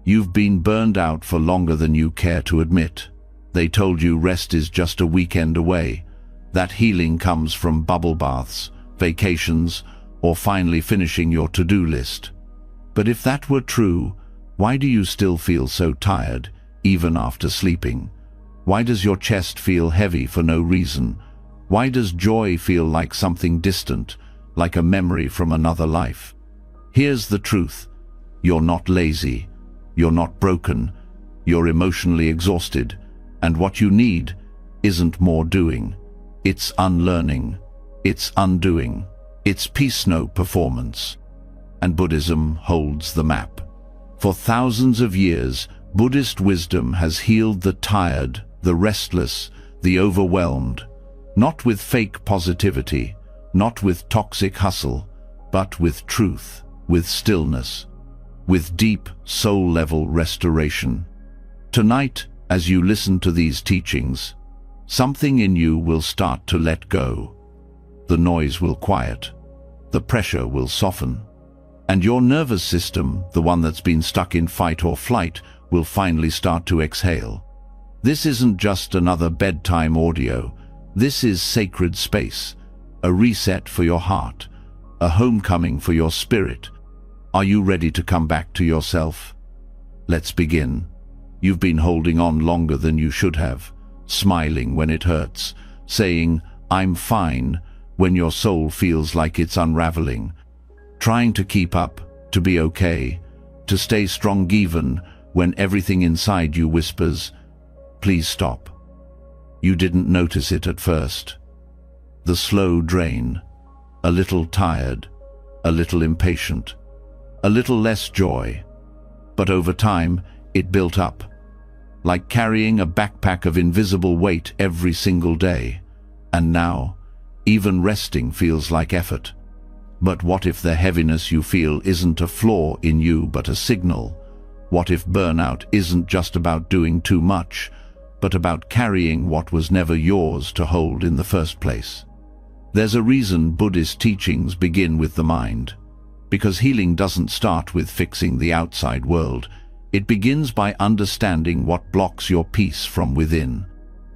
You've been burned out for longer than you care to admit. They told you rest is just a weekend away, that healing comes from bubble baths, vacations, or finally finishing your to-do list. But if that were true, why do you still feel so tired, even after sleeping? Why does your chest feel heavy for no reason? Why does joy feel like something distant, like a memory from another life? Here's the truth. You're not lazy. You're not broken. You're emotionally exhausted. And what you need isn't more doing. It's unlearning. It's undoing. It's peace, no performance. And Buddhism holds the map. For thousands of years, Buddhist wisdom has healed the tired, the restless, the overwhelmed, not with fake positivity, not with toxic hustle, but with truth, with stillness, with deep soul-level restoration. Tonight, as you listen to these teachings, something in you will start to let go. The noise will quiet, the pressure will soften, and your nervous system, the one that's been stuck in fight or flight, will finally start to exhale. This isn't just another bedtime audio. This is sacred space, a reset for your heart, a homecoming for your spirit. Are you ready to come back to yourself? Let's begin. You've been holding on longer than you should have, smiling when it hurts, saying, "I'm fine," when your soul feels like it's unraveling, trying to keep up, to be okay, to stay strong even when everything inside you whispers, "Please stop." You didn't notice it at first. The slow drain, a little tired, a little impatient, a little less joy. But over time, it built up, like carrying a backpack of invisible weight every single day. And now, even resting feels like effort. But what if the heaviness you feel isn't a flaw in you but a signal? What if burnout isn't just about doing too much, but about carrying what was never yours to hold in the first place? There's a reason Buddhist teachings begin with the mind. Because healing doesn't start with fixing the outside world. It begins by understanding what blocks your peace from within.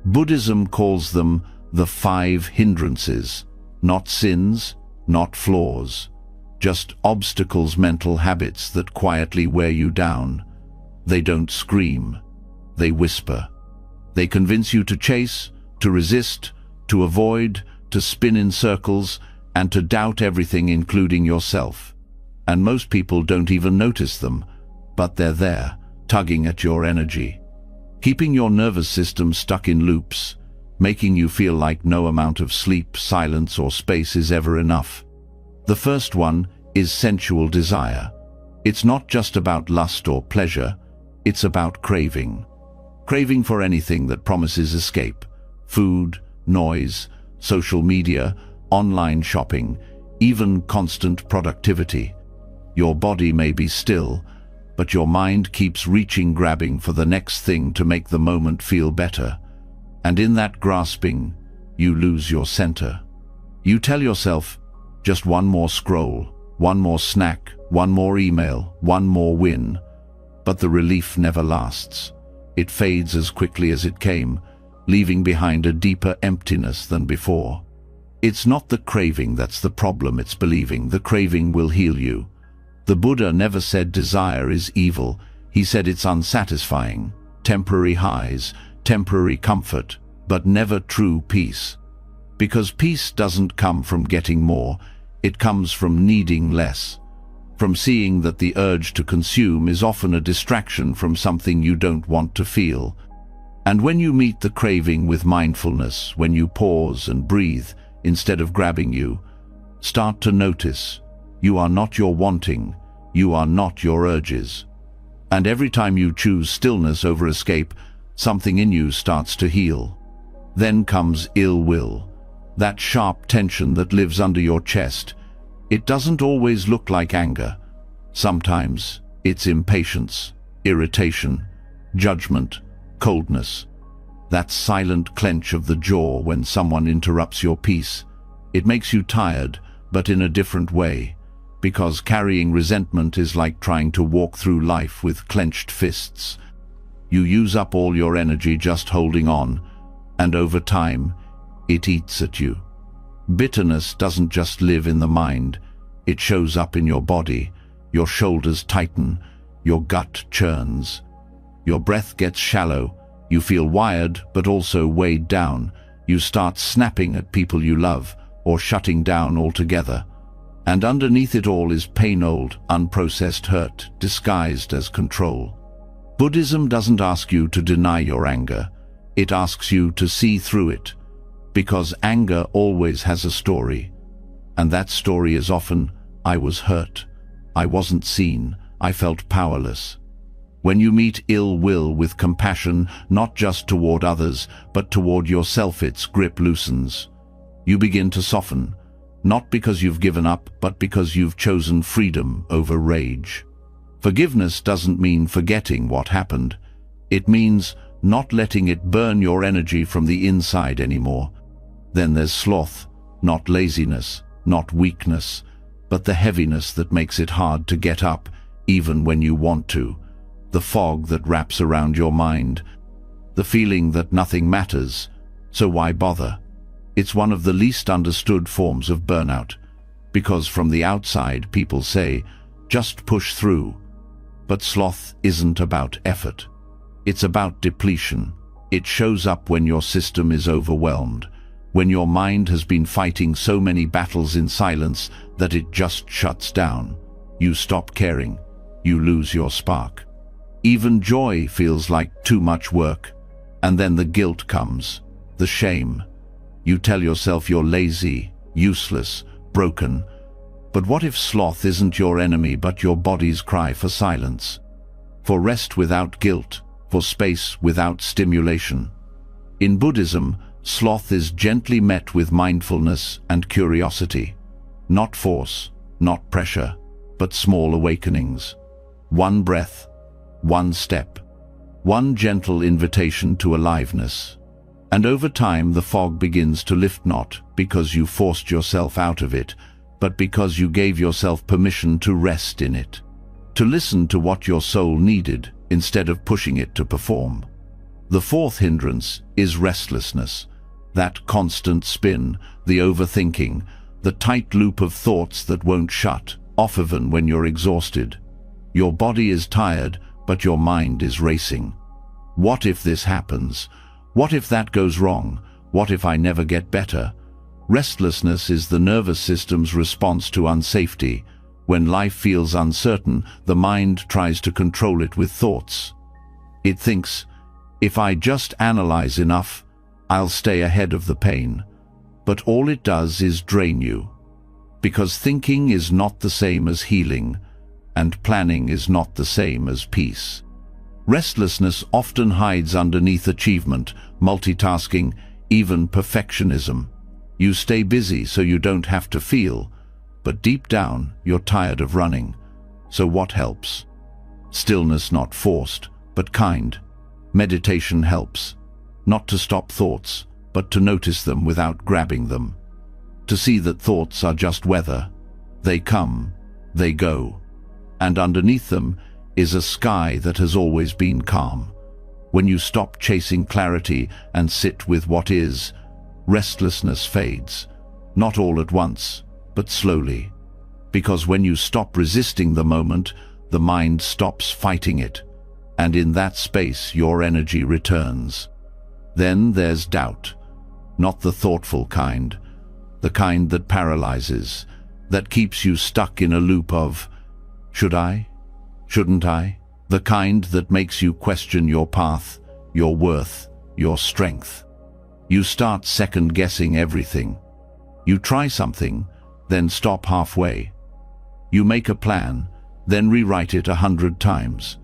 Buddhism calls them the 5 hindrances, not sins, not flaws, just obstacles, mental habits that quietly wear you down. They don't scream, they whisper. They convince you to chase, to resist, to avoid, to spin in circles, and to doubt everything, including yourself. And most people don't even notice them, but they're there, tugging at your energy, keeping your nervous system stuck in loops, making you feel like no amount of sleep, silence, or space is ever enough. The first one is sensual desire. It's not just about lust or pleasure, it's about craving. Craving for anything that promises escape. Food, noise, social media, online shopping, even constant productivity. Your body may be still, but your mind keeps reaching, grabbing for the next thing to make the moment feel better. And in that grasping, you lose your center. You tell yourself, just one more scroll, one more snack, one more email, one more win. But the relief never lasts. It fades as quickly as it came, leaving behind a deeper emptiness than before. It's not the craving that's the problem, it's believing the craving will heal you. The Buddha never said desire is evil. He said it's unsatisfying, temporary highs, temporary comfort, but never true peace. Because peace doesn't come from getting more, it comes from needing less, from seeing that the urge to consume is often a distraction from something you don't want to feel. And when you meet the craving with mindfulness, when you pause and breathe instead of grabbing you, start to notice you are not your wanting, you are not your urges. And every time you choose stillness over escape, something in you starts to heal. Then comes ill will, that sharp tension that lives under your chest. It doesn't always look like anger. Sometimes it's impatience, irritation, judgment, coldness. That silent clench of the jaw when someone interrupts your peace. It makes you tired, but in a different way. because carrying resentment is like trying to walk through life with clenched fists. You use up all your energy just holding on, and over time, it eats at you. Bitterness doesn't just live in the mind, it shows up in your body. Your shoulders tighten, your gut churns. Your breath gets shallow, you feel wired but also weighed down. You start snapping at people you love, or shutting down altogether. And underneath it all is pain-old, unprocessed hurt, disguised as control. Buddhism doesn't ask you to deny your anger, it asks you to see through it. Because anger always has a story. And that story is often, I was hurt, I wasn't seen, I felt powerless. When you meet ill will with compassion, not just toward others, but toward yourself, its grip loosens. You begin to soften, not because you've given up, but because you've chosen freedom over rage. Forgiveness doesn't mean forgetting what happened. It means not letting it burn your energy from the inside anymore. Then there's sloth, not laziness, not weakness, but the heaviness that makes it hard to get up, even when you want to. The fog that wraps around your mind, the feeling that nothing matters, so why bother? It's one of the least understood forms of burnout, because from the outside people say, just push through. But sloth isn't about effort. It's about depletion. It shows up when your system is overwhelmed, when your mind has been fighting so many battles in silence that it just shuts down. You stop caring. You lose your spark. Even joy feels like too much work. And then the guilt comes, the shame. You tell yourself you're lazy, useless, broken. But what if sloth isn't your enemy but your body's cry for silence? For rest without guilt, for space without stimulation. In Buddhism, sloth is gently met with mindfulness and curiosity. Not force, not pressure, but small awakenings. One breath, one step, one gentle invitation to aliveness. And over time the fog begins to lift, not because you forced yourself out of it, but because you gave yourself permission to rest in it. To listen to what your soul needed instead of pushing it to perform. The fourth hindrance is restlessness. That constant spin, the overthinking, the tight loop of thoughts that won't shut off even when you're exhausted. Your body is tired, but your mind is racing. What if this happens? What if that goes wrong? What if I never get better? Restlessness is the nervous system's response to unsafety. When life feels uncertain, the mind tries to control it with thoughts. It thinks, if I just analyze enough, I'll stay ahead of the pain. But all it does is drain you. Because thinking is not the same as healing, and planning is not the same as peace. Restlessness often hides underneath achievement, multitasking, even perfectionism. You stay busy so you don't have to feel, but deep down you're tired of running. So what helps? Stillness, not forced, but kind. Meditation helps. Not to stop thoughts, but to notice them without grabbing them. To see that thoughts are just weather. They come, they go. And underneath them is a sky that has always been calm. When you stop chasing clarity and sit with what is, restlessness fades. Not all at once, but slowly. Because when you stop resisting the moment, the mind stops fighting it. And in that space, your energy returns. Then there's doubt. Not the thoughtful kind. The kind that paralyzes. That keeps you stuck in a loop of, should I? Shouldn't I? The kind that makes you question your path, your worth, your strength. You start second-guessing everything. You try something, then stop halfway. You make a plan, then rewrite it 100 times.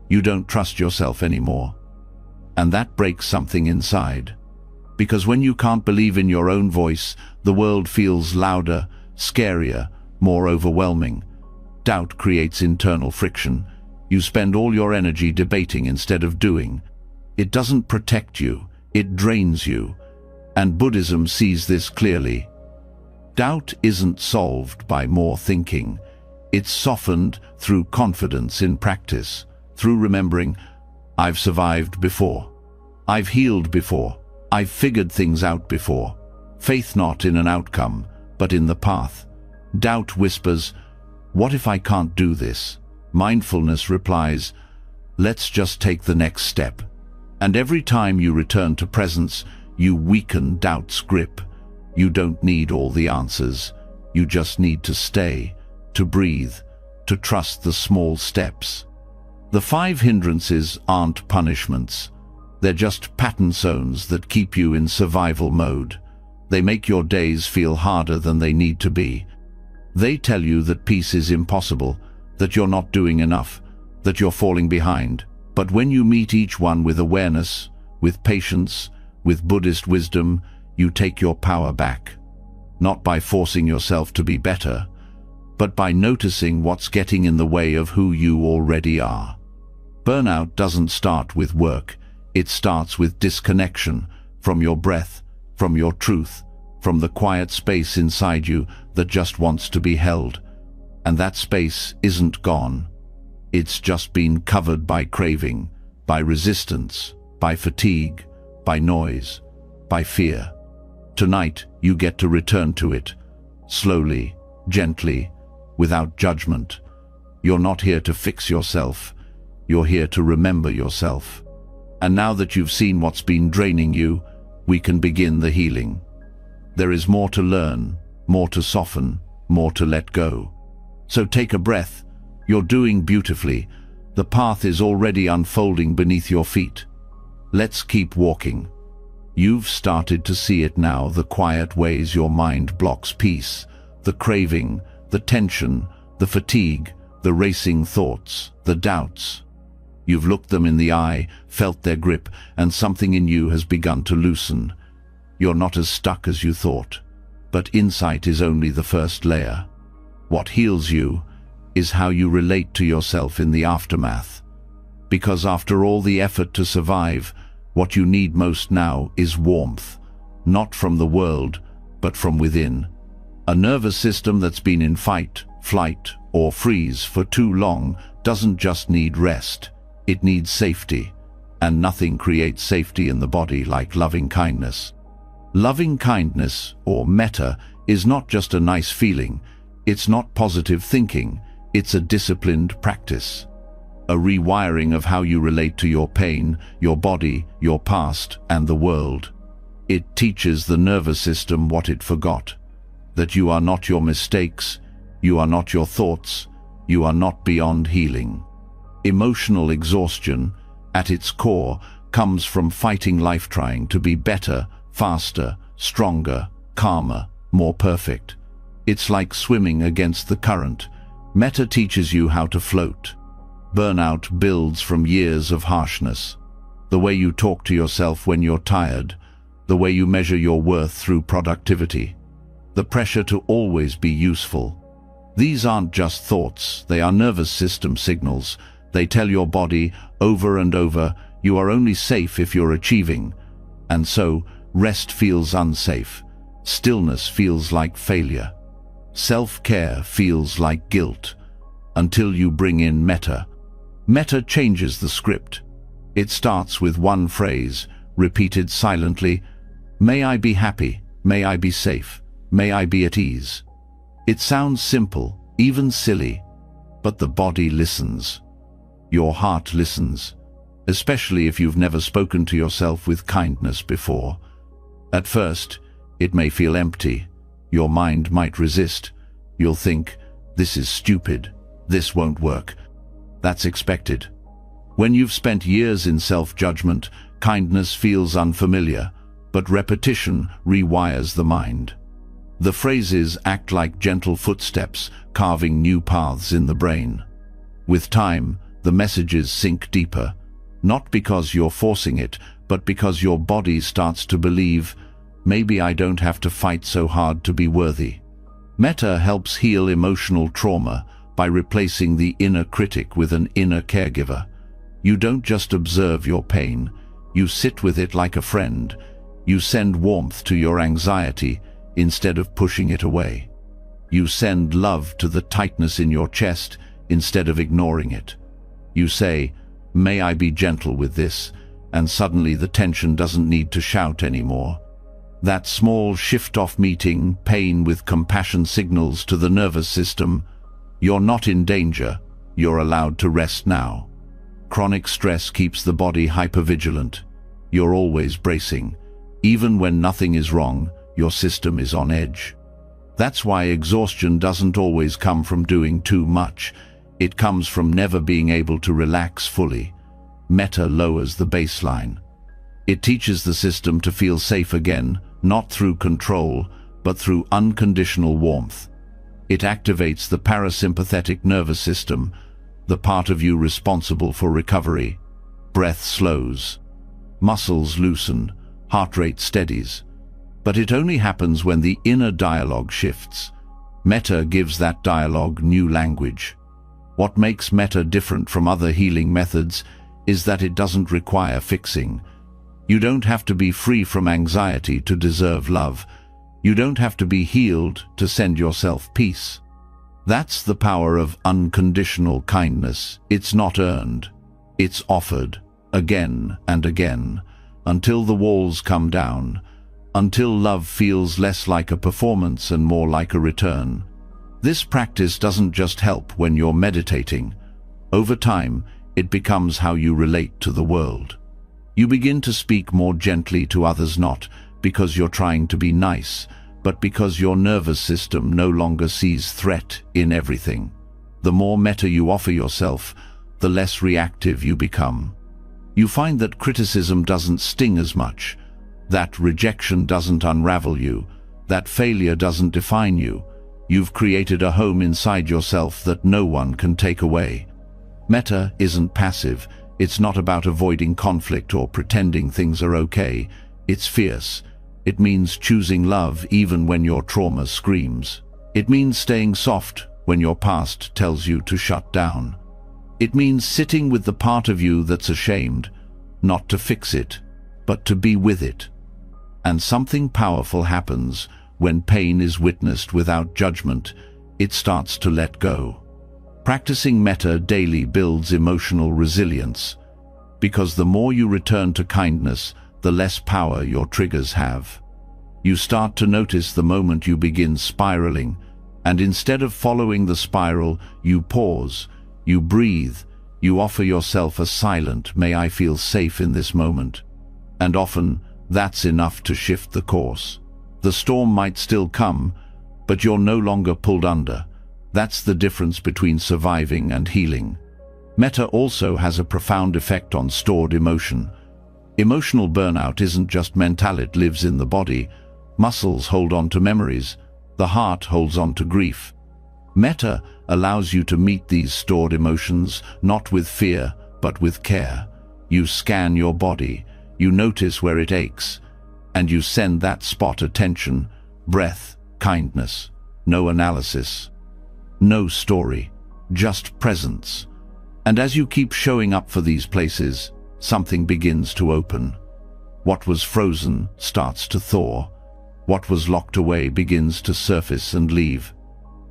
You don't trust yourself anymore. And that breaks something inside. Because when you can't believe in your own voice, the world feels louder, scarier, more overwhelming. Doubt creates internal friction. You spend all your energy debating instead of doing. It doesn't protect you, it drains you. And Buddhism sees this clearly. Doubt isn't solved by more thinking. It's softened through confidence in practice, through remembering, I've survived before. I've healed before. I've figured things out before. Faith not in an outcome, but in the path. Doubt whispers, what if I can't do this? Mindfulness replies, let's just take the next step. And every time you return to presence, you weaken doubt's grip. You don't need all the answers. You just need to stay, to breathe, to trust the small steps. The 5 hindrances aren't punishments. They're just pattern zones that keep you in survival mode. They make your days feel harder than they need to be. They tell you that peace is impossible, that you're not doing enough, that you're falling behind. But when you meet each one with awareness, with patience, with Buddhist wisdom, you take your power back. Not by forcing yourself to be better, but by noticing what's getting in the way of who you already are. Burnout doesn't start with work. It starts with disconnection from your breath, from your truth, from the quiet space inside you that just wants to be held. And that space isn't gone. It's just been covered by craving, by resistance, by fatigue, by noise, by fear. Tonight, you get to return to it, slowly, gently, without judgment. You're not here to fix yourself. You're here to remember yourself. And now that you've seen what's been draining you, we can begin the healing. There is more to learn, more to soften, more to let go. So take a breath. You're doing beautifully. The path is already unfolding beneath your feet. Let's keep walking. You've started to see it now, the quiet ways your mind blocks peace, the craving, the tension, the fatigue, the racing thoughts, the doubts. You've looked them in the eye, felt their grip, and something in you has begun to loosen. You're not as stuck as you thought, but insight is only the first layer. What heals you is how you relate to yourself in the aftermath. Because after all the effort to survive, what you need most now is warmth, not from the world, but from within. A nervous system that's been in fight, flight, or freeze for too long doesn't just need rest, it needs safety. And nothing creates safety in the body like loving kindness. Loving kindness, or metta, is not just a nice feeling. It's not positive thinking. It's a disciplined practice. A rewiring of how you relate to your pain, your body, your past, and the world. It teaches the nervous system what it forgot. That you are not your mistakes, you are not your thoughts, you are not beyond healing. Emotional exhaustion, at its core, comes from fighting life, trying to be better, faster, stronger, calmer, more perfect. It's like swimming against the current. Metta teaches you how to float. Burnout builds from years of harshness. The way you talk to yourself when you're tired, the way you measure your worth through productivity, the pressure to always be useful. These aren't just thoughts, they are nervous system signals. They tell your body over and over, you are only safe if you're achieving. And so, rest feels unsafe. Stillness feels like failure. Self-care feels like guilt. Until you bring in metta. Metta changes the script. It starts with one phrase, repeated silently, may I be happy, may I be safe, may I be at ease. It sounds simple, even silly, but the body listens. Your heart listens, especially if you've never spoken to yourself with kindness before. At first, it may feel empty. Your mind might resist. You'll think, this is stupid, this won't work. That's expected. When you've spent years in self-judgment, kindness feels unfamiliar, but repetition rewires the mind. The phrases act like gentle footsteps, carving new paths in the brain. With time, the messages sink deeper, not because you're forcing it, but because your body starts to believe, maybe I don't have to fight so hard to be worthy. Metta helps heal emotional trauma by replacing the inner critic with an inner caregiver. You don't just observe your pain, you sit with it like a friend. You send warmth to your anxiety, instead of pushing it away. You send love to the tightness in your chest instead of ignoring it. You say, "May I be gentle with this?" and suddenly the tension doesn't need to shout anymore. That small shift-off meeting pain with compassion signals to the nervous system, "You're not in danger, you're allowed to rest now." Chronic stress keeps the body hypervigilant. You're always bracing. Even when nothing is wrong, your system is on edge. That's why exhaustion doesn't always come from doing too much. It comes from never being able to relax fully. Metta lowers the baseline. It teaches the system to feel safe again, not through control, but through unconditional warmth. It activates the parasympathetic nervous system, the part of you responsible for recovery. Breath slows. Muscles loosen. Heart rate steadies. But it only happens when the inner dialogue shifts. Metta gives that dialogue new language. What makes metta different from other healing methods is that it doesn't require fixing. You don't have to be free from anxiety to deserve love. You don't have to be healed to send yourself peace. That's the power of unconditional kindness. It's not earned. It's offered, again and again, until the walls come down, until love feels less like a performance and more like a return. This practice doesn't just help when you're meditating. Over time, it becomes how you relate to the world. You begin to speak more gently to others, not because you're trying to be nice, but because your nervous system no longer sees threat in everything. The more metta you offer yourself, the less reactive you become. You find that criticism doesn't sting as much, that rejection doesn't unravel you, that failure doesn't define you. You've created a home inside yourself that no one can take away. Metta isn't passive. It's not about avoiding conflict or pretending things are okay. It's fierce. It means choosing love even when your trauma screams. It means staying soft when your past tells you to shut down. It means sitting with the part of you that's ashamed, not to fix it, but to be with it. And something powerful happens when pain is witnessed without judgment. It starts to let go. Practicing metta daily builds emotional resilience, because the more you return to kindness, the less power your triggers have. You start to notice the moment you begin spiraling, and instead of following the spiral, you pause, you breathe, you offer yourself a silent, "May I feel safe in this moment?" And often, that's enough to shift the course. The storm might still come, but you're no longer pulled under. That's the difference between surviving and healing. Metta also has a profound effect on stored emotion. Emotional burnout isn't just mental, it lives in the body. Muscles hold on to memories. The heart holds on to grief. Metta allows you to meet these stored emotions, not with fear, but with care. You scan your body, you notice where it aches, and you send that spot attention, breath, kindness. No analysis, no story, just presence. And as you keep showing up for these places, something begins to open. What was frozen starts to thaw. What was locked away begins to surface and leave.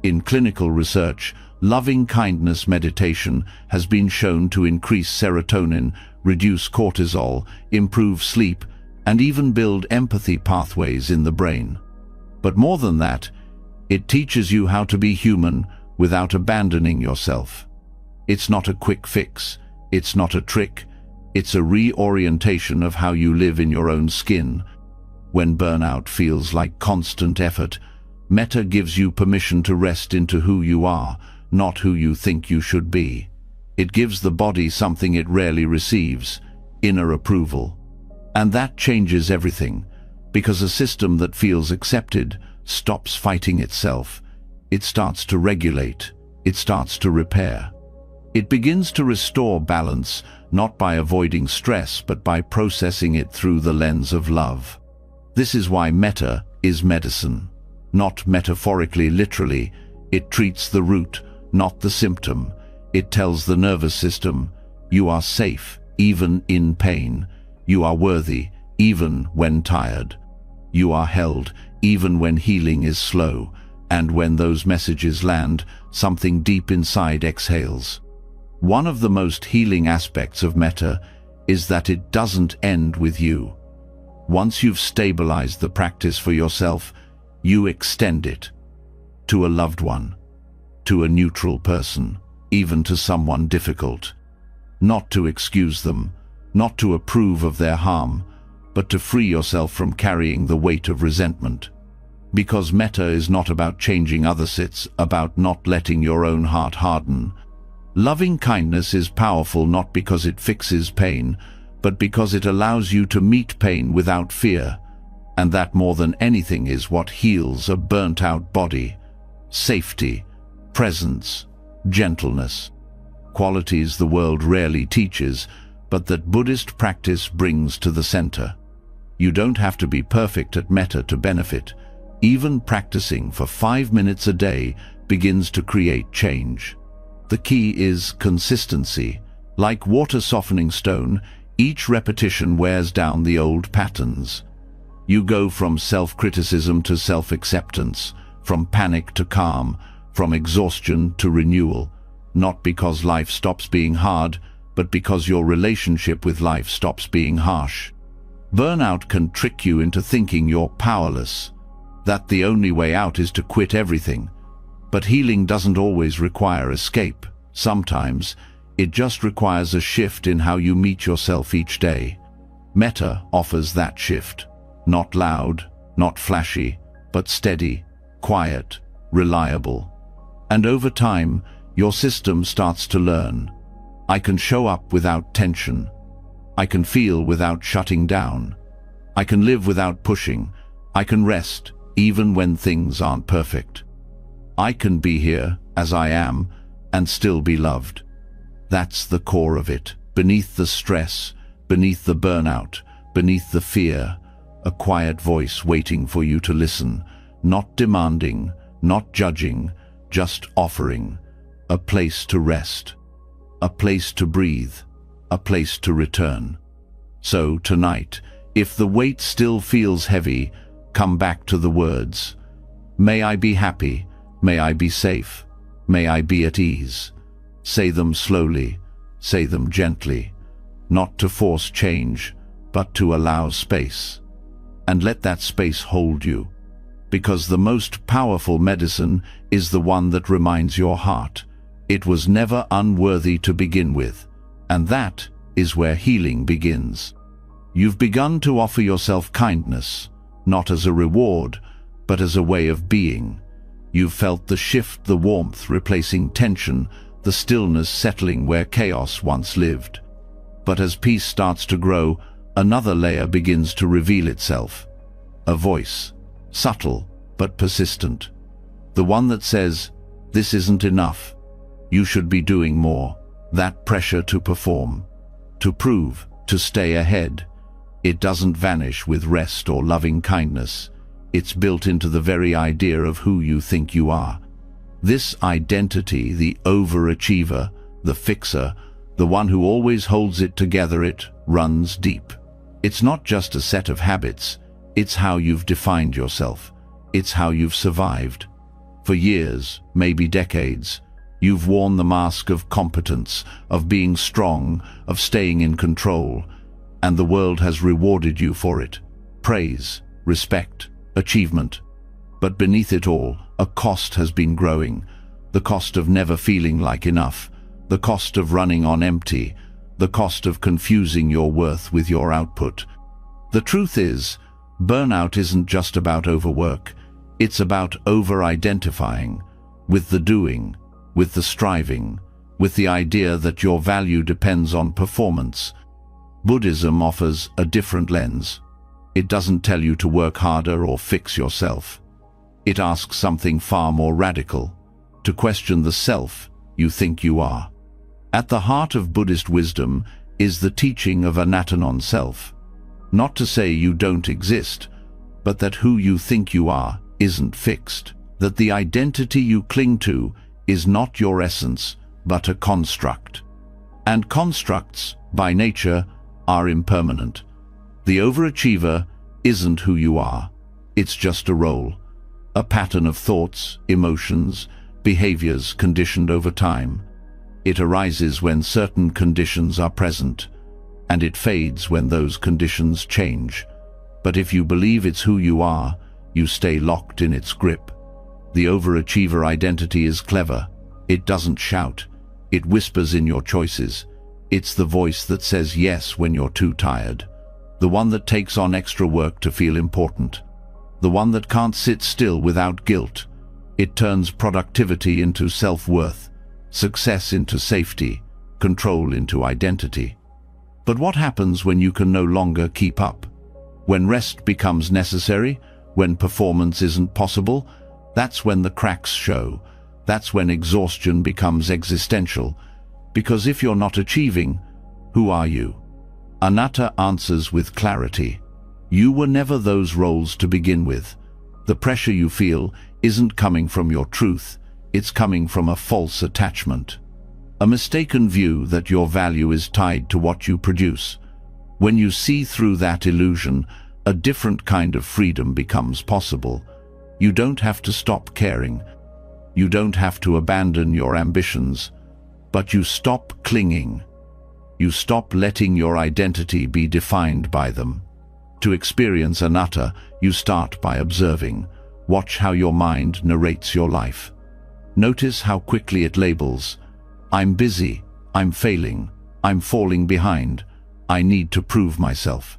In clinical research, loving kindness meditation has been shown to increase serotonin, reduce cortisol, improve sleep, and even build empathy pathways in the brain. But more than that, it teaches you how to be human without abandoning yourself. It's not a quick fix, it's not a trick, it's a reorientation of how you live in your own skin. When burnout feels like constant effort, metta gives you permission to rest into who you are, not who you think you should be. It gives the body something it rarely receives, inner approval. And that changes everything, because a system that feels accepted stops fighting itself. It starts to regulate, it starts to repair. It begins to restore balance, not by avoiding stress, but by processing it through the lens of love. This is why metta is medicine. Not metaphorically, literally. It treats the root, not the symptom. It tells the nervous system, you are safe, even in pain. You are worthy, even when tired. You are held, even when healing is slow, and when those messages land, something deep inside exhales. One of the most healing aspects of metta is that it doesn't end with you. Once you've stabilized the practice for yourself, you extend it to a loved one, to a neutral person, even to someone difficult. Not to excuse them, not to approve of their harm, but to free yourself from carrying the weight of resentment. Because metta is not about changing others, it's about not letting your own heart harden. Loving kindness is powerful not because it fixes pain, but because it allows you to meet pain without fear. And that, more than anything, is what heals a burnt-out body. Safety, presence, gentleness. Qualities the world rarely teaches, but that Buddhist practice brings to the center. You don't have to be perfect at metta to benefit. Even practicing for 5 minutes a day begins to create change. The key is consistency. Like water softening stone, each repetition wears down the old patterns. You go from self-criticism to self-acceptance, from panic to calm, from exhaustion to renewal. Not because life stops being hard, but because your relationship with life stops being harsh. Burnout can trick you into thinking you're powerless, that the only way out is to quit everything. But healing doesn't always require escape. Sometimes it just requires a shift in how you meet yourself each day. Metta offers that shift. Not loud, not flashy, but steady, quiet, reliable. And over time, your system starts to learn. I can show up without tension. I can feel without shutting down. I can live without pushing. I can rest even when things aren't perfect. I can be here as I am and still be loved. That's the core of it. Beneath the stress, beneath the burnout, beneath the fear, a quiet voice waiting for you to listen, not demanding, not judging, just offering. A place to rest, a place to breathe, a place to return. So tonight, if the weight still feels heavy, come back to the words. May I be happy, may I be safe, may I be at ease. Say them slowly, say them gently, not to force change, but to allow space. And let that space hold you, because the most powerful medicine is the one that reminds your heart it was never unworthy to begin with, and that is where healing begins. You've begun to offer yourself kindness, not as a reward, but as a way of being. You've felt the shift, the warmth replacing tension, the stillness settling where chaos once lived. But as peace starts to grow, another layer begins to reveal itself. A voice, subtle but persistent. The one that says, "This isn't enough. You should be doing more." That pressure to perform, to prove, to stay ahead. It doesn't vanish with rest or loving kindness. It's built into the very idea of who you think you are. This identity, the overachiever, the fixer, the one who always holds it together, it runs deep. It's not just a set of habits. It's how you've defined yourself. It's how you've survived. For years, maybe decades, you've worn the mask of competence, of being strong, of staying in control, and the world has rewarded you for it. Praise, respect, achievement. But beneath it all, a cost has been growing. The cost of never feeling like enough, the cost of running on empty, the cost of confusing your worth with your output. The truth is, burnout isn't just about overwork. It's about over-identifying with the doing, with the striving, with the idea that your value depends on performance. Buddhism offers a different lens. It doesn't tell you to work harder or fix yourself. It asks something far more radical, to question the self you think you are. At the heart of Buddhist wisdom is the teaching of anatta non-self. Not to say you don't exist, but that who you think you are isn't fixed, that the identity you cling to is not your essence, but a construct. And constructs, by nature, are impermanent. The overachiever isn't who you are. It's just a role, a pattern of thoughts, emotions, behaviors conditioned over time. It arises when certain conditions are present, and it fades when those conditions change. But if you believe it's who you are, you stay locked in its grip. The overachiever identity is clever. It doesn't shout. It whispers in your choices. It's the voice that says yes when you're too tired. The one that takes on extra work to feel important. The one that can't sit still without guilt. It turns productivity into self-worth, success into safety, control into identity. But what happens when you can no longer keep up? When rest becomes necessary, when performance isn't possible, that's when the cracks show. That's when exhaustion becomes existential. Because if you're not achieving, who are you? Anatta answers with clarity. You were never those roles to begin with. The pressure you feel isn't coming from your truth, it's coming from a false attachment. A mistaken view that your value is tied to what you produce. When you see through that illusion, a different kind of freedom becomes possible. You don't have to stop caring. You don't have to abandon your ambitions. But you stop clinging. You stop letting your identity be defined by them. To experience anatta, you start by observing. Watch how your mind narrates your life. Notice how quickly it labels. I'm busy, I'm failing, I'm falling behind, I need to prove myself.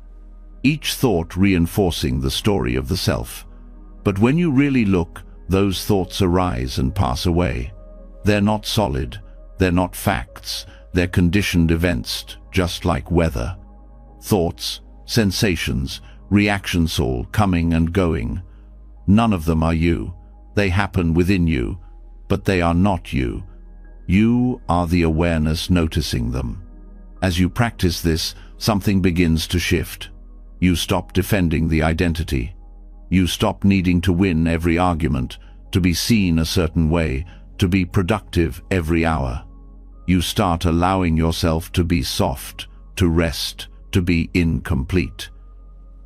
Each thought reinforcing the story of the self. But when you really look, those thoughts arise and pass away. They're not solid, they're not facts, they're conditioned events, just like weather. Thoughts, sensations, reactions all coming and going. None of them are you. They happen within you, but they are not you. You are the awareness noticing them. As you practice this, something begins to shift. You stop defending the identity. You stop needing to win every argument, to be seen a certain way, to be productive every hour. You start allowing yourself to be soft, to rest, to be incomplete.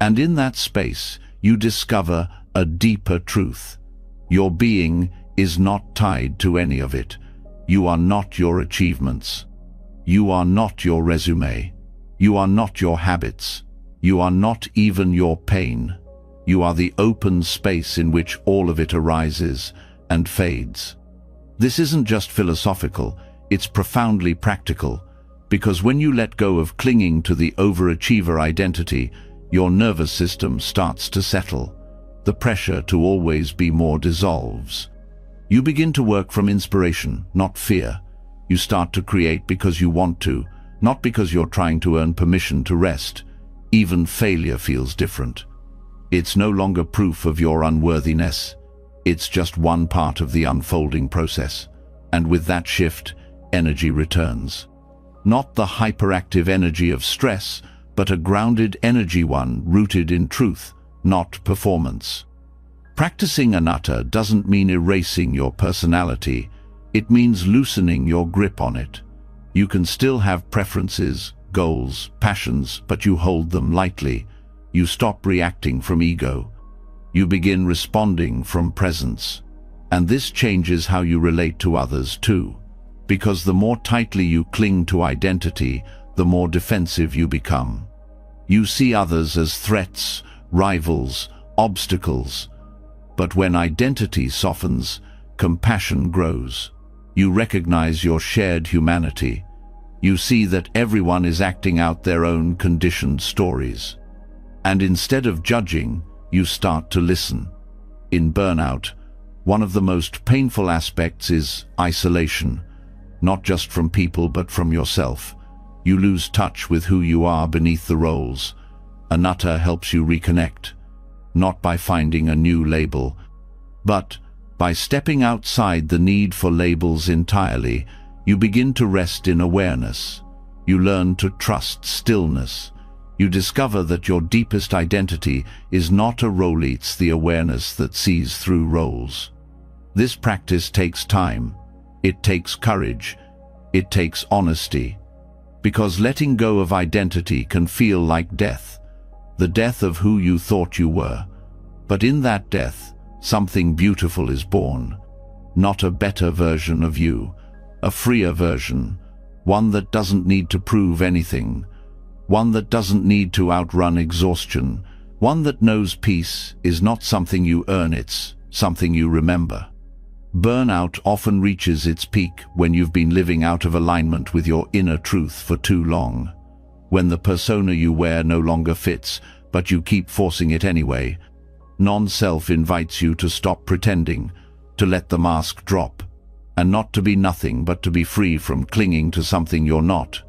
And in that space, you discover a deeper truth. Your being is not tied to any of it. You are not your achievements. You are not your resume. You are not your habits. You are not even your pain. You are the open space in which all of it arises and fades. This isn't just philosophical, it's profoundly practical, because when you let go of clinging to the overachiever identity, your nervous system starts to settle. The pressure to always be more dissolves. You begin to work from inspiration, not fear. You start to create because you want to, not because you're trying to earn permission to rest. Even failure feels different. It's no longer proof of your unworthiness. It's just one part of the unfolding process. And with that shift, energy returns. Not the hyperactive energy of stress, but a grounded energy one rooted in truth, not performance. Practicing anatta doesn't mean erasing your personality. It means loosening your grip on it. You can still have preferences, goals, passions, but you hold them lightly. You stop reacting from ego. You begin responding from presence. And this changes how you relate to others too. Because the more tightly you cling to identity, the more defensive you become. You see others as threats, rivals, obstacles. But when identity softens, compassion grows. You recognize your shared humanity. You see that everyone is acting out their own conditioned stories. And instead of judging, you start to listen. In burnout, one of the most painful aspects is isolation, not just from people but from yourself. You lose touch with who you are beneath the roles. Anatta helps you reconnect, not by finding a new label, but by stepping outside the need for labels entirely. You begin to rest in awareness. You learn to trust stillness. You discover that your deepest identity is not a role, it's the awareness that sees through roles. This practice takes time. It takes courage. It takes honesty. Because letting go of identity can feel like death. The death of who you thought you were. But in that death, something beautiful is born. Not a better version of you, a freer version, one that doesn't need to prove anything, one that doesn't need to outrun exhaustion, one that knows peace is not something you earn, it's something you remember. Burnout often reaches its peak when you've been living out of alignment with your inner truth for too long. When the persona you wear no longer fits, but you keep forcing it anyway. Non-self invites you to stop pretending, to let the mask drop, and not to be nothing but to be free from clinging to something you're not.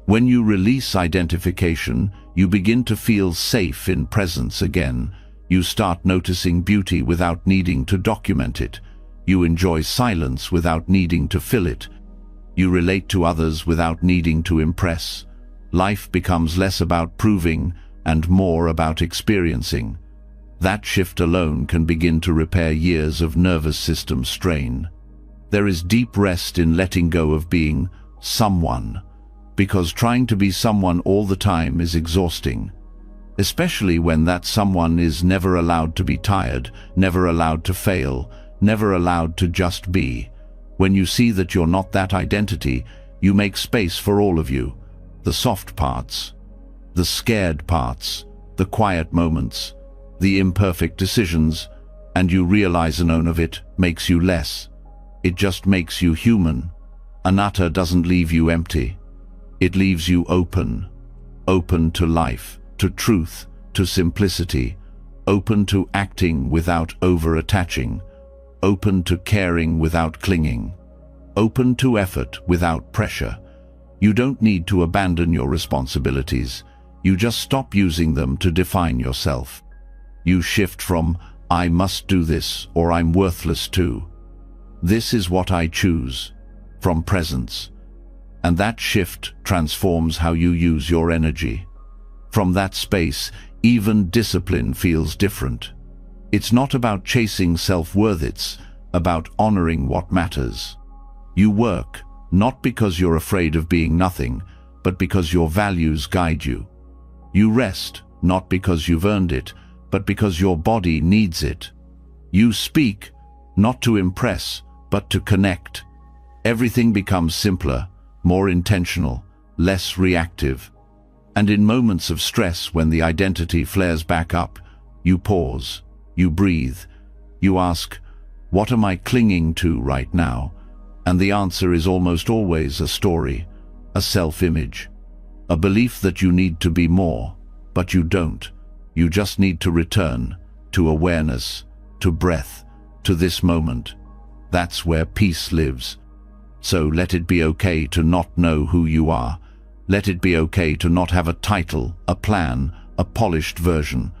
When you release identification, you begin to feel safe in presence again. You start noticing beauty without needing to document it. You enjoy silence without needing to fill it. You relate to others without needing to impress. Life becomes less about proving and more about experiencing. That shift alone can begin to repair years of nervous system strain. There is deep rest in letting go of being someone, because trying to be someone all the time is exhausting, especially when that someone is never allowed to be tired, never allowed to fail, never allowed to just be. When you see that you're not that identity, you make space for all of you, the soft parts, the scared parts, the quiet moments, the imperfect decisions, and you realize none of it makes you less. It just makes you human. Anatta doesn't leave you empty. It leaves you open. Open to life, to truth, to simplicity. Open to acting without over-attaching. Open to caring without clinging. Open to effort without pressure. You don't need to abandon your responsibilities. You just stop using them to define yourself. You shift from, I must do this, or I'm worthless to, this is what I choose, from presence. And that shift transforms how you use your energy. From that space, even discipline feels different. It's not about chasing self-worth, it's about honoring what matters. You work, not because you're afraid of being nothing, but because your values guide you. You rest, not because you've earned it, but because your body needs it. You speak, not to impress, but to connect. Everything becomes simpler, more intentional, less reactive. And in moments of stress, when the identity flares back up, you pause, you breathe, you ask, what am I clinging to right now? And the answer is almost always a story, a self-image, a belief that you need to be more, but you don't. You just need to return to awareness, to breath, to this moment. That's where peace lives. So let it be okay to not know who you are. Let it be okay to not have a title, a plan, a polished version.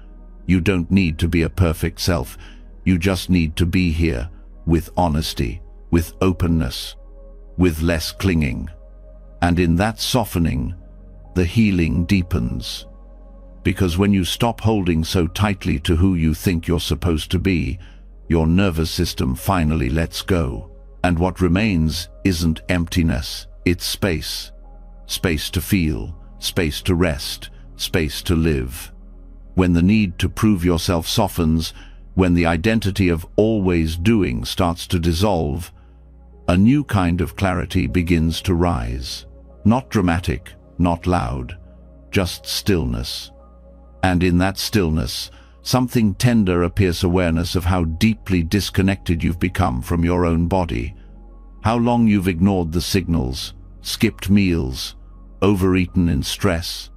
You don't need to be a perfect self. You just need to be here, with honesty, with openness, with less clinging. And in that softening, the healing deepens. Because when you stop holding so tightly to who you think you're supposed to be, your nervous system finally lets go. And what remains isn't emptiness, it's space. Space to feel, space to rest, space to live. When the need to prove yourself softens, when the identity of always doing starts to dissolve, a new kind of clarity begins to rise. Not dramatic, not loud, just stillness. And in that stillness, something tender appears, awareness of how deeply disconnected you've become from your own body. How long you've ignored the signals, skipped meals, overeaten in stress,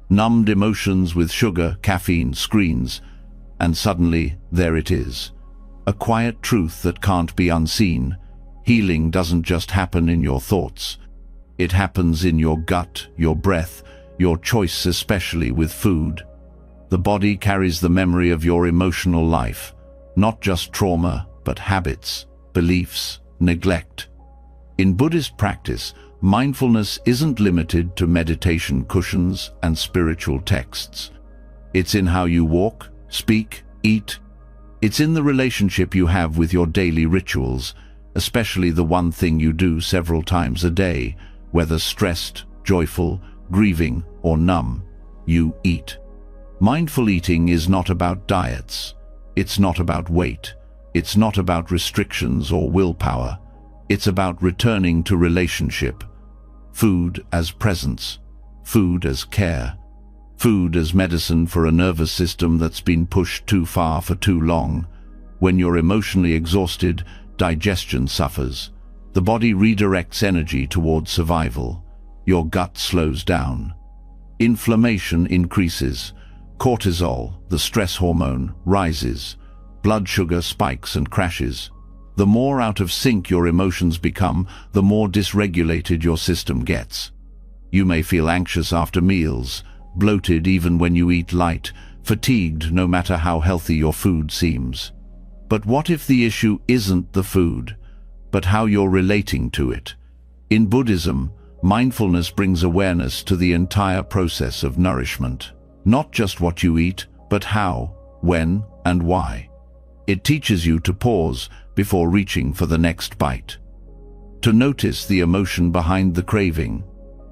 numbed emotions with sugar, caffeine, screens, and suddenly there it is. A quiet truth that can't be unseen. Healing doesn't just happen in your thoughts. It happens in your gut, your breath, your choice, especially with food. The body carries the memory of your emotional life, not just trauma, but habits, beliefs, neglect. In Buddhist practice, mindfulness isn't limited to meditation cushions and spiritual texts. It's in how you walk, speak, eat. It's in the relationship you have with your daily rituals, especially the one thing you do several times a day, whether stressed, joyful, grieving, or numb. You eat. Mindful eating is not about diets. It's not about weight. It's not about restrictions or willpower. It's about returning to relationship. Food as presence. Food as care. Food as medicine for a nervous system that's been pushed too far for too long. When you're emotionally exhausted, digestion suffers. The body redirects energy towards survival. Your gut slows down. Inflammation increases. Cortisol, the stress hormone, rises. Blood sugar spikes and crashes. The more out of sync your emotions become, the more dysregulated your system gets. You may feel anxious after meals, bloated even when you eat light, fatigued no matter how healthy your food seems. But what if the issue isn't the food, but how you're relating to it? In Buddhism, mindfulness brings awareness to the entire process of nourishment. Not just what you eat, but how, when, and why. It teaches you to pause before reaching for the next bite. To notice the emotion behind the craving.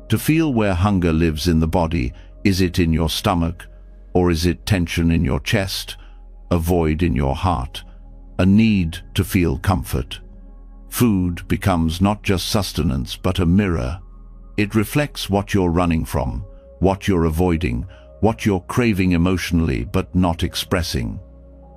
To feel where hunger lives in the body. Is it in your stomach, or is it tension in your chest, a void in your heart, a need to feel comfort? Food becomes not just sustenance but a mirror. It reflects what you're running from, what you're avoiding, what you're craving emotionally but not expressing.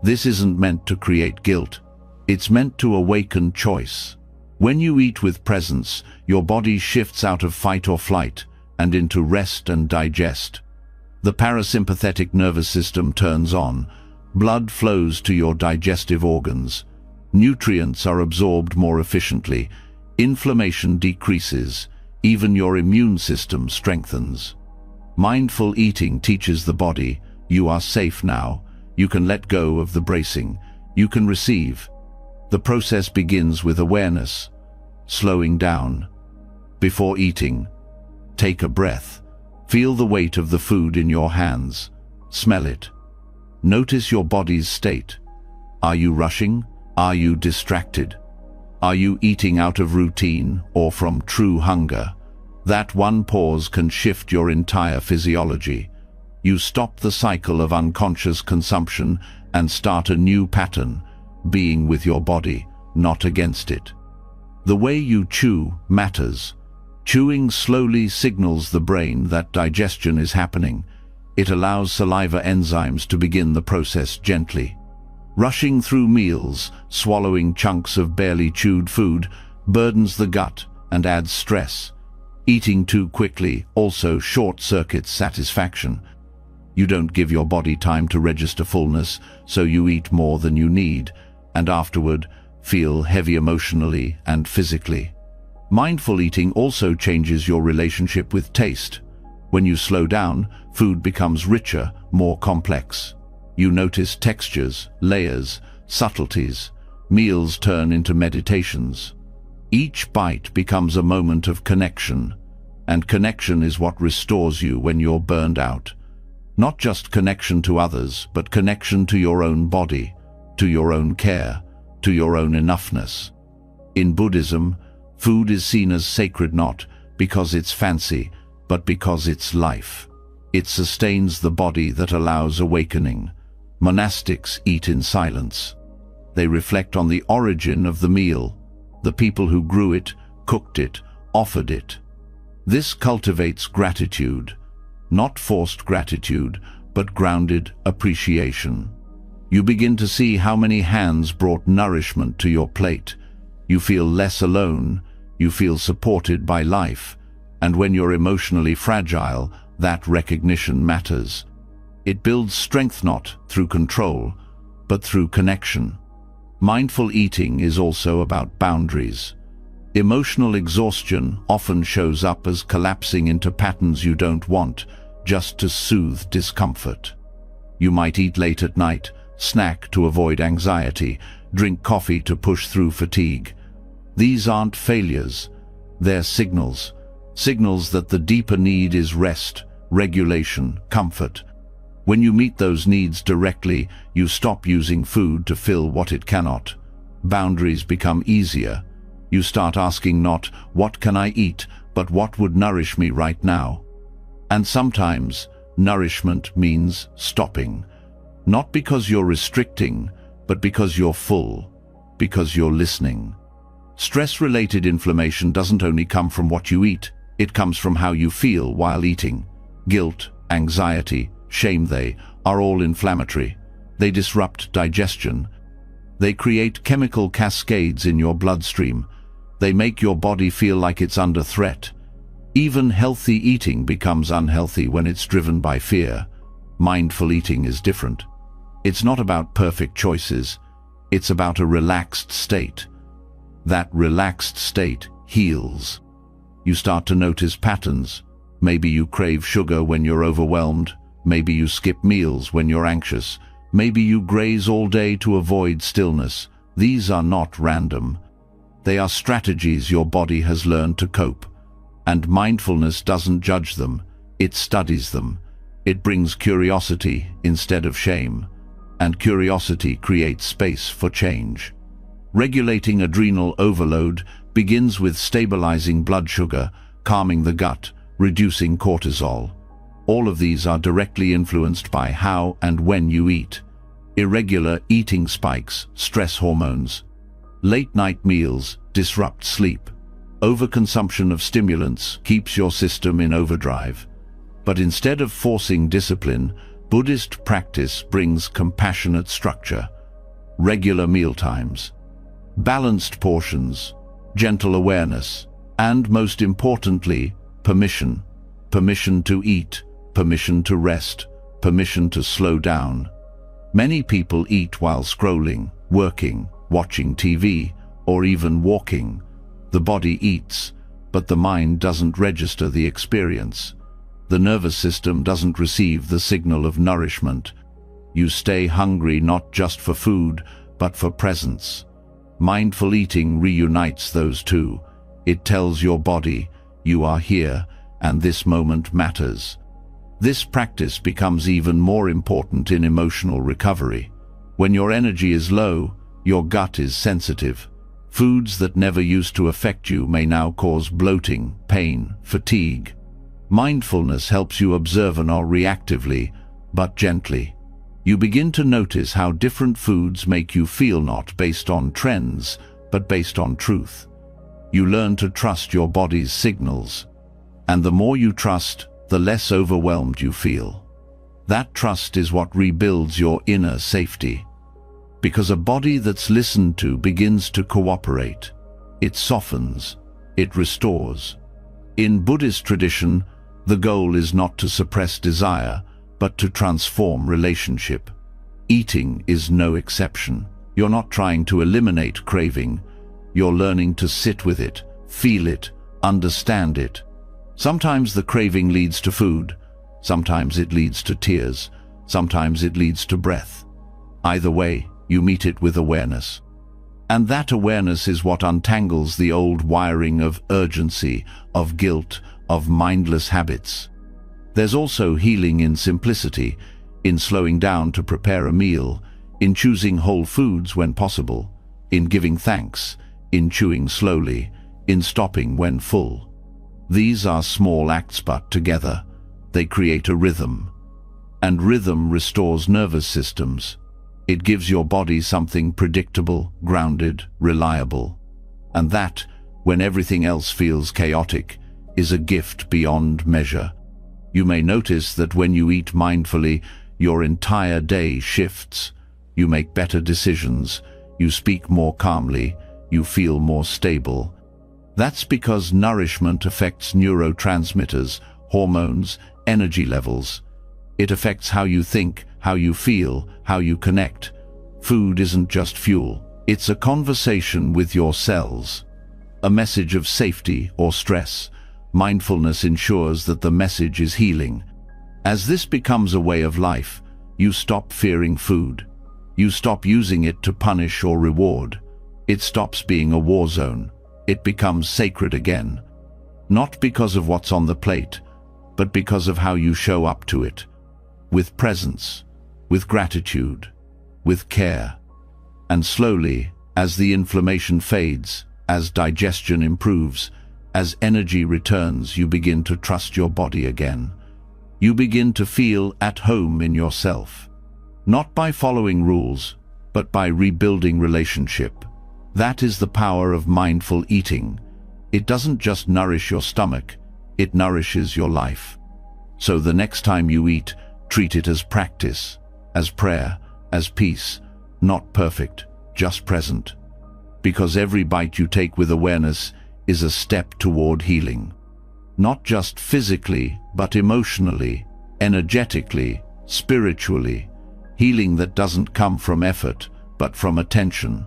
This isn't meant to create guilt. It's meant to awaken choice. When you eat with presence, your body shifts out of fight or flight and into rest and digest. The parasympathetic nervous system turns on. Blood flows to your digestive organs. Nutrients are absorbed more efficiently. Inflammation decreases. Even your immune system strengthens. Mindful eating teaches the body, you are safe now. You can let go of the bracing. You can receive. The process begins with awareness, slowing down. Before eating, take a breath. Feel the weight of the food in your hands. Smell it. Notice your body's state. Are you rushing? Are you distracted? Are you eating out of routine or from true hunger? That one pause can shift your entire physiology. You stop the cycle of unconscious consumption and start a new pattern, being with your body, not against it. The way you chew matters. Chewing slowly signals the brain that digestion is happening. It allows saliva enzymes to begin the process gently. Rushing through meals, swallowing chunks of barely chewed food, burdens the gut and adds stress. Eating too quickly also short-circuits satisfaction. You don't give your body time to register fullness, so you eat more than you need, and afterward feel heavy emotionally and physically. Mindful eating also changes your relationship with taste. When you slow down, food becomes richer, more complex. You notice textures, layers, subtleties. Meals turn into meditations. Each bite becomes a moment of connection, and connection is what restores you when you're burned out. Not just connection to others, but connection to your own body, to your own care, to your own enoughness. In Buddhism, food is seen as sacred not because it's fancy, but because it's life. It sustains the body that allows awakening. Monastics eat in silence. They reflect on the origin of the meal, the people who grew it, cooked it, offered it. This cultivates gratitude. Not forced gratitude, but grounded appreciation. You begin to see how many hands brought nourishment to your plate. You feel less alone, you feel supported by life, and when you're emotionally fragile, that recognition matters. It builds strength not through control, but through connection. Mindful eating is also about boundaries. Emotional exhaustion often shows up as collapsing into patterns you don't want, just to soothe discomfort. You might eat late at night, snack to avoid anxiety, drink coffee to push through fatigue. These aren't failures, they're signals. Signals that the deeper need is rest, regulation, comfort. When you meet those needs directly, you stop using food to fill what it cannot. Boundaries become easier. You start asking not, what can I eat, but what would nourish me right now? And sometimes, nourishment means stopping. Not because you're restricting, but because you're full, because you're listening. Stress-related inflammation doesn't only come from what you eat, it comes from how you feel while eating. Guilt, anxiety, shame, they are all inflammatory. They disrupt digestion. They create chemical cascades in your bloodstream. They make your body feel like it's under threat. Even healthy eating becomes unhealthy when it's driven by fear. Mindful eating is different. It's not about perfect choices. It's about a relaxed state. That relaxed state heals. You start to notice patterns. Maybe you crave sugar when you're overwhelmed. Maybe you skip meals when you're anxious. Maybe you graze all day to avoid stillness. These are not random. They are strategies your body has learned to cope. And mindfulness doesn't judge them, it studies them. It brings curiosity instead of shame. And curiosity creates space for change. Regulating adrenal overload begins with stabilizing blood sugar, calming the gut, reducing cortisol. All of these are directly influenced by how and when you eat. Irregular eating spikes stress hormones. Late-night meals disrupt sleep. Overconsumption of stimulants keeps your system in overdrive. But instead of forcing discipline, Buddhist practice brings compassionate structure. Regular mealtimes, balanced portions, gentle awareness, and most importantly, permission. Permission to eat, permission to rest, permission to slow down. Many people eat while scrolling, working, watching TV, or even walking. The body eats, but the mind doesn't register the experience. The nervous system doesn't receive the signal of nourishment. You stay hungry not just for food, but for presence. Mindful eating reunites those two. It tells your body, you are here, and this moment matters. This practice becomes even more important in emotional recovery. When your energy is low, your gut is sensitive. Foods that never used to affect you may now cause bloating, pain, fatigue. Mindfulness helps you observe and reactively, but gently. You begin to notice how different foods make you feel, not based on trends, but based on truth. You learn to trust your body's signals. And the more you trust, the less overwhelmed you feel. That trust is what rebuilds your inner safety. Because a body that's listened to begins to cooperate. It softens, it restores. In Buddhist tradition, the goal is not to suppress desire, but to transform relationship. Eating is no exception. You're not trying to eliminate craving. You're learning to sit with it, feel it, understand it. Sometimes the craving leads to food. Sometimes it leads to tears. Sometimes it leads to breath. Either way, you meet it with awareness. And that awareness is what untangles the old wiring of urgency, of guilt, of mindless habits. There's also healing in simplicity, in slowing down to prepare a meal, in choosing whole foods when possible, in giving thanks, in chewing slowly, in stopping when full. These are small acts, but together, they create a rhythm. And rhythm restores nervous systems. It gives your body something predictable, grounded, reliable. And that, when everything else feels chaotic, is a gift beyond measure. You may notice that when you eat mindfully, your entire day shifts. You make better decisions, you speak more calmly, you feel more stable. That's because nourishment affects neurotransmitters, hormones, energy levels. It affects how you think, how you feel, how you connect. Food isn't just fuel, it's a conversation with your cells. A message of safety or stress. Mindfulness ensures that the message is healing. As this becomes a way of life, you stop fearing food. You stop using it to punish or reward. It stops being a war zone. It becomes sacred again. Not because of what's on the plate, but because of how you show up to it. With presence, with gratitude, with care. And slowly, as the inflammation fades, as digestion improves, as energy returns, you begin to trust your body again. You begin to feel at home in yourself. Not by following rules, but by rebuilding relationship. That is the power of mindful eating. It doesn't just nourish your stomach, it nourishes your life. So the next time you eat, treat it as practice, as prayer, as peace, not perfect, just present. Because every bite you take with awareness is a step toward healing. Not just physically, but emotionally, energetically, spiritually. Healing that doesn't come from effort, but from attention.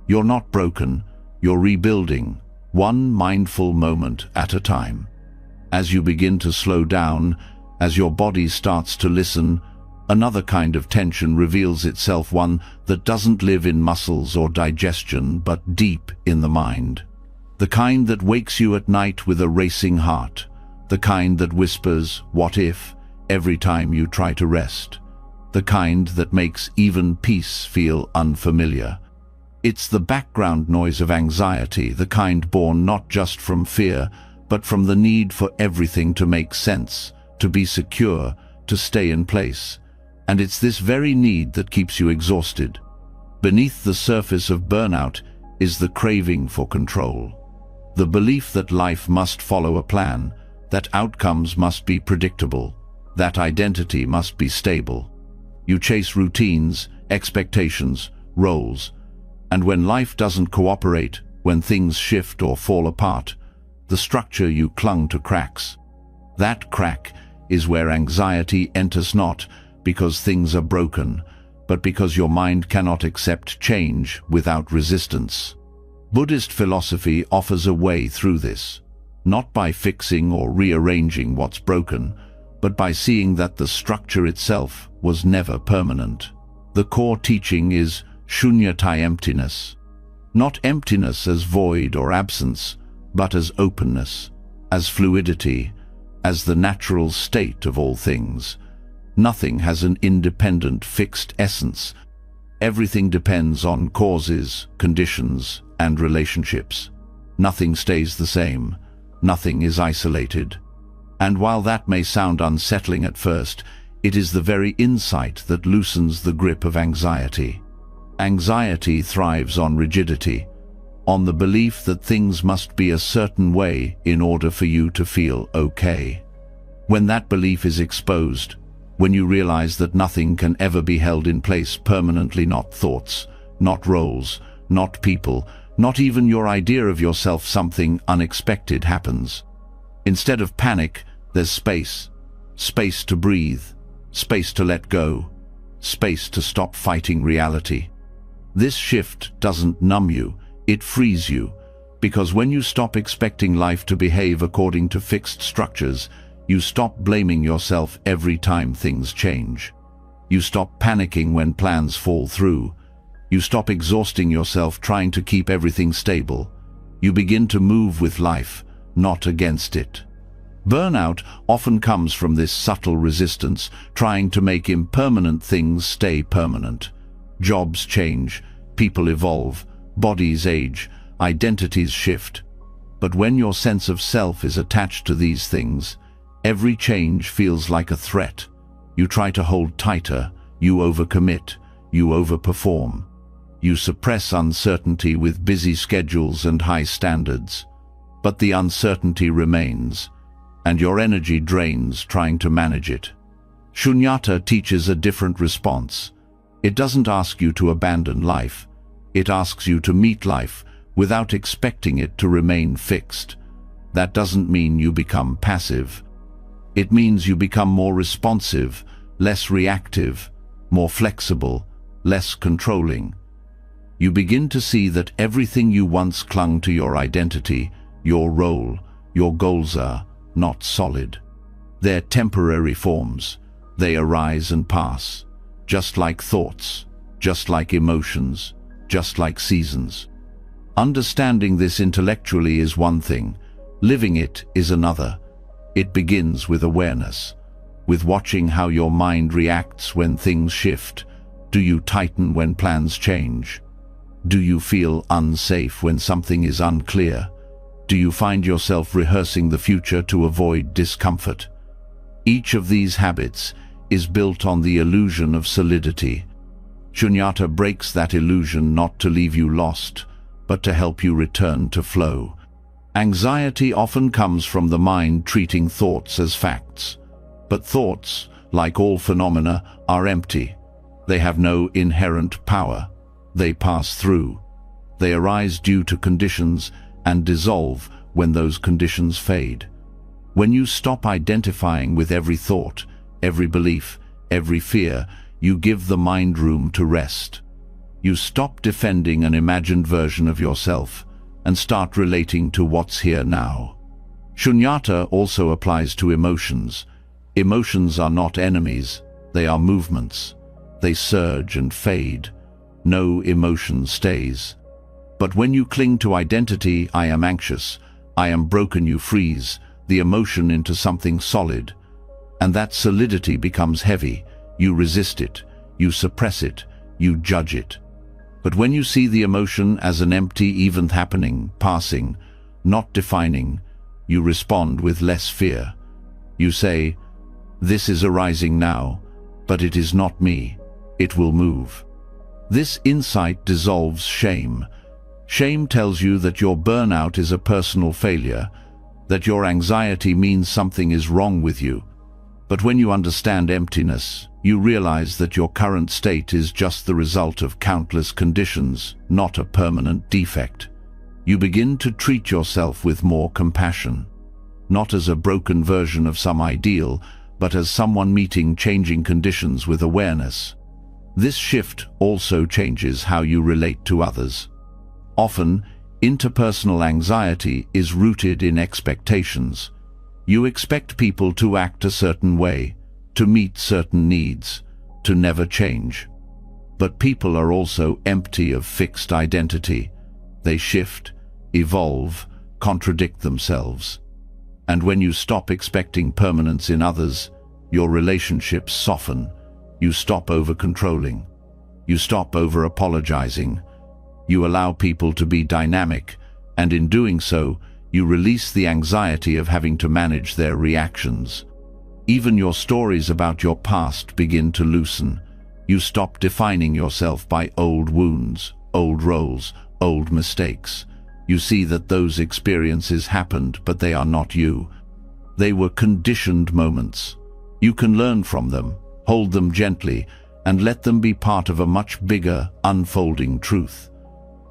You're not broken, you're rebuilding, one mindful moment at a time. As you begin to slow down, as your body starts to listen, another kind of tension reveals itself, one that doesn't live in muscles or digestion, but deep in the mind. The kind that wakes you at night with a racing heart. The kind that whispers, "What if?" every time you try to rest. The kind that makes even peace feel unfamiliar. It's the background noise of anxiety, the kind born not just from fear, but from the need for everything to make sense, to be secure, to stay in place. And it's this very need that keeps you exhausted. Beneath the surface of burnout is the craving for control. The belief that life must follow a plan, that outcomes must be predictable, that identity must be stable. You chase routines, expectations, roles, and when life doesn't cooperate, when things shift or fall apart, the structure you clung to cracks. That crack is where anxiety enters, not because things are broken, but because your mind cannot accept change without resistance. Buddhist philosophy offers a way through this, not by fixing or rearranging what's broken, but by seeing that the structure itself was never permanent. The core teaching is shunyata, emptiness. Not emptiness as void or absence, but as openness, as fluidity, as the natural state of all things. Nothing has an independent, fixed essence. Everything depends on causes, conditions, and relationships. Nothing stays the same. Nothing is isolated. And while that may sound unsettling at first, it is the very insight that loosens the grip of anxiety. Anxiety thrives on rigidity, on the belief that things must be a certain way in order for you to feel okay. When that belief is exposed, when you realize that nothing can ever be held in place permanently, not thoughts, not roles, not people, not even your idea of yourself, something unexpected happens. Instead of panic, there's space. Space to breathe, space to let go, space to stop fighting reality. This shift doesn't numb you, it frees you, because when you stop expecting life to behave according to fixed structures, you stop blaming yourself every time things change. You stop panicking when plans fall through. You stop exhausting yourself trying to keep everything stable. You begin to move with life, not against it. Burnout often comes from this subtle resistance, trying to make impermanent things stay permanent. Jobs change, people evolve, bodies age, identities shift. But when your sense of self is attached to these things, every change feels like a threat. You try to hold tighter, you overcommit, you overperform. You suppress uncertainty with busy schedules and high standards. But the uncertainty remains, and your energy drains trying to manage it. Shunyata teaches a different response. It doesn't ask you to abandon life. It asks you to meet life without expecting it to remain fixed. That doesn't mean you become passive. It means you become more responsive, less reactive, more flexible, less controlling. You begin to see that everything you once clung to, your identity, your role, your goals, are not solid. They're temporary forms. They arise and pass, just like thoughts, just like emotions, just like seasons. Understanding this intellectually is one thing, living it is another. It begins with awareness, with watching how your mind reacts when things shift. Do you tighten when plans change? Do you feel unsafe when something is unclear? Do you find yourself rehearsing the future to avoid discomfort? Each of these habits is built on the illusion of solidity. Shunyata breaks that illusion not to leave you lost, but to help you return to flow. Anxiety often comes from the mind treating thoughts as facts. But thoughts, like all phenomena, are empty. They have no inherent power. They pass through. They arise due to conditions and dissolve when those conditions fade. When you stop identifying with every thought, every belief, every fear, you give the mind room to rest. You stop defending an imagined version of yourself and start relating to what's here now. Shunyata also applies to emotions. Emotions are not enemies, they are movements. They surge and fade. No emotion stays. But when you cling to identity, I am anxious, I am broken, you freeze the emotion into something solid. And that solidity becomes heavy. You resist it, you suppress it, you judge it. But when you see the emotion as an empty event happening, passing, not defining, you respond with less fear. You say, "This is arising now, but it is not me. It will move." This insight dissolves shame. Shame tells you that your burnout is a personal failure, that your anxiety means something is wrong with you. But when you understand emptiness, you realize that your current state is just the result of countless conditions, not a permanent defect. You begin to treat yourself with more compassion, not as a broken version of some ideal, but as someone meeting changing conditions with awareness. This shift also changes how you relate to others. Often, interpersonal anxiety is rooted in expectations. You expect people to act a certain way, to meet certain needs, to never change. But people are also empty of fixed identity. They shift, evolve, contradict themselves. And when you stop expecting permanence in others, your relationships soften. You stop over-controlling. You stop over-apologizing. You allow people to be dynamic, and in doing so, you release the anxiety of having to manage their reactions. Even your stories about your past begin to loosen. You stop defining yourself by old wounds, old roles, old mistakes. You see that those experiences happened, but they are not you. They were conditioned moments. You can learn from them, hold them gently, and let them be part of a much bigger, unfolding truth.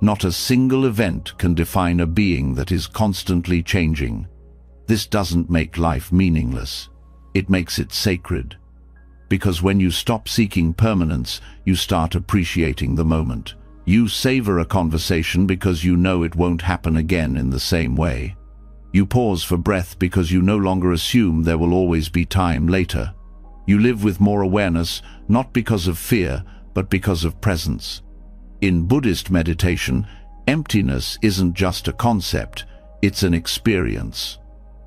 Not a single event can define a being that is constantly changing. This doesn't make life meaningless. It makes it sacred. Because when you stop seeking permanence, you start appreciating the moment. You savor a conversation because you know it won't happen again in the same way. You pause for breath because you no longer assume there will always be time later. You live with more awareness, not because of fear, but because of presence. In Buddhist meditation, emptiness isn't just a concept, it's an experience.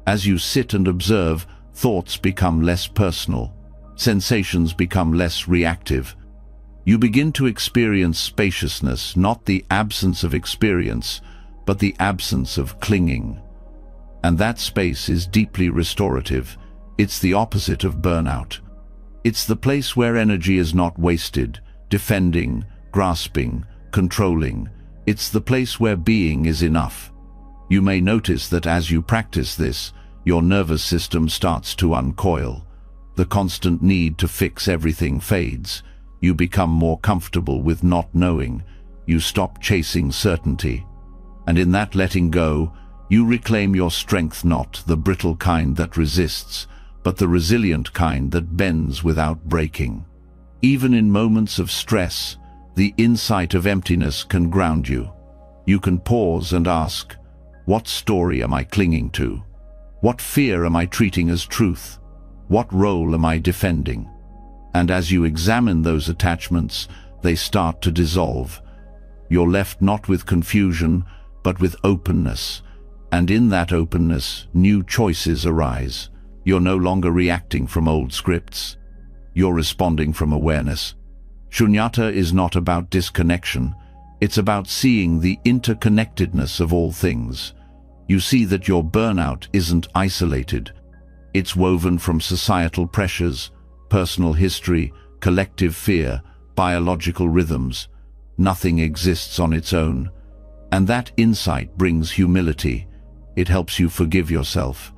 As you sit and observe, thoughts become less personal. Sensations become less reactive. You begin to experience spaciousness, not the absence of experience, but the absence of clinging. And that space is deeply restorative. It's the opposite of burnout. It's the place where energy is not wasted, defending, grasping, controlling. It's the place where being is enough. You may notice that as you practice this, your nervous system starts to uncoil. The constant need to fix everything fades. You become more comfortable with not knowing. You stop chasing certainty. And in that letting go, you reclaim your strength, not the brittle kind that resists, but the resilient kind that bends without breaking. Even in moments of stress, the insight of emptiness can ground you. You can pause and ask, what story am I clinging to? What fear am I treating as truth? What role am I defending? And as you examine those attachments, they start to dissolve. You're left not with confusion, but with openness. And in that openness, new choices arise. You're no longer reacting from old scripts. You're responding from awareness. Shunyata is not about disconnection. It's about seeing the interconnectedness of all things. You see that your burnout isn't isolated. It's woven from societal pressures, personal history, collective fear, biological rhythms. Nothing exists on its own. And that insight brings humility. It helps you forgive yourself.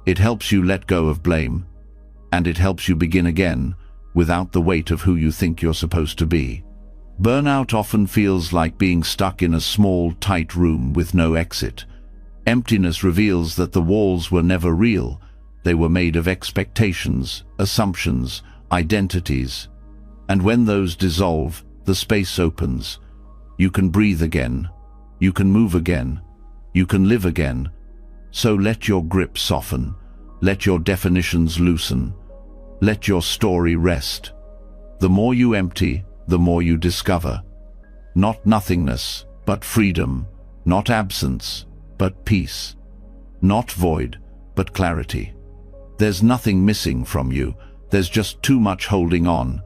It helps you let go of blame. And it helps you begin again, without the weight of who you think you're supposed to be. Burnout often feels like being stuck in a small, tight room with no exit. Emptiness reveals that the walls were never real. They were made of expectations, assumptions, identities. And when those dissolve, the space opens. You can breathe again. You can move again. You can live again. So let your grip soften. Let your definitions loosen. Let your story rest. The more you empty, the more you discover. Not nothingness, but freedom. Not absence, but peace. Not void, but clarity. There's nothing missing from you. There's just too much holding on.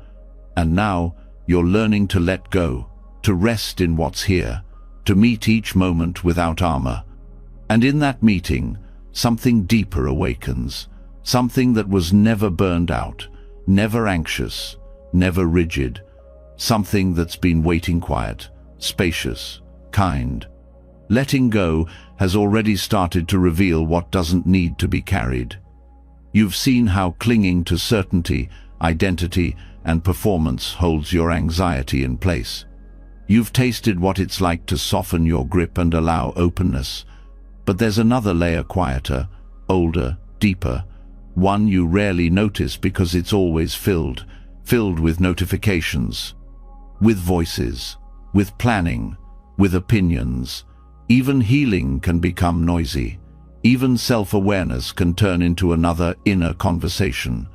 And now, you're learning to let go, to rest in what's here, to meet each moment without armor. And in that meeting, something deeper awakens. Something that was never burned out, never anxious, never rigid. Something that's been waiting quiet, spacious, kind. Letting go has already started to reveal what doesn't need to be carried. You've seen how clinging to certainty, identity, and performance holds your anxiety in place. You've tasted what it's like to soften your grip and allow openness. But there's another layer quieter, older, deeper, one you rarely notice because it's always filled with notifications, with voices, with planning, with opinions. Even healing can become noisy. Even self-awareness can turn into another inner conversation.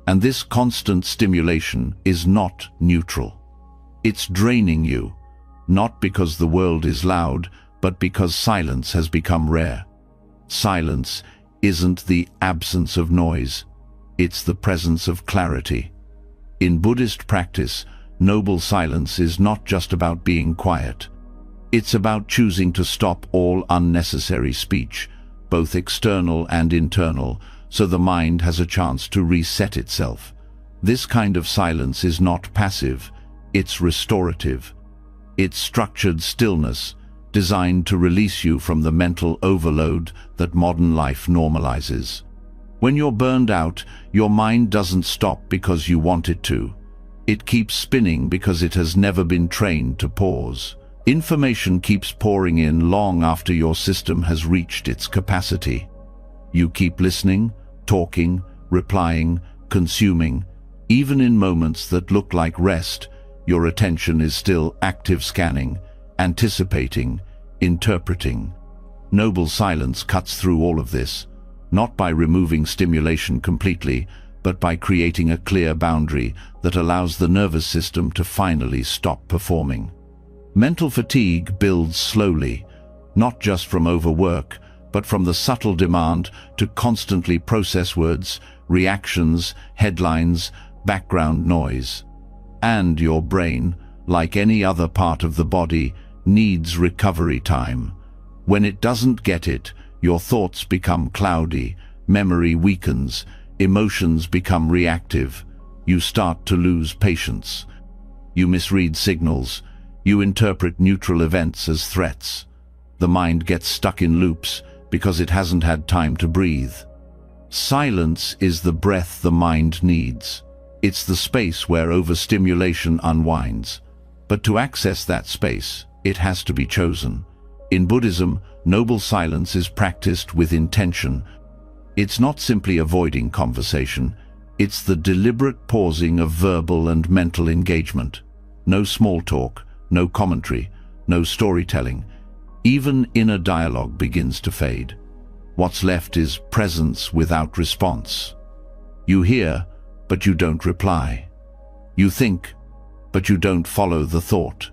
And this constant stimulation is not neutral. It's draining you, not because the world is loud, but because silence has become rare. Silence isn't the absence of noise, it's the presence of clarity. In Buddhist practice, noble silence is not just about being quiet. It's about choosing to stop all unnecessary speech, both external and internal, so the mind has a chance to reset itself. This kind of silence is not passive, it's restorative. It's structured stillness, designed to release you from the mental overload that modern life normalizes. When you're burned out, your mind doesn't stop because you want it to. It keeps spinning because it has never been trained to pause. Information keeps pouring in long after your system has reached its capacity. You keep listening, talking, replying, consuming. Even in moments that look like rest, your attention is still active, scanning, anticipating, interpreting. Noble silence cuts through all of this, not by removing stimulation completely, but by creating a clear boundary that allows the nervous system to finally stop performing. Mental fatigue builds slowly, not just from overwork, but from the subtle demand to constantly process words, reactions, headlines, background noise. And your brain, like any other part of the body, needs recovery time. When it doesn't get it, your thoughts become cloudy, memory weakens, emotions become reactive. You start to lose patience. You misread signals. You interpret neutral events as threats. The mind gets stuck in loops because it hasn't had time to breathe. Silence is the breath the mind needs. It's the space where overstimulation unwinds. But to access that space, it has to be chosen. In Buddhism, noble silence is practiced with intention. It's not simply avoiding conversation. It's the deliberate pausing of verbal and mental engagement. No small talk, no commentary, no storytelling. Even inner dialogue begins to fade. What's left is presence without response. You hear, but you don't reply. You think, but you don't follow the thought.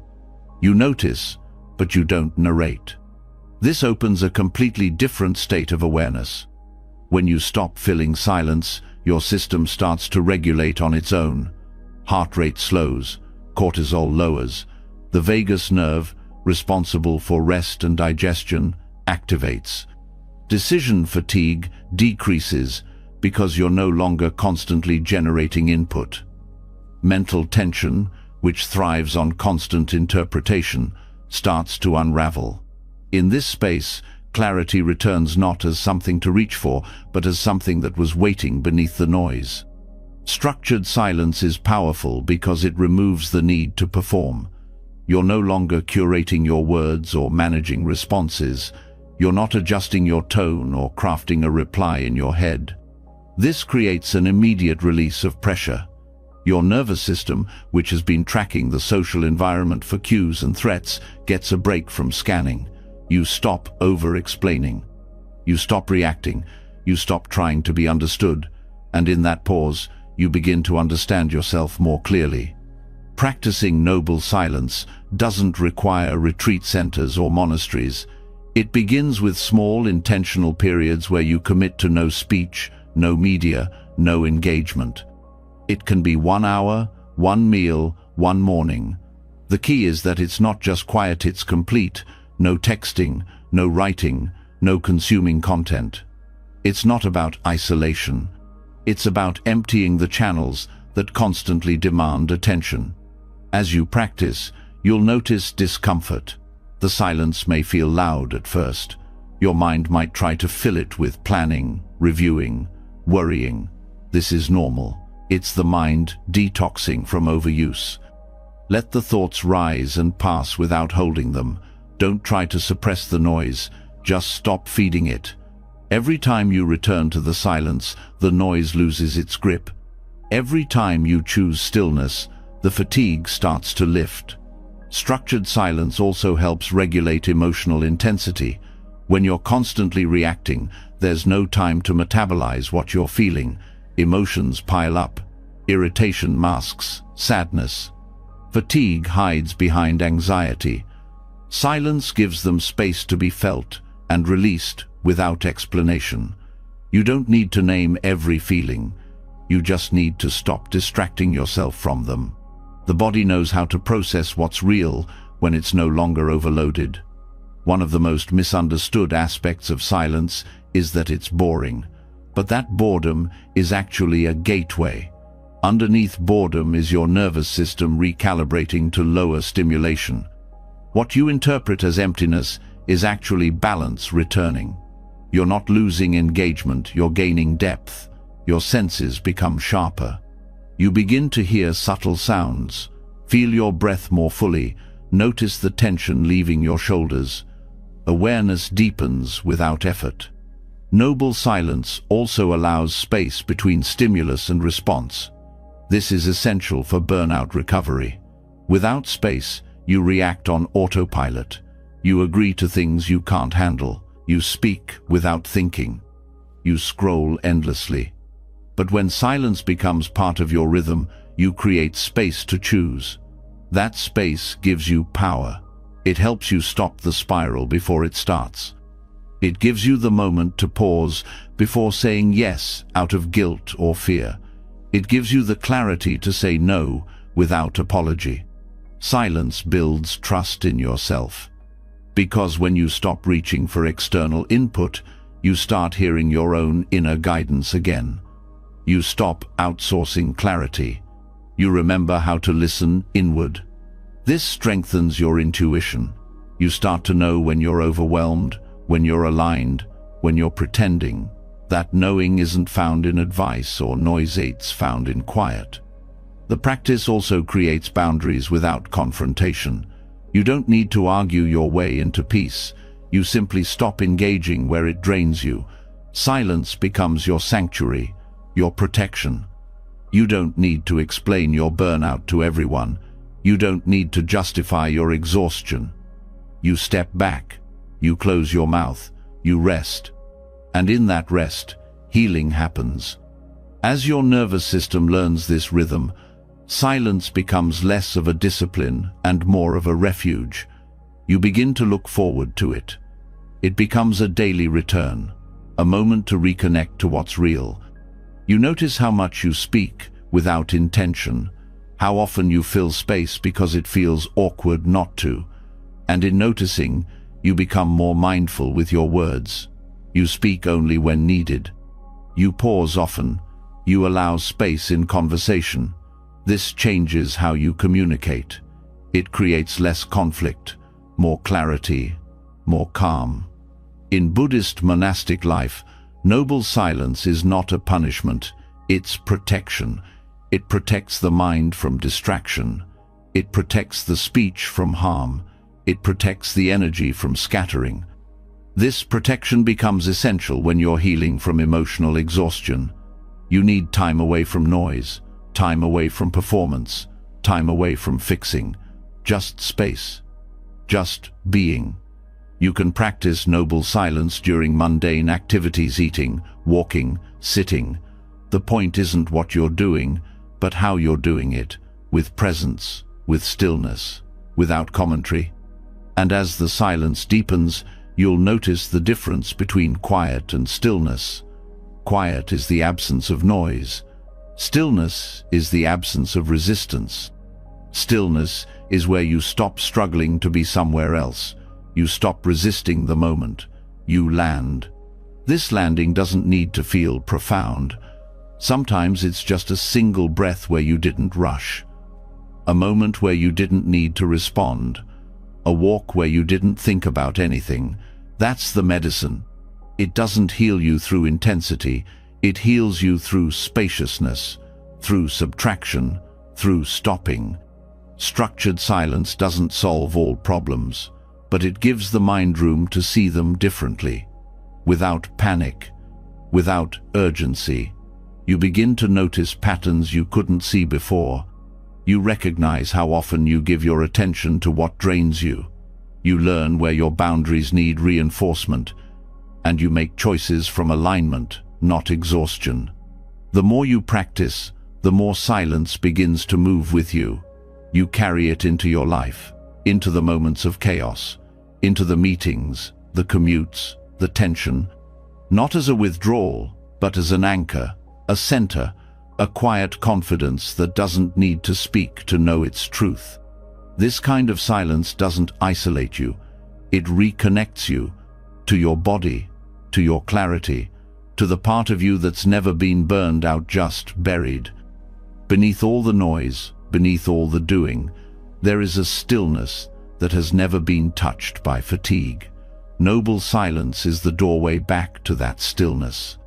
You notice, but you don't narrate. This opens a completely different state of awareness. When you stop filling silence, your system starts to regulate on its own. Heart rate slows, cortisol lowers. The vagus nerve, responsible for rest and digestion, activates. Decision fatigue decreases because you're no longer constantly generating input. Mental tension, which thrives on constant interpretation, starts to unravel. In this space, clarity returns not as something to reach for, but as something that was waiting beneath the noise. Structured silence is powerful because it removes the need to perform. You're no longer curating your words or managing responses. You're not adjusting your tone or crafting a reply in your head. This creates an immediate release of pressure. Your nervous system, which has been tracking the social environment for cues and threats, gets a break from scanning. You stop over-explaining. You stop reacting. You stop trying to be understood. And in that pause, you begin to understand yourself more clearly. Practicing noble silence doesn't require retreat centers or monasteries. It begins with small, intentional periods where you commit to no speech, no media, no engagement. It can be 1 hour, 1 meal, 1 morning. The key is that it's not just quiet, it's complete. No texting, no writing, no consuming content. It's not about isolation. It's about emptying the channels that constantly demand attention. As you practice, you'll notice discomfort. The silence may feel loud at first. Your mind might try to fill it with planning, reviewing, worrying. This is normal. It's the mind detoxing from overuse. Let the thoughts rise and pass without holding them. Don't try to suppress the noise, just stop feeding it. Every time you return to the silence, the noise loses its grip. Every time you choose stillness, the fatigue starts to lift. Structured silence also helps regulate emotional intensity. When you're constantly reacting, there's no time to metabolize what you're feeling. Emotions pile up. Irritation masks sadness. Fatigue hides behind anxiety. Silence gives them space to be felt and released without explanation. You don't need to name every feeling. You just need to stop distracting yourself from them. The body knows how to process what's real when it's no longer overloaded. One of the most misunderstood aspects of silence is that it's boring. But that boredom is actually a gateway. Underneath boredom is your nervous system recalibrating to lower stimulation. What you interpret as emptiness is actually balance returning. You're not losing engagement, you're gaining depth. Your senses become sharper. You begin to hear subtle sounds. Feel your breath more fully. Notice the tension leaving your shoulders. Awareness deepens without effort. Noble silence also allows space between stimulus and response. This is essential for burnout recovery. Without space, you react on autopilot. You agree to things you can't handle. You speak without thinking. You scroll endlessly. But when silence becomes part of your rhythm, you create space to choose. That space gives you power. It helps you stop the spiral before it starts. It gives you the moment to pause before saying yes out of guilt or fear. It gives you the clarity to say no without apology. Silence builds trust in yourself. Because when you stop reaching for external input, you start hearing your own inner guidance again. You stop outsourcing clarity. You remember how to listen inward. This strengthens your intuition. You start to know when you're overwhelmed, when you're aligned, when you're pretending. That knowing isn't found in advice or noise, it's found in quiet. The practice also creates boundaries without confrontation. You don't need to argue your way into peace. You simply stop engaging where it drains you. Silence becomes your sanctuary, your protection. You don't need to explain your burnout to everyone. You don't need to justify your exhaustion. You step back. You close your mouth. You rest. And in that rest, healing happens. As your nervous system learns this rhythm, silence becomes less of a discipline and more of a refuge. You begin to look forward to it. It becomes a daily return, a moment to reconnect to what's real. You notice how much you speak without intention, how often you fill space because it feels awkward not to. And in noticing, you become more mindful with your words. You speak only when needed. You pause often. You allow space in conversation. This changes how you communicate. It creates less conflict, more clarity, more calm. In Buddhist monastic life, noble silence is not a punishment, it's protection. It protects the mind from distraction. It protects the speech from harm. It protects the energy from scattering. This protection becomes essential when you're healing from emotional exhaustion. You need time away from noise, time away from performance, time away from fixing. Just space. Just being. You can practice noble silence during mundane activities: eating, walking, sitting. The point isn't what you're doing, but how you're doing it, with presence, with stillness, without commentary. And as the silence deepens, you'll notice the difference between quiet and stillness. Quiet is the absence of noise. Stillness is the absence of resistance. Stillness is where you stop struggling to be somewhere else. You stop resisting the moment. You land. This landing doesn't need to feel profound. Sometimes it's just a single breath where you didn't rush. A moment where you didn't need to respond. A walk where you didn't think about anything. That's the medicine. It doesn't heal you through intensity. It heals you through spaciousness, through subtraction, through stopping. Structured silence doesn't solve all problems, but it gives the mind room to see them differently. Without panic, without urgency, you begin to notice patterns you couldn't see before. You recognize how often you give your attention to what drains you. You learn where your boundaries need reinforcement, and you make choices from alignment, not exhaustion. The more you practice, the more silence begins to move with you. You carry it into your life, into the moments of chaos, into the meetings, the commutes, the tension, not as a withdrawal, but as an anchor, a center, a quiet confidence that doesn't need to speak to know its truth. This kind of silence doesn't isolate you. It reconnects you to your body, to your clarity, to the part of you that's never been burned out, just buried. Beneath all the noise, beneath all the doing, there is a stillness that has never been touched by fatigue. Noble silence is the doorway back to that stillness.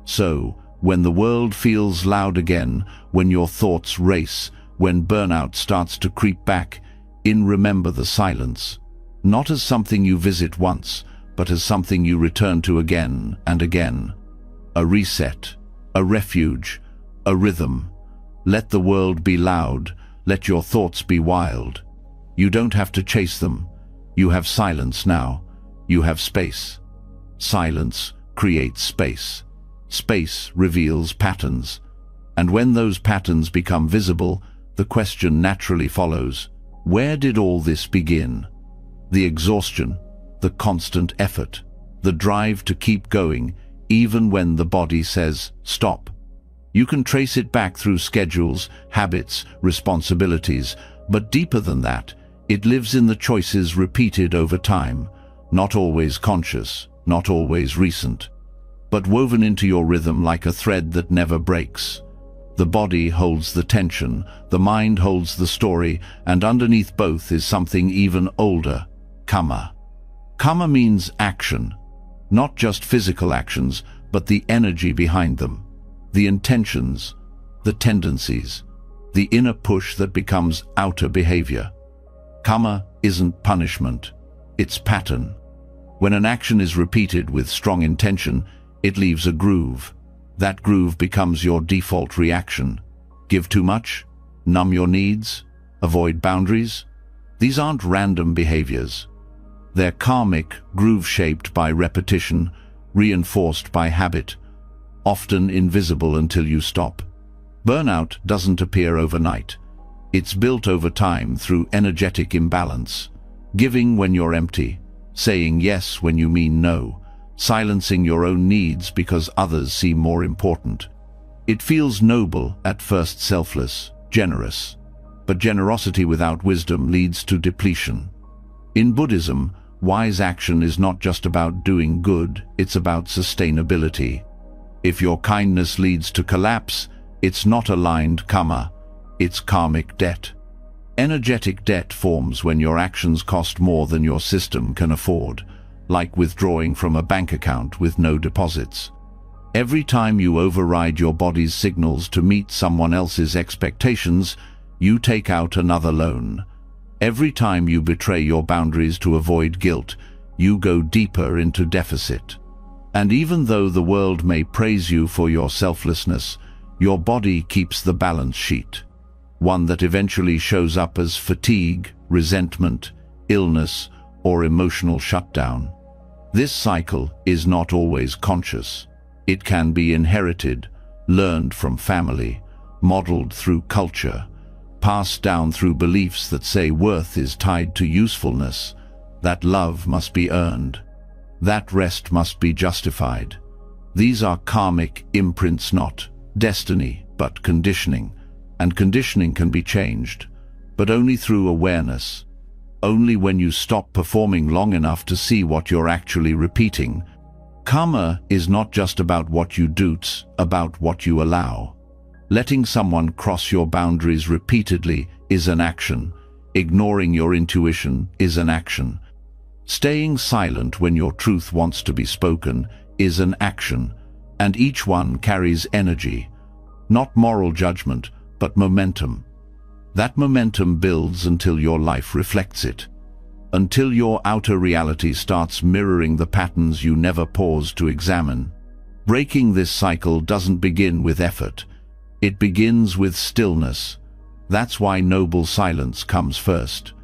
So, when the world feels loud again, when your thoughts race, when burnout starts to creep back, remember the silence, not as something you visit once, but as something you return to again and again. A reset, a refuge, a rhythm. Let the world be loud, let your thoughts be wild. You don't have to chase them. You have silence now. You have space. Silence creates space. Space reveals patterns. And when those patterns become visible, the question naturally follows: where did all this begin? The exhaustion, the constant effort, the drive to keep going, even when the body says, stop. You can trace it back through schedules, habits, responsibilities, but deeper than that, it lives in the choices repeated over time, not always conscious, not always recent, but woven into your rhythm like a thread that never breaks. The body holds the tension, the mind holds the story, and underneath both is something even older: karma. Karma means action, not just physical actions, but the energy behind them, the intentions, the tendencies, the inner push that becomes outer behavior. Karma isn't punishment, it's pattern. When an action is repeated with strong intention, it leaves a groove. That groove becomes your default reaction. Give too much? Numb your needs? Avoid boundaries? These aren't random behaviors. They're karmic, groove-shaped by repetition, reinforced by habit, often invisible until you stop. Burnout doesn't appear overnight. It's built over time through energetic imbalance. Giving when you're empty, saying yes when you mean no, silencing your own needs because others seem more important. It feels noble, at first selfless, generous. But generosity without wisdom leads to depletion. In Buddhism, wise action is not just about doing good, it's about sustainability. If your kindness leads to collapse, it's not aligned karma, It's karmic debt. Energetic debt forms when your actions cost more than your system can afford, like withdrawing from a bank account with no deposits. Every time you override your body's signals to meet someone else's expectations, you take out another loan. Every time you betray your boundaries to avoid guilt, you go deeper into deficit. And even though the world may praise you for your selflessness, your body keeps the balance sheet, one that eventually shows up as fatigue, resentment, illness, or emotional shutdown. This cycle is not always conscious. It can be inherited, learned from family, modeled through culture, passed down through beliefs that say worth is tied to usefulness, that love must be earned, that rest must be justified. These are karmic imprints, not destiny, but conditioning. And conditioning can be changed, but only through awareness. Only when you stop performing long enough to see what you're actually repeating. Karma is not just about what you do, it's about what you allow. Letting someone cross your boundaries repeatedly is an action. Ignoring your intuition is an action. Staying silent when your truth wants to be spoken is an action, and each one carries energy, not moral judgment, but momentum. That momentum builds until your life reflects it, until your outer reality starts mirroring the patterns you never paused to examine. Breaking this cycle doesn't begin with effort. It begins with stillness. That's why noble silence comes first.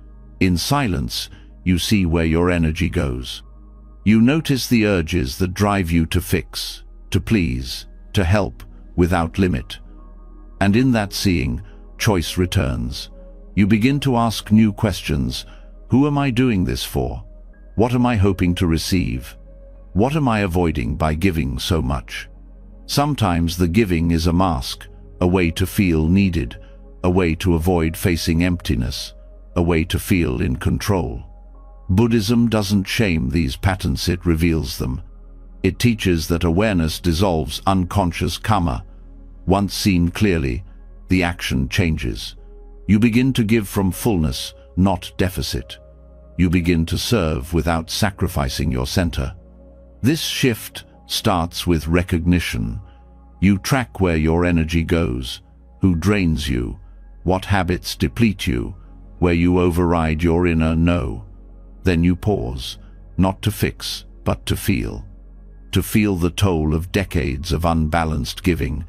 In silence, you see where your energy goes. You notice the urges that drive you to fix, to please, to help without limit. And in that seeing, choice returns. You begin to ask new questions. Who am I doing this for? What am I hoping to receive? What am I avoiding by giving so much? Sometimes the giving is a mask, a way to feel needed, a way to avoid facing emptiness, a way to feel in control. Buddhism doesn't shame these patterns, it reveals them. It teaches that awareness dissolves unconscious karma. Once seen clearly, the action changes. You begin to give from fullness, not deficit. You begin to serve without sacrificing your center. This shift starts with recognition. You track where your energy goes, who drains you, what habits deplete you, where you override your inner no. Then you pause, not to fix, but to feel the toll of decades of unbalanced giving,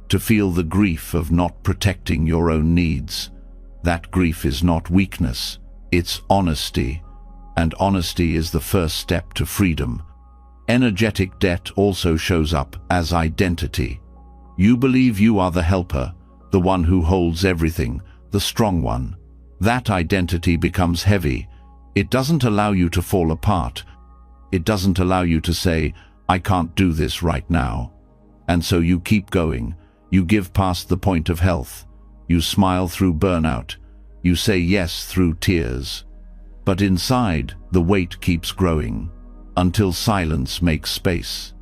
to feel the grief of not protecting your own needs. That grief is not weakness, it's honesty, and honesty is the first step to freedom. Energetic debt also shows up as identity. You believe you are the helper, the one who holds everything, the strong one. That identity becomes heavy. It doesn't allow you to fall apart. It doesn't allow you to say, I can't do this right now. And so you keep going. You give past the point of health. You smile through burnout. You say yes through tears. But inside, the weight keeps growing, until silence makes space,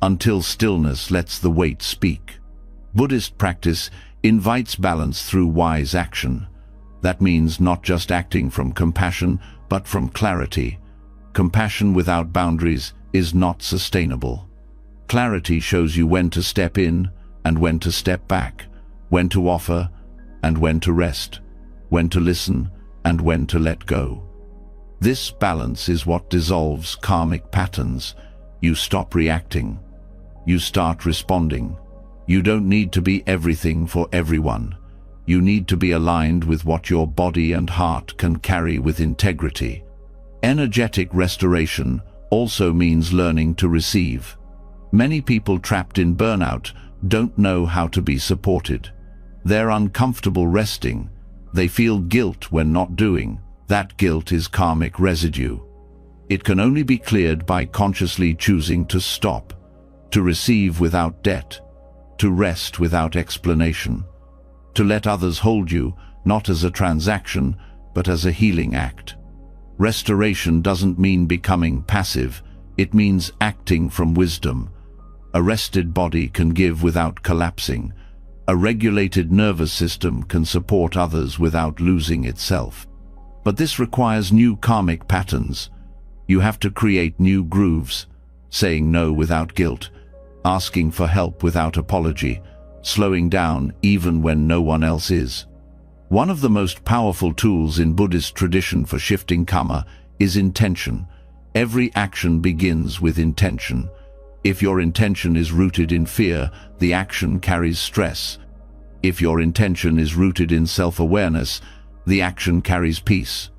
until stillness lets the weight speak. Buddhist practice invites balance through wise action. That means not just acting from compassion, but from clarity. Compassion without boundaries is not sustainable. Clarity shows you when to step in and when to step back, when to offer and when to rest, when to listen and when to let go. This balance is what dissolves karmic patterns. You stop reacting. You start responding. You don't need to be everything for everyone. You need to be aligned with what your body and heart can carry with integrity. Energetic restoration also means learning to receive. Many people trapped in burnout don't know how to be supported. They're uncomfortable resting. They feel guilt when not doing. That guilt is karmic residue. It can only be cleared by consciously choosing to stop, to receive without debt, to rest without explanation, to let others hold you, not as a transaction, but as a healing act. Restoration doesn't mean becoming passive, it means acting from wisdom. A rested body can give without collapsing. A regulated nervous system can support others without losing itself. But this requires new karmic patterns. You have to create new grooves, saying no without guilt, asking for help without apology, slowing down even when no one else is. One of the most powerful tools in Buddhist tradition for shifting karma is intention. Every action begins with intention. If your intention is rooted in fear, the action carries stress. If your intention is rooted in self-awareness, the action carries peace.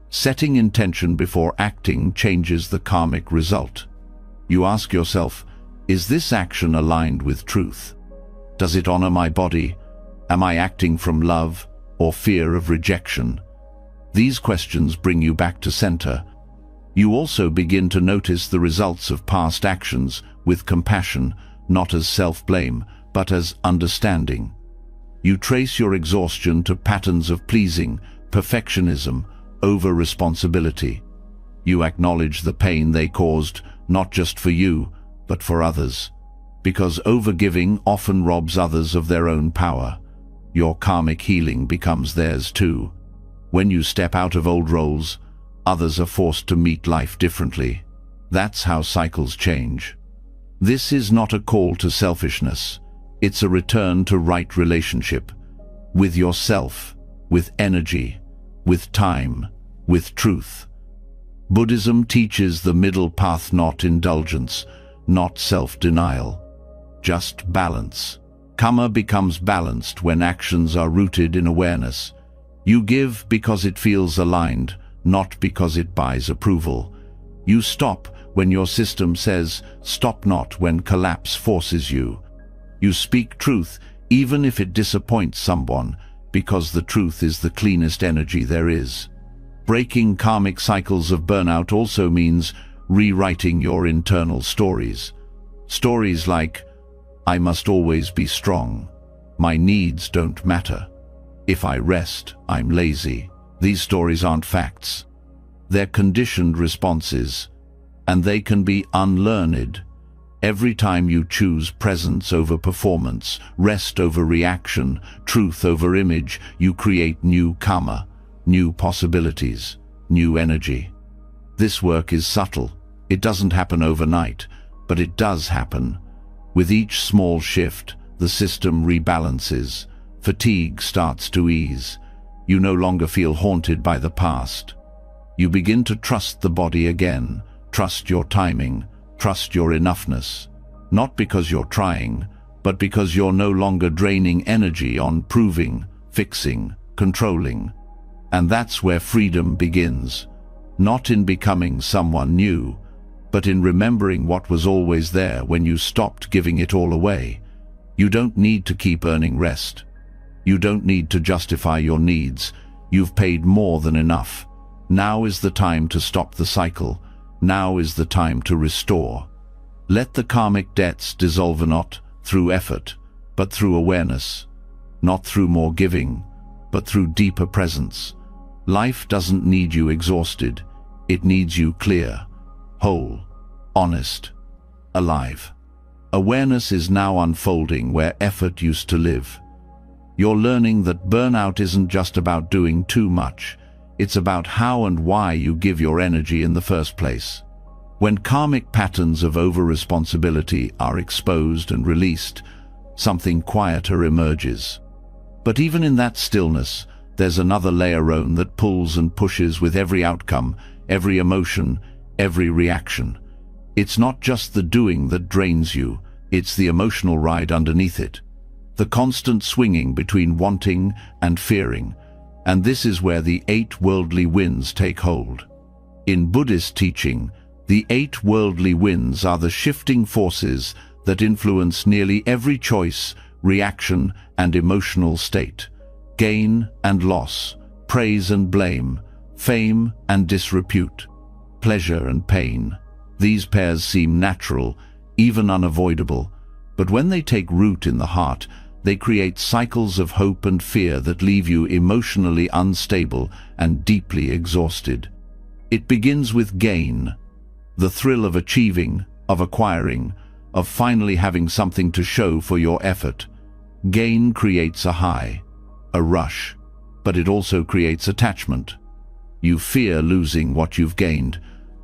Setting intention before acting changes the karmic result. You ask yourself, is this action aligned with truth? Does it honor my body? Am I acting from love or fear of rejection? These questions bring you back to center. You also begin to notice the results of past actions with compassion, not as self-blame, but as understanding. You trace your exhaustion to patterns of pleasing, perfectionism, over-responsibility. You acknowledge the pain they caused, not just for you, but for others. Because overgiving often robs others of their own power. Your karmic healing becomes theirs too. When you step out of old roles, others are forced to meet life differently. That's how cycles change. This is not a call to selfishness. It's a return to right relationship. With yourself, with energy, with time, with truth. Buddhism teaches the middle path, not indulgence, not self-denial. Just balance. Karma becomes balanced when actions are rooted in awareness. You give because it feels aligned, not because it buys approval. You stop when your system says stop, not when collapse forces you. You speak truth even if it disappoints someone, because the truth is the cleanest energy there is. Breaking karmic cycles of burnout also means rewriting your internal stories. Stories like, I must always be strong. My needs don't matter. If I rest, I'm lazy. These stories aren't facts. They're conditioned responses, and they can be unlearned. Every time you choose presence over performance, rest over reaction, truth over image, you create new karma, new possibilities, new energy. This work is subtle. It doesn't happen overnight, but it does happen. With each small shift, the system rebalances. Fatigue starts to ease. You no longer feel haunted by the past. You begin to trust the body again, trust your timing, trust your enoughness. Not because you're trying, but because you're no longer draining energy on proving, fixing, controlling. And that's where freedom begins. Not in becoming someone new, but in remembering what was always there when you stopped giving it all away. You don't need to keep earning rest. You don't need to justify your needs. You've paid more than enough. Now is the time to stop the cycle. Now is the time to restore. Let the karmic debts dissolve, not through effort, but through awareness. Not through more giving, but through deeper presence. Life doesn't need you exhausted. It needs you clear, whole, honest, alive. Awareness is now unfolding where effort used to live. You're learning that burnout isn't just about doing too much. It's about how and why you give your energy in the first place. When karmic patterns of over-responsibility are exposed and released, something quieter emerges. But even in that stillness, there's another layer that pulls and pushes with every outcome, every emotion, every reaction. It's not just the doing that drains you, it's the emotional ride underneath it. The constant swinging between wanting and fearing. And this is where the 8 worldly winds take hold. In Buddhist teaching, the 8 worldly winds are the shifting forces that influence nearly every choice, reaction, and emotional state. Gain and loss, praise and blame, fame and disrepute, pleasure and pain. These pairs seem natural, even unavoidable, but when they take root in the heart, they create cycles of hope and fear that leave you emotionally unstable and deeply exhausted. It begins with gain, the thrill of achieving, of acquiring, of finally having something to show for your effort. Gain creates a high, a rush, but it also creates attachment. You fear losing what you've gained,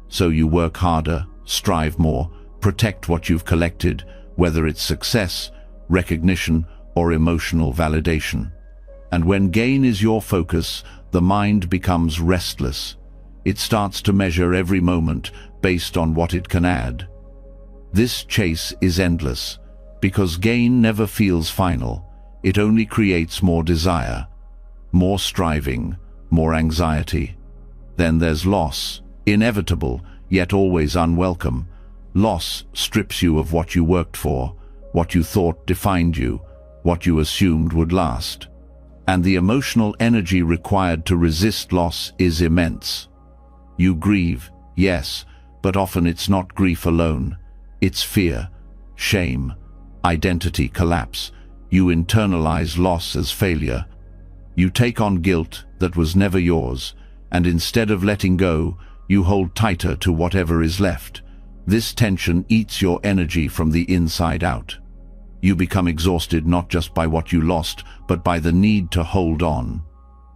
so you work harder, strive more, protect what you've collected, whether it's success, recognition, or emotional validation. And when gain is your focus, the mind becomes restless. It starts to measure every moment based on what it can add. This chase is endless, because gain never feels final. It only creates more desire, more striving, more anxiety. Then there's loss, inevitable, yet always unwelcome. Loss strips you of what you worked for, what you thought defined you, what you assumed would last. And the emotional energy required to resist loss is immense. You grieve, yes, but often it's not grief alone. It's fear, shame, identity collapse. You internalize loss as failure. You take on guilt that was never yours, and instead of letting go, you hold tighter to whatever is left. This tension eats your energy from the inside out. You become exhausted not just by what you lost, but by the need to hold on.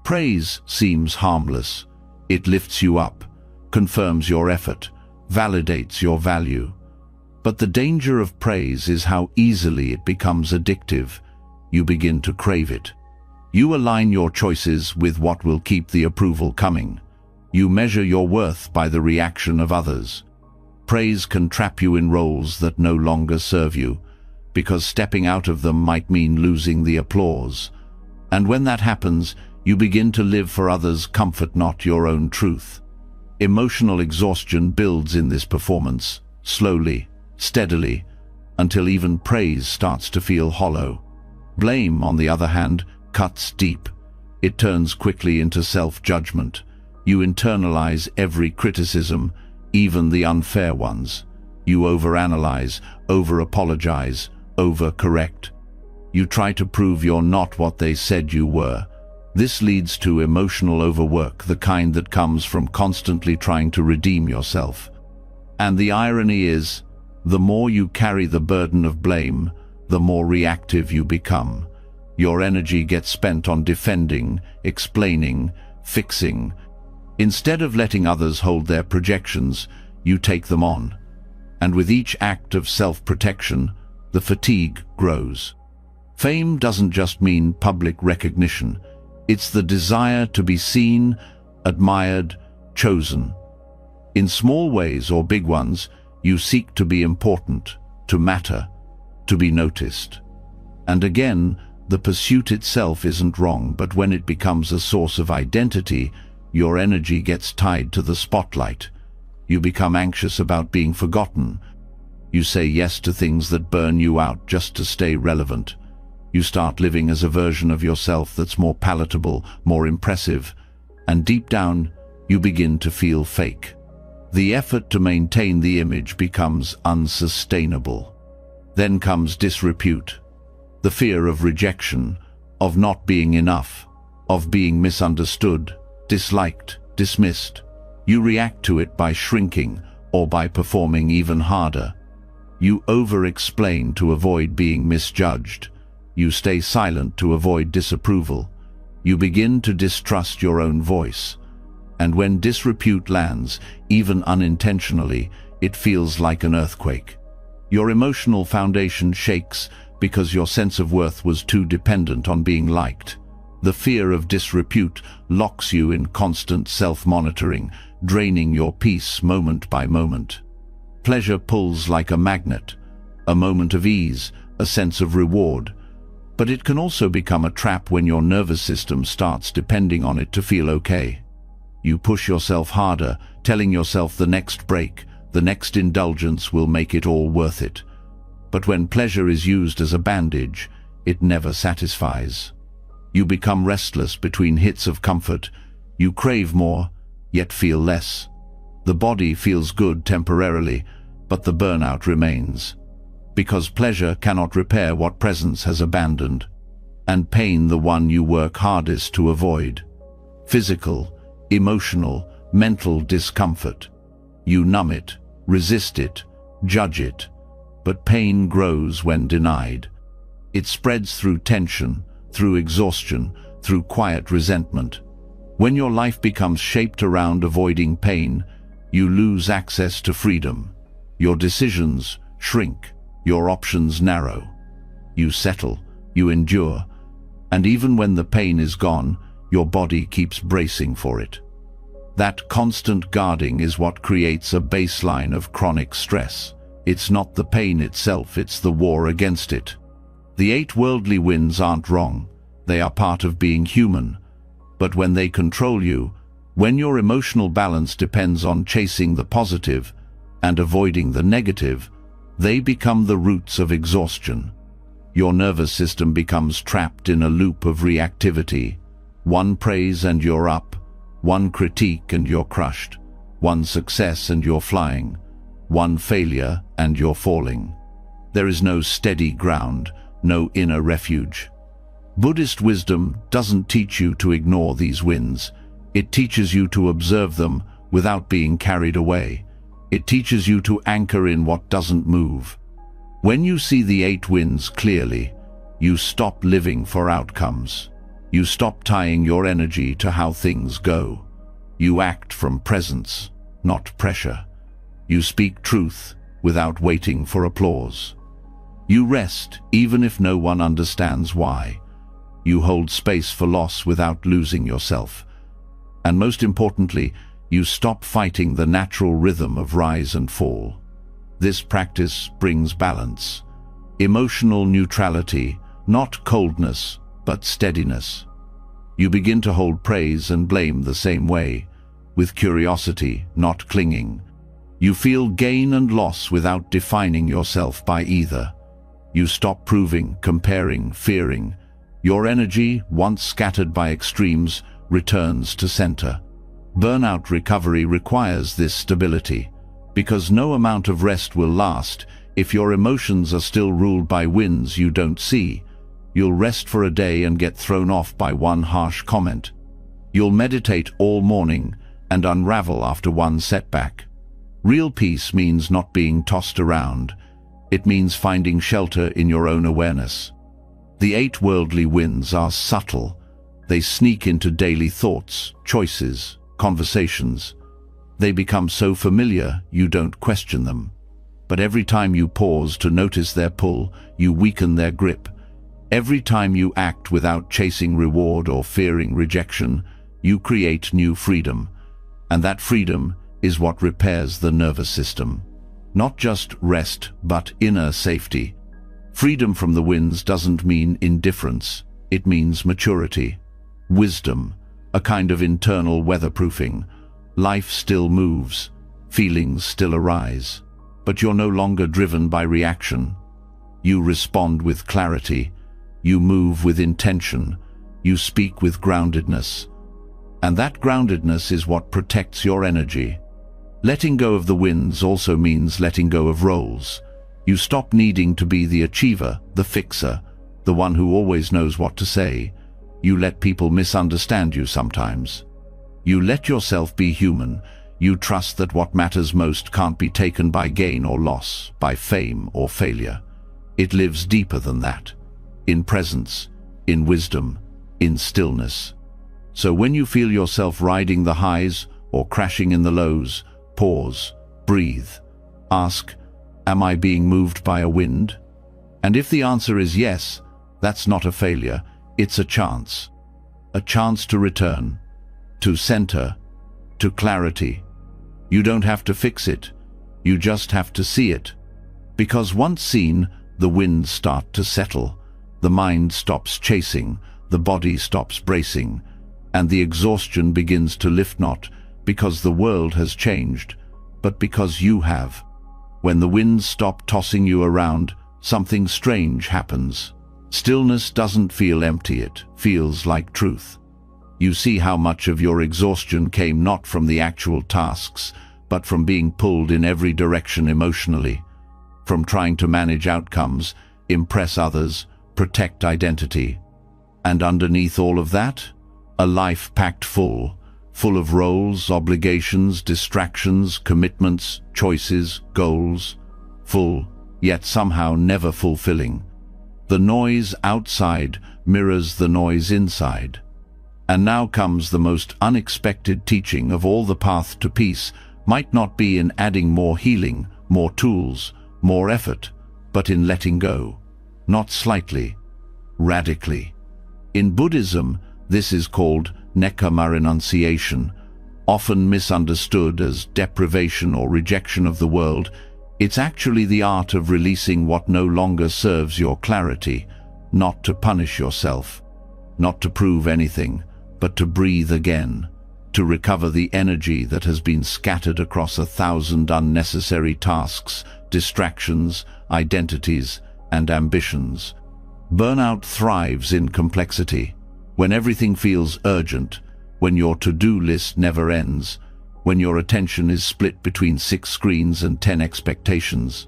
Praise seems harmless. It lifts you up, confirms your effort, validates your value. But the danger of praise is how easily it becomes addictive. You begin to crave it. You align your choices with what will keep the approval coming. You measure your worth by the reaction of others. Praise can trap you in roles that no longer serve you, because stepping out of them might mean losing the applause. And when that happens, you begin to live for others' comfort, not your own truth. Emotional exhaustion builds in this performance, slowly, steadily, until even praise starts to feel hollow. Blame, on the other hand, cuts deep. It turns quickly into self-judgment. You internalize every criticism, even the unfair ones. You overanalyze, over-apologize, over-correct. You try to prove you're not what they said you were. This leads to emotional overwork, the kind that comes from constantly trying to redeem yourself. And the irony is, the more you carry the burden of blame, the more reactive you become. Your energy gets spent on defending, explaining, fixing. Instead of letting others hold their projections, you take them on. And with each act of self-protection, the fatigue grows. Fame doesn't just mean public recognition. It's the desire to be seen, admired, chosen. In small ways or big ones, you seek to be important, to matter, to be noticed. And again, the pursuit itself isn't wrong, but when it becomes a source of identity, your energy gets tied to the spotlight. You become anxious about being forgotten. You say yes to things that burn you out just to stay relevant. You start living as a version of yourself that's more palatable, more impressive, and deep down, you begin to feel fake. The effort to maintain the image becomes unsustainable. Then comes disrepute, the fear of rejection, of not being enough, of being misunderstood, disliked, dismissed. You react to it by shrinking or by performing even harder. You over-explain to avoid being misjudged. You stay silent to avoid disapproval. You begin to distrust your own voice. And when disrepute lands, even unintentionally, it feels like an earthquake. Your emotional foundation shakes because your sense of worth was too dependent on being liked. The fear of disrepute locks you in constant self-monitoring, draining your peace moment by moment. Pleasure pulls like a magnet, a moment of ease, a sense of reward. But it can also become a trap when your nervous system starts depending on it to feel okay. You push yourself harder, telling yourself the next break, the next indulgence will make it all worth it. But when pleasure is used as a bandage, it never satisfies. You become restless between hits of comfort. You crave more, yet feel less. The body feels good temporarily, but the burnout remains. Because pleasure cannot repair what presence has abandoned, and pain the one you work hardest to avoid. Physical, emotional, mental discomfort. You numb it, resist it, judge it, but pain grows when denied. It spreads through tension, through exhaustion, through quiet resentment. When your life becomes shaped around avoiding pain, you lose access to freedom. Your decisions shrink, your options narrow. You settle, you endure, and even when the pain is gone, your body keeps bracing for it. That constant guarding is what creates a baseline of chronic stress. It's not the pain itself, it's the war against it. The 8 worldly winds aren't wrong. They are part of being human. But when they control you, when your emotional balance depends on chasing the positive and avoiding the negative, they become the roots of exhaustion. Your nervous system becomes trapped in a loop of reactivity. One praise and you're up, one critique and you're crushed, one success and you're flying, one failure and you're falling. There is no steady ground, no inner refuge. Buddhist wisdom doesn't teach you to ignore these winds. It teaches you to observe them without being carried away. It teaches you to anchor in what doesn't move. When you see the 8 winds clearly, you stop living for outcomes. You stop tying your energy to how things go. You act from presence, not pressure. You speak truth without waiting for applause. You rest even if no one understands why. You hold space for loss without losing yourself. And most importantly, you stop fighting the natural rhythm of rise and fall. This practice brings balance, emotional neutrality, not coldness, but steadiness. You begin to hold praise and blame the same way, with curiosity, not clinging. You feel gain and loss without defining yourself by either. You stop proving, comparing, fearing. Your energy, once scattered by extremes, returns to center. Burnout recovery requires this stability, because no amount of rest will last if your emotions are still ruled by winds you don't see. You'll rest for a day and get thrown off by one harsh comment. You'll meditate all morning and unravel after one setback. Real peace means not being tossed around. It means finding shelter in your own awareness. The 8 worldly winds are subtle. They sneak into daily thoughts, choices, conversations. They become so familiar you don't question them. But every time you pause to notice their pull, you weaken their grip. Every time you act without chasing reward or fearing rejection, you create new freedom. And that freedom is what repairs the nervous system. Not just rest, but inner safety. Freedom from the winds doesn't mean indifference. It means maturity, wisdom, a kind of internal weatherproofing. Life still moves, feelings still arise, but you're no longer driven by reaction. You respond with clarity, you move with intention, you speak with groundedness. And that groundedness is what protects your energy. Letting go of the winds also means letting go of roles. You stop needing to be the achiever, the fixer, the one who always knows what to say. You let people misunderstand you sometimes. You let yourself be human. You trust that what matters most can't be taken by gain or loss, by fame or failure. It lives deeper than that, in presence, in wisdom, in stillness. So when you feel yourself riding the highs or crashing in the lows, pause, breathe, ask, am I being moved by a wind? And if the answer is yes, that's not a failure, it's a chance to return, to center, to clarity. You don't have to fix it, you just have to see it. Because once seen, the winds start to settle, the mind stops chasing, the body stops bracing, and the exhaustion begins to lift, not because the world has changed, but because you have. When the winds stop tossing you around, something strange happens. Stillness doesn't feel empty, it feels like truth. You see how much of your exhaustion came not from the actual tasks, but from being pulled in every direction emotionally, from trying to manage outcomes, impress others, protect identity. And underneath all of that, a life packed full of roles, obligations, distractions, commitments, choices, goals, full, yet somehow never fulfilling. The noise outside mirrors the noise inside. And now comes the most unexpected teaching of all. The path to peace might not be in adding more healing, more tools, more effort, but in letting go. Not slightly, radically. In Buddhism, this is called nekkhamma renunciation, often misunderstood as deprivation or rejection of the world. It's actually the art of releasing what no longer serves your clarity, not to punish yourself, not to prove anything, but to breathe again, to recover the energy that has been scattered across 1,000 unnecessary tasks, distractions, identities, and ambitions. Burnout thrives in complexity. When everything feels urgent, when your to-do list never ends, when your attention is split between 6 screens and 10 expectations.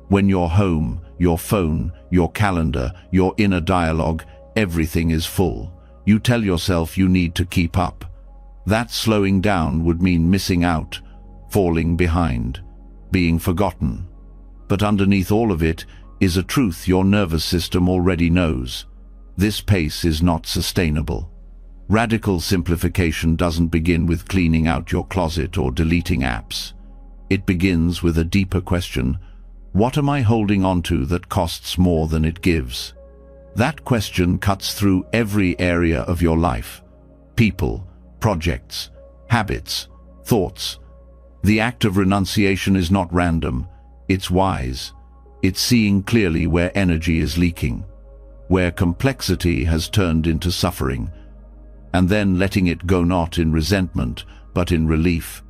When your home, your phone, your calendar, your inner dialogue, everything is full. You tell yourself you need to keep up. That slowing down would mean missing out, falling behind, being forgotten. But underneath all of it is a truth your nervous system already knows. This pace is not sustainable. Radical simplification doesn't begin with cleaning out your closet or deleting apps. It begins with a deeper question: what am I holding on to that costs more than it gives? That question cuts through every area of your life: people, projects, habits, thoughts. The act of renunciation is not random, it's wise. It's seeing clearly where energy is leaking, where complexity has turned into suffering, and then letting it go, not in resentment, but in relief.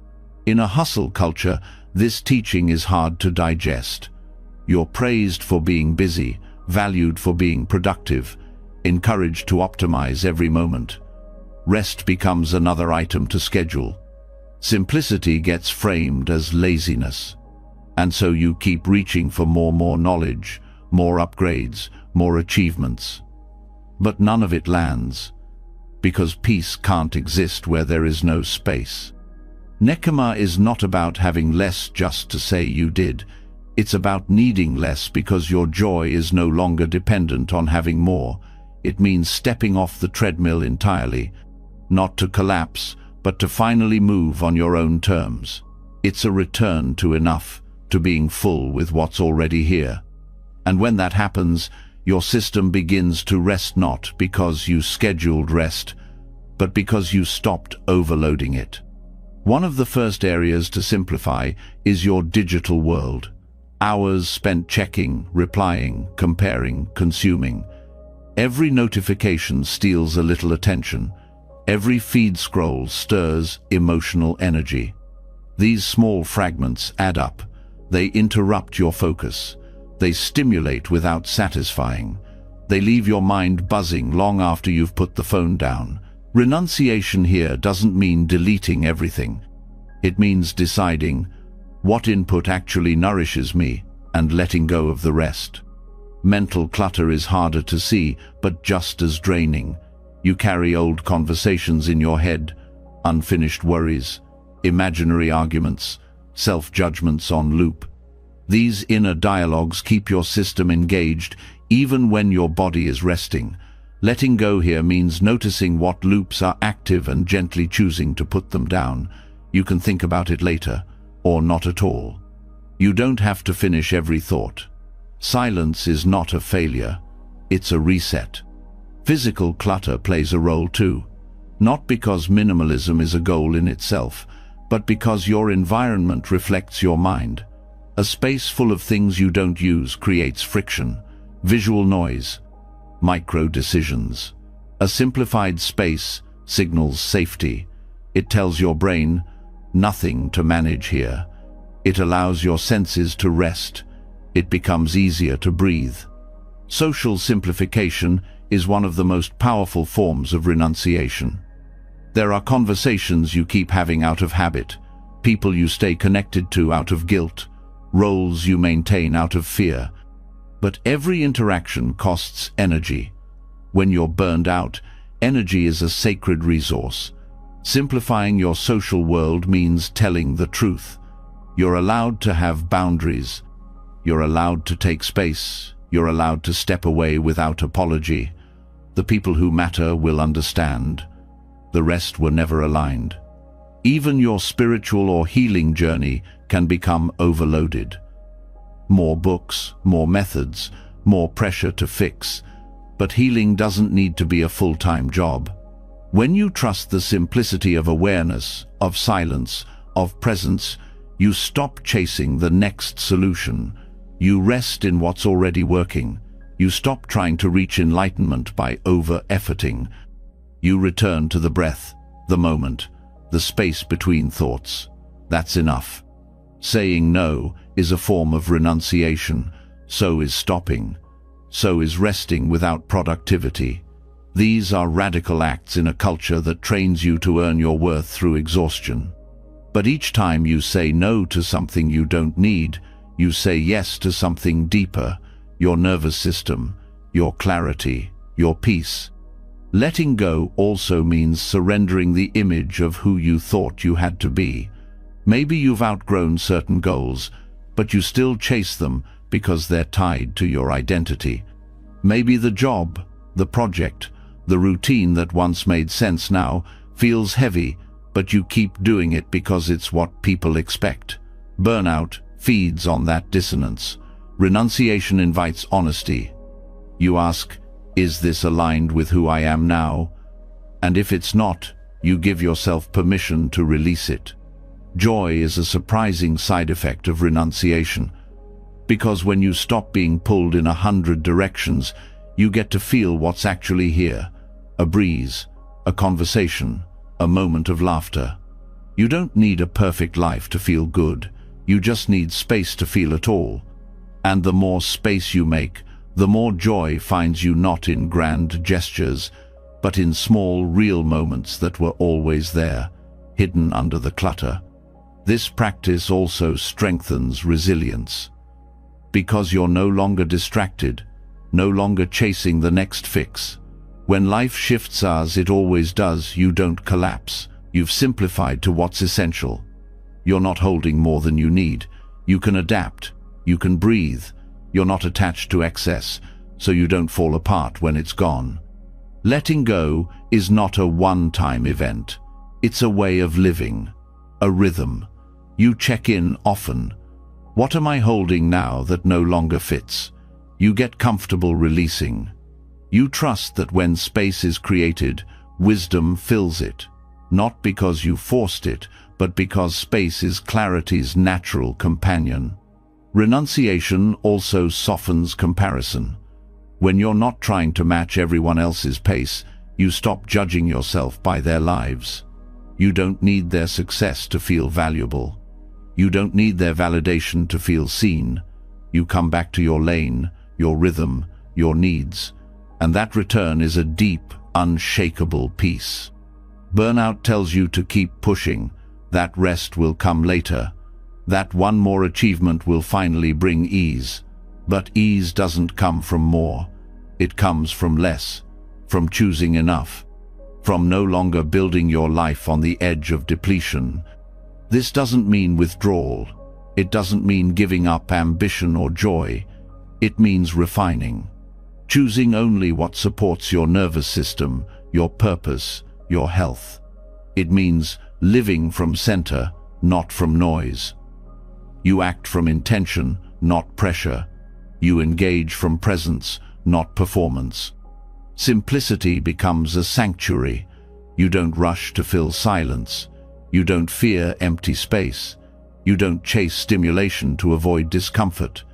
In a hustle culture, this teaching is hard to digest. You're praised for being busy, valued for being productive, encouraged to optimize every moment. Rest becomes another item to schedule. Simplicity gets framed as laziness. And so you keep reaching for more knowledge, more upgrades, more achievements. But none of it lands, because peace can't exist where there is no space. Nekkhamma is not about having less just to say you did. It's about needing less because your joy is no longer dependent on having more. It means stepping off the treadmill entirely, not to collapse, but to finally move on your own terms. It's a return to enough, to being full with what's already here. And when that happens, your system begins to rest, not because you scheduled rest, but because you stopped overloading it. One of the first areas to simplify is your digital world. Hours spent checking, replying, comparing, consuming. Every notification steals a little attention. Every feed scroll stirs emotional energy. These small fragments add up. They interrupt your focus. They stimulate without satisfying. They leave your mind buzzing long after you've put the phone down. Renunciation here doesn't mean deleting everything. It means deciding what input actually nourishes me and letting go of the rest. Mental clutter is harder to see, but just as draining. You carry old conversations in your head, unfinished worries, imaginary arguments, self-judgments on loop. These inner dialogues keep your system engaged even when your body is resting. Letting go here means noticing what loops are active and gently choosing to put them down. You can think about it later, or not at all. You don't have to finish every thought. Silence is not a failure, it's a reset. Physical clutter plays a role too, not because minimalism is a goal in itself, but because your environment reflects your mind. A space full of things you don't use creates friction, visual noise, micro-decisions. A simplified space signals safety. It tells your brain, nothing to manage here. It allows your senses to rest. It becomes easier to breathe. Social simplification is one of the most powerful forms of renunciation. There are conversations you keep having out of habit, people you stay connected to out of guilt, roles you maintain out of fear. But every interaction costs energy. When you're burned out, energy is a sacred resource. Simplifying your social world means telling the truth. You're allowed to have boundaries. You're allowed to take space. You're allowed to step away without apology. The people who matter will understand. The rest were never aligned. Even your spiritual or healing journey can become overloaded. More books, more methods, more pressure to fix. But healing doesn't need to be a full-time job. When you trust the simplicity of awareness, of silence, of presence, you stop chasing the next solution. You rest in what's already working. You stop trying to reach enlightenment by over-efforting. You return to the breath, the moment, the space between thoughts. That's enough. Saying no is a form of renunciation. So is stopping. So is resting without productivity. These are radical acts in a culture that trains you to earn your worth through exhaustion. But each time you say no to something you don't need, you say yes to something deeper, your nervous system, your clarity, your peace. Letting go also means surrendering the image of who you thought you had to be. Maybe you've outgrown certain goals, but you still chase them because they're tied to your identity. Maybe the job, the project, the routine that once made sense now feels heavy, but you keep doing it because it's what people expect. Burnout feeds on that dissonance. Renunciation invites honesty. You ask, is this aligned with who I am now? And if it's not, you give yourself permission to release it. Joy is a surprising side effect of renunciation, because when you stop being pulled in 100 directions, you get to feel what's actually here. A breeze, a conversation, a moment of laughter. You don't need a perfect life to feel good. You just need space to feel it all. And the more space you make, the more joy finds you, not in grand gestures, but in small, real moments that were always there, hidden under the clutter. This practice also strengthens resilience. Because you're no longer distracted, no longer chasing the next fix. When life shifts, as it always does, you don't collapse. You've simplified to what's essential. You're not holding more than you need. You can adapt. You can breathe. You're not attached to excess, so you don't fall apart when it's gone. Letting go is not a one-time event. It's a way of living, a rhythm. You check in often. What am I holding now that no longer fits? You get comfortable releasing. You trust that when space is created, wisdom fills it. Not because you forced it, but because space is clarity's natural companion. Renunciation also softens comparison. When you're not trying to match everyone else's pace, you stop judging yourself by their lives. You don't need their success to feel valuable. You don't need their validation to feel seen. You come back to your lane, your rhythm, your needs. And that return is a deep, unshakable peace. Burnout tells you to keep pushing. That rest will come later. That one more achievement will finally bring ease. But ease doesn't come from more. It comes from less, from choosing enough, from no longer building your life on the edge of depletion. This doesn't mean withdrawal. It doesn't mean giving up ambition or joy. It means refining. Choosing only what supports your nervous system, your purpose, your health. It means living from center, not from noise. You act from intention, not pressure. You engage from presence, not performance. Simplicity becomes a sanctuary. You don't rush to fill silence. You don't fear empty space. You don't chase stimulation to avoid discomfort.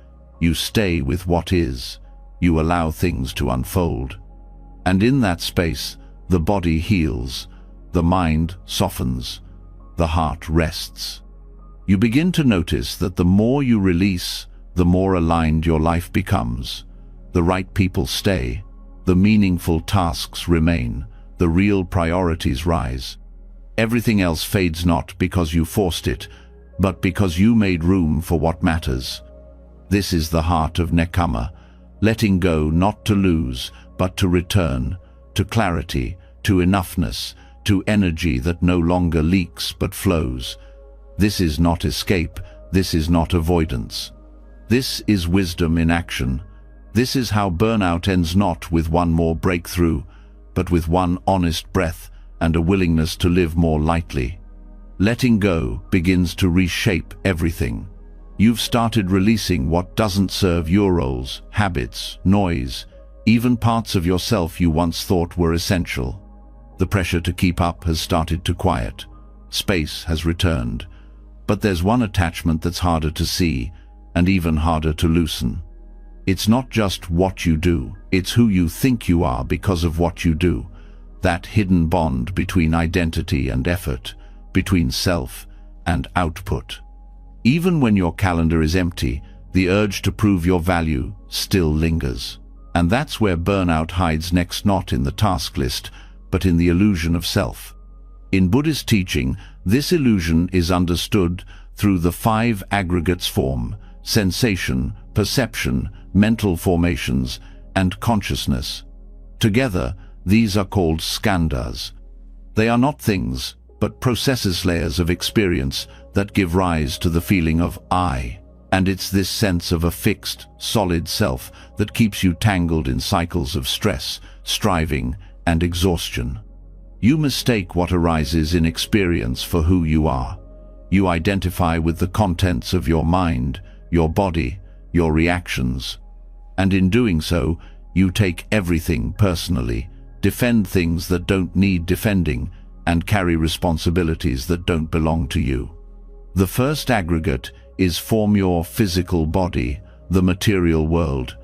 You stay with what is. You allow things to unfold. And in that space, the body heals, the mind softens, the heart rests. You begin to notice that the more you release, the more aligned your life becomes. The right people stay, the meaningful tasks remain, the real priorities rise. Everything else fades not because you forced it, but because you made room for what matters. This is the heart of Nekama, letting go not to lose, but to return, to clarity, to enoughness, to energy that no longer leaks but flows. This is not escape, this is not avoidance. This is wisdom in action, This is how burnout ends, not with one more breakthrough, but with one honest breath and a willingness to live more lightly. Letting go begins to reshape everything. You've started releasing what doesn't serve your roles, habits, noise, even parts of yourself you once thought were essential. The pressure to keep up has started to quiet. Space has returned. But there's one attachment that's harder to see and even harder to loosen. It's not just what you do, it's who you think you are because of what you do. That hidden bond between identity and effort, between self and output. Even when your calendar is empty, the urge to prove your value still lingers. And that's where burnout hides next, not in the task list, but in the illusion of self. In Buddhist teaching, this illusion is understood through the 5 aggregates: form, sensation, perception, mental formations, and consciousness. Together, these are called skandhas. They are not things, but processes, layers of experience that give rise to the feeling of I. And it's this sense of a fixed, solid self that keeps you tangled in cycles of stress, striving, and exhaustion. You mistake what arises in experience for who you are. You identify with the contents of your mind, your body, your reactions. And in doing so, you take everything personally, defend things that don't need defending, and carry responsibilities that don't belong to you. The first aggregate is form, your physical body, the material world,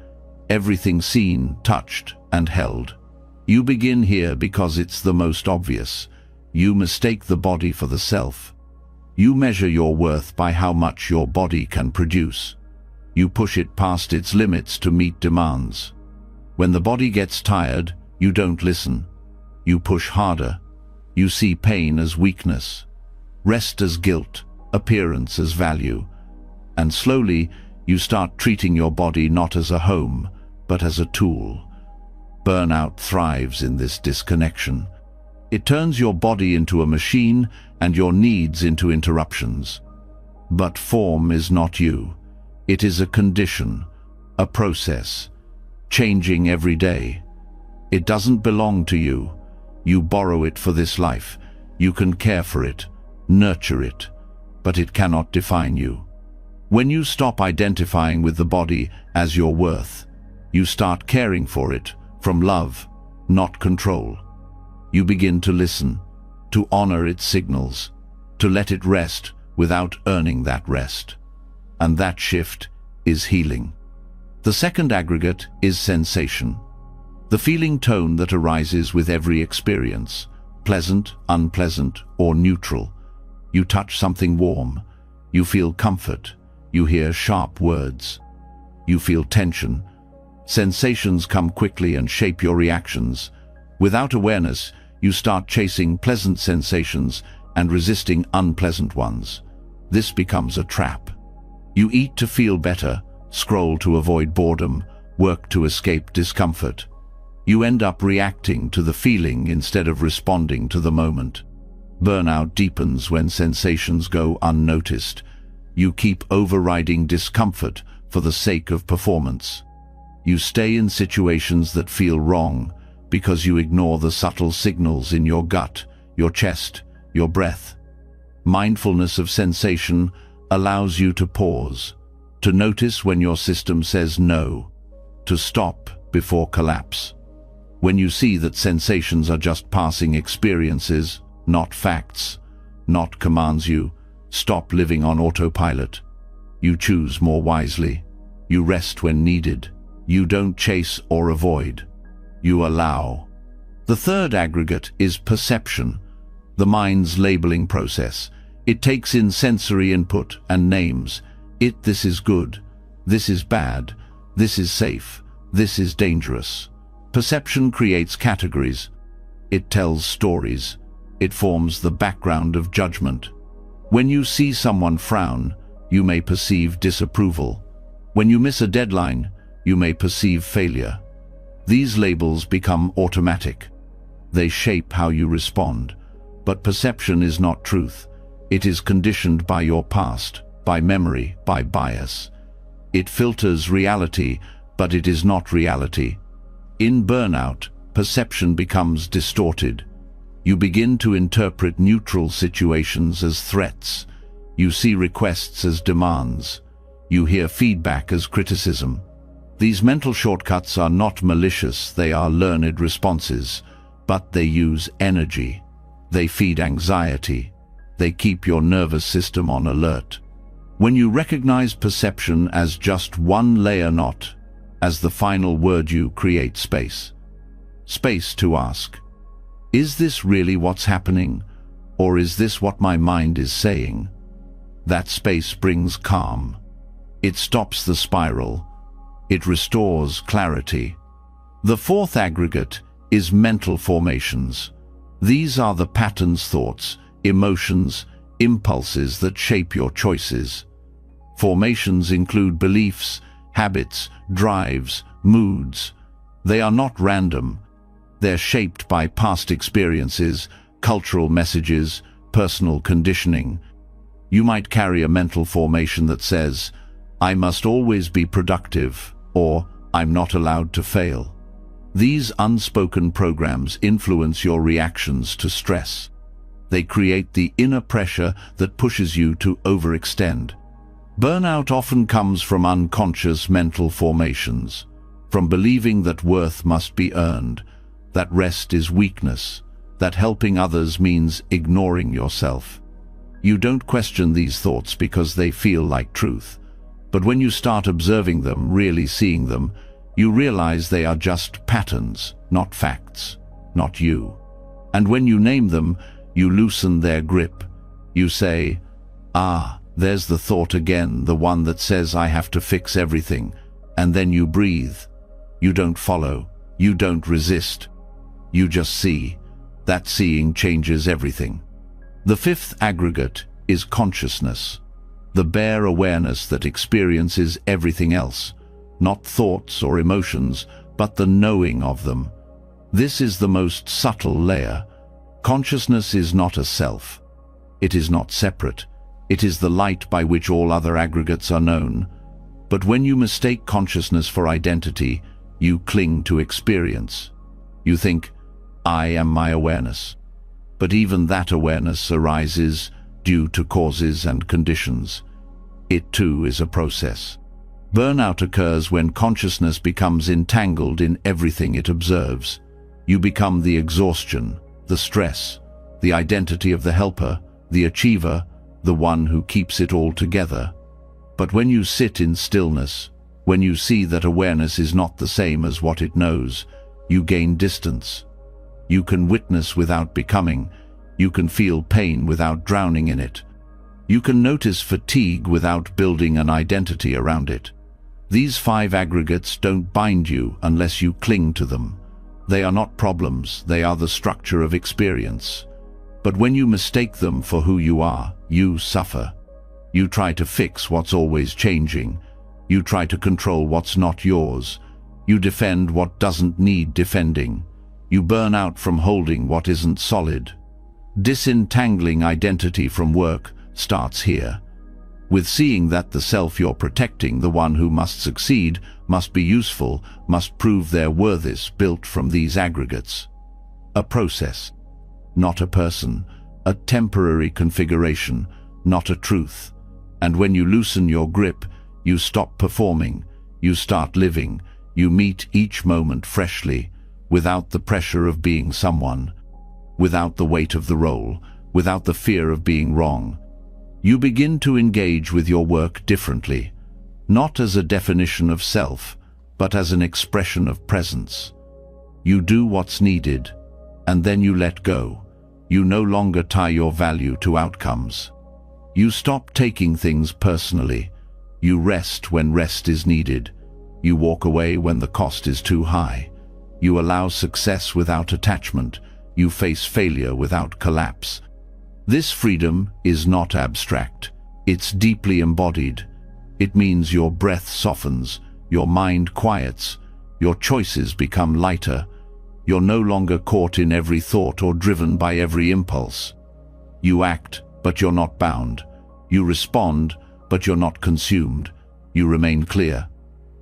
everything seen, touched, and held. You begin here because it's the most obvious. You mistake the body for the self. You measure your worth by how much your body can produce. You push it past its limits to meet demands. When the body gets tired, you don't listen. You push harder. You see pain as weakness, rest as guilt, appearance as value. And slowly, you start treating your body not as a home, but as a tool. Burnout thrives in this disconnection. It turns your body into a machine and your needs into interruptions. But form is not you. It is a condition, a process, changing every day. It doesn't belong to you. You borrow it for this life. You can care for it, nurture it, but it cannot define you. When you stop identifying with the body as your worth, you start caring for it from love, not control. You begin to listen, to honor its signals, to let it rest without earning that rest. And that shift is healing. The second aggregate is sensation. The feeling tone that arises with every experience, pleasant, unpleasant, or neutral. You touch something warm. You feel comfort. You hear sharp words. You feel tension. Sensations come quickly and shape your reactions. Without awareness, you start chasing pleasant sensations and resisting unpleasant ones. This becomes a trap. You eat to feel better, scroll to avoid boredom, work to escape discomfort. You end up reacting to the feeling instead of responding to the moment. Burnout deepens when sensations go unnoticed. You keep overriding discomfort for the sake of performance. You stay in situations that feel wrong because you ignore the subtle signals in your gut, your chest, your breath. Mindfulness of sensation allows you to pause, to notice when your system says no, to stop before collapse. When you see that sensations are just passing experiences, not facts, not commands, you stop living on autopilot. You choose more wisely. You rest when needed. You don't chase or avoid. You allow. The third aggregate is perception, the mind's labeling process. It takes in sensory input and names. This is good. This is bad. This is safe. This is dangerous. Perception creates categories. It tells stories. It forms the background of judgment. When you see someone frown, you may perceive disapproval. When you miss a deadline, you may perceive failure. These labels become automatic. They shape how you respond. But perception is not truth. It is conditioned by your past, by memory, by bias. It filters reality, but it is not reality. In burnout, perception becomes distorted. You begin to interpret neutral situations as threats. You see requests as demands. You hear feedback as criticism. These mental shortcuts are not malicious, they are learned responses, but they use energy. They feed anxiety. They keep your nervous system on alert. When you recognize perception as just one layer knot, as the final word, you create space. Space to ask, is this really what's happening? Or is this what my mind is saying? That space brings calm. It stops the spiral. It restores clarity. The fourth aggregate is mental formations. These are the patterns, thoughts, emotions, impulses that shape your choices. Formations include beliefs, habits, drives, moods. They are not random. They're shaped by past experiences, cultural messages, personal conditioning. You might carry a mental formation that says, I must always be productive, or I'm not allowed to fail. These unspoken programs influence your reactions to stress. They create the inner pressure that pushes you to overextend. Burnout often comes from unconscious mental formations, from believing that worth must be earned, that rest is weakness, that helping others means ignoring yourself. You don't question these thoughts because they feel like truth. But when you start observing them, really seeing them, you realize they are just patterns, not facts, not you. And when you name them, you loosen their grip. You say, there's the thought again, the one that says I have to fix everything. And then you breathe. You don't follow. You don't resist. You just see. That seeing changes everything. The fifth aggregate is consciousness, the bare awareness that experiences everything else, not thoughts or emotions, but the knowing of them. This is the most subtle layer. Consciousness is not a self. It is not separate. It is the light by which all other aggregates are known. But when you mistake consciousness for identity, you cling to experience. You think, I am my awareness. But even that awareness arises due to causes and conditions. It too is a process. Burnout occurs when consciousness becomes entangled in everything it observes. You become the exhaustion, the stress, the identity of the helper, the achiever, the one who keeps it all together. But when you sit in stillness, when you see that awareness is not the same as what it knows, you gain distance. You can witness without becoming. You can feel pain without drowning in it. You can notice fatigue without building an identity around it. These 5 aggregates don't bind you unless you cling to them. They are not problems, they are the structure of experience. But when you mistake them for who you are, you suffer. You try to fix what's always changing. You try to control what's not yours. You defend what doesn't need defending. You burn out from holding what isn't solid. Disentangling identity from work starts here, with seeing that the self you're protecting, the one who must succeed, must be useful, must prove their worth, is built from these aggregates. A process, not a person, a temporary configuration, not a truth. And when you loosen your grip, you stop performing, you start living, you meet each moment freshly, without the pressure of being someone, without the weight of the role, without the fear of being wrong. You begin to engage with your work differently, not as a definition of self, but as an expression of presence. You do what's needed, and then you let go. You no longer tie your value to outcomes. You stop taking things personally. You rest when rest is needed. You walk away when the cost is too high. You allow success without attachment. You face failure without collapse. This freedom is not abstract. It's deeply embodied. It means your breath softens, your mind quiets, your choices become lighter. You're no longer caught in every thought or driven by every impulse. You act, but you're not bound. You respond, but you're not consumed. You remain clear.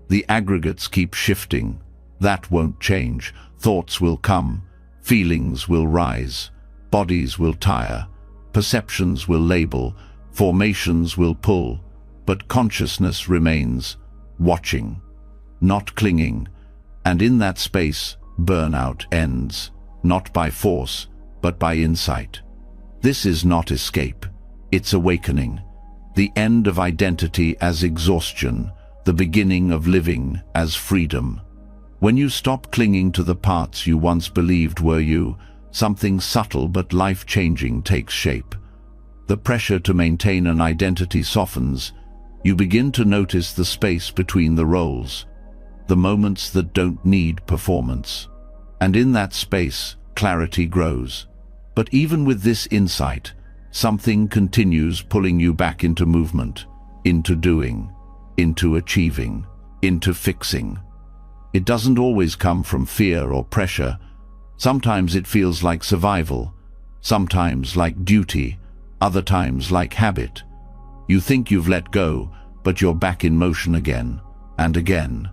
The aggregates keep shifting. That won't change. Thoughts will come. Feelings will rise. Bodies will tire. Perceptions will label. Formations will pull. But consciousness remains, watching, not clinging. And in that space, burnout ends, not by force, but by insight. This is not escape. It's awakening. The end of identity as exhaustion, the beginning of living as freedom. When you stop clinging to the parts you once believed were you, something subtle but life-changing takes shape. The pressure to maintain an identity softens. You begin to notice the space between the roles, the moments that don't need performance. And in that space, clarity grows. But even with this insight, something continues pulling you back into movement, into doing, into achieving, into fixing. It doesn't always come from fear or pressure. Sometimes it feels like survival, sometimes like duty, other times like habit. You think you've let go, but you're back in motion again, and again,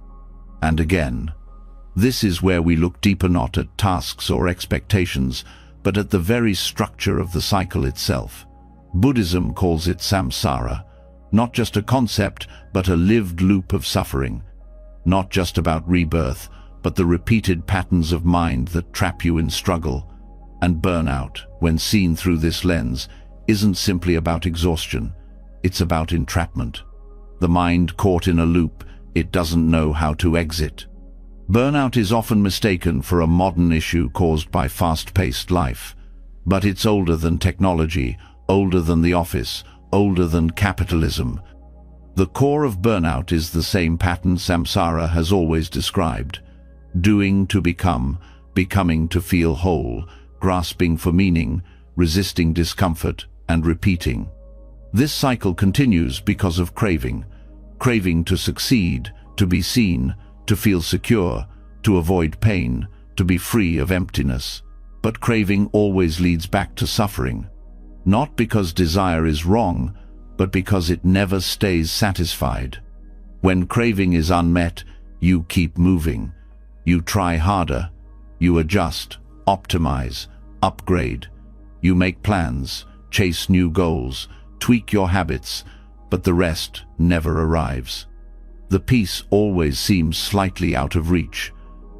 and again. This is where we look deeper, not at tasks or expectations, but at the very structure of the cycle itself. Buddhism calls it samsara, not just a concept, but a lived loop of suffering. Not just about rebirth, but the repeated patterns of mind that trap you in struggle. And burnout, when seen through this lens, isn't simply about exhaustion. It's about entrapment. The mind caught in a loop it doesn't know how to exit. Burnout is often mistaken for a modern issue caused by fast-paced life. But it's older than technology, older than the office, older than capitalism. The core of burnout is the same pattern samsara has always described. Doing to become, becoming to feel whole, grasping for meaning, resisting discomfort, and repeating. This cycle continues because of craving. Craving to succeed, to be seen, to feel secure, to avoid pain, to be free of emptiness. But craving always leads back to suffering. Not because desire is wrong, but because it never stays satisfied. When craving is unmet, you keep moving. You try harder. You adjust, optimize, upgrade. You make plans, chase new goals, tweak your habits, but the rest never arrives. The peace always seems slightly out of reach,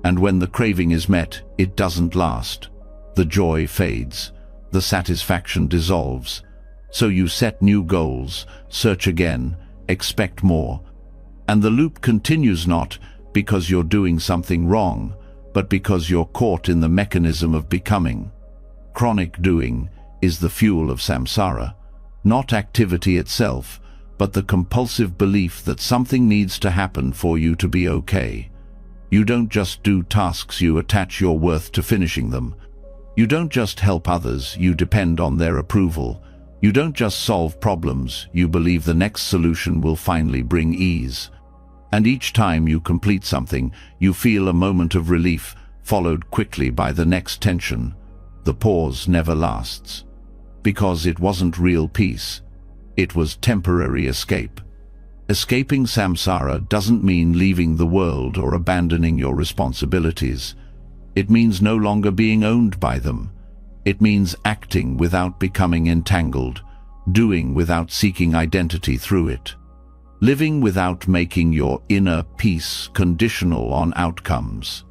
and when the craving is met, it doesn't last. The joy fades, the satisfaction dissolves. So you set new goals, search again, expect more. And the loop continues not because you're doing something wrong, but because you're caught in the mechanism of becoming. Chronic doing is the fuel of samsara, not activity itself, but the compulsive belief that something needs to happen for you to be okay. You don't just do tasks, you attach your worth to finishing them. You don't just help others, you depend on their approval. You don't just solve problems, you believe the next solution will finally bring ease. And each time you complete something, you feel a moment of relief, followed quickly by the next tension. The pause never lasts. Because it wasn't real peace. It was temporary escape. Escaping samsara doesn't mean leaving the world or abandoning your responsibilities. It means no longer being owned by them. It means acting without becoming entangled, doing without seeking identity through it, living without making your inner peace conditional on outcomes.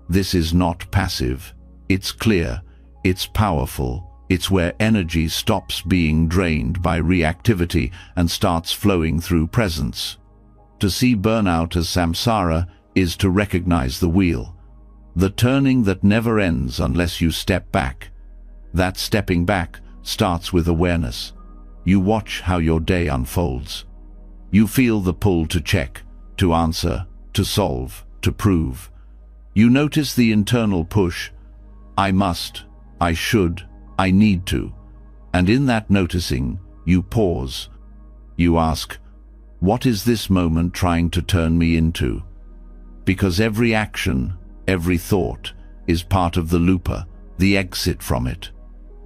This is not passive. It's clear. It's powerful. It's where energy stops being drained by reactivity and starts flowing through presence. To see burnout as samsara is to recognize the wheel, the turning that never ends unless you step back. That stepping back starts with awareness. You watch how your day unfolds. You feel the pull to check, to answer, to solve, to prove. You notice the internal push. I must, I should, I need to. And in that noticing, you pause. You ask, what is this moment trying to turn me into? Because every action, every thought, is part of the looper, the exit from it.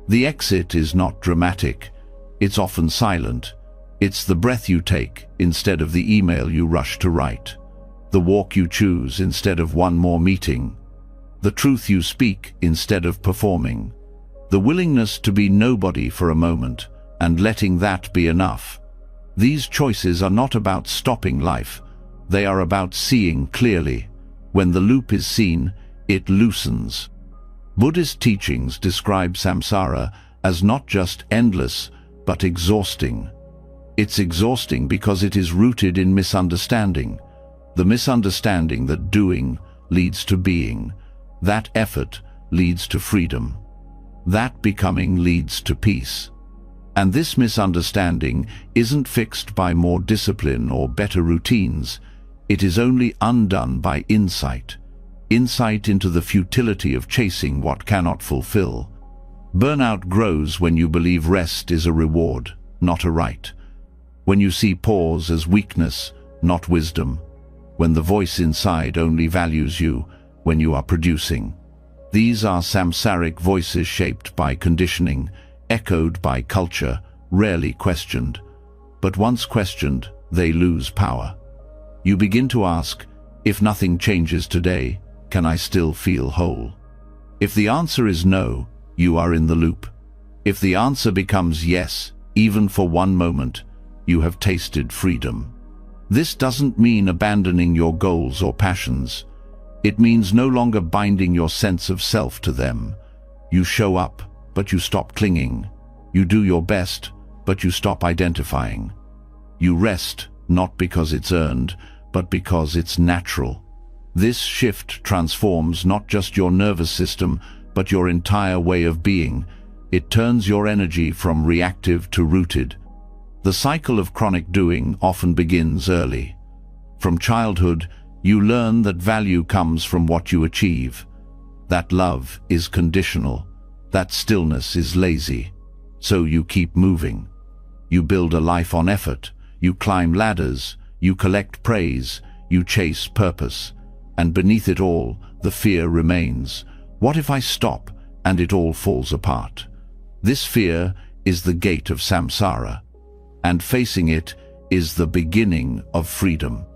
The exit is not dramatic. It's often silent. It's the breath you take instead of the email you rush to write. the walk you choose instead of one more meeting, the truth you speak instead of performing, the willingness to be nobody for a moment and letting that be enough. These choices are not about stopping life, they are about seeing clearly. When the loop is seen, it loosens. Buddhist teachings describe samsara as not just endless, but exhausting. It's exhausting because it is rooted in misunderstanding. The misunderstanding that doing leads to being, that effort leads to freedom, that becoming leads to peace. And this misunderstanding isn't fixed by more discipline or better routines. It is only undone by insight into the futility of chasing what cannot fulfill. Burnout grows when you believe rest is a reward, not a right. When you see pause as weakness, not wisdom. When the voice inside only values you when you are producing. These are samsaric voices shaped by conditioning, echoed by culture, rarely questioned. But once questioned, they lose power. You begin to ask, if nothing changes today, can I still feel whole? If the answer is no, you are in the loop. If the answer becomes yes, even for one moment, you have tasted freedom. This doesn't mean abandoning your goals or passions. It means no longer binding your sense of self to them. You show up, but you stop clinging. You do your best, but you stop identifying. You rest, not because it's earned, but because it's natural. This shift transforms not just your nervous system, but your entire way of being. It turns your energy from reactive to rooted. The cycle of chronic doing often begins early. From childhood, you learn that value comes from what you achieve, that love is conditional, that stillness is lazy. So you keep moving. You build a life on effort, you climb ladders, you collect praise, you chase purpose. And beneath it all, the fear remains. What if I stop and it all falls apart? This fear is the gate of samsara, and facing it is the beginning of freedom.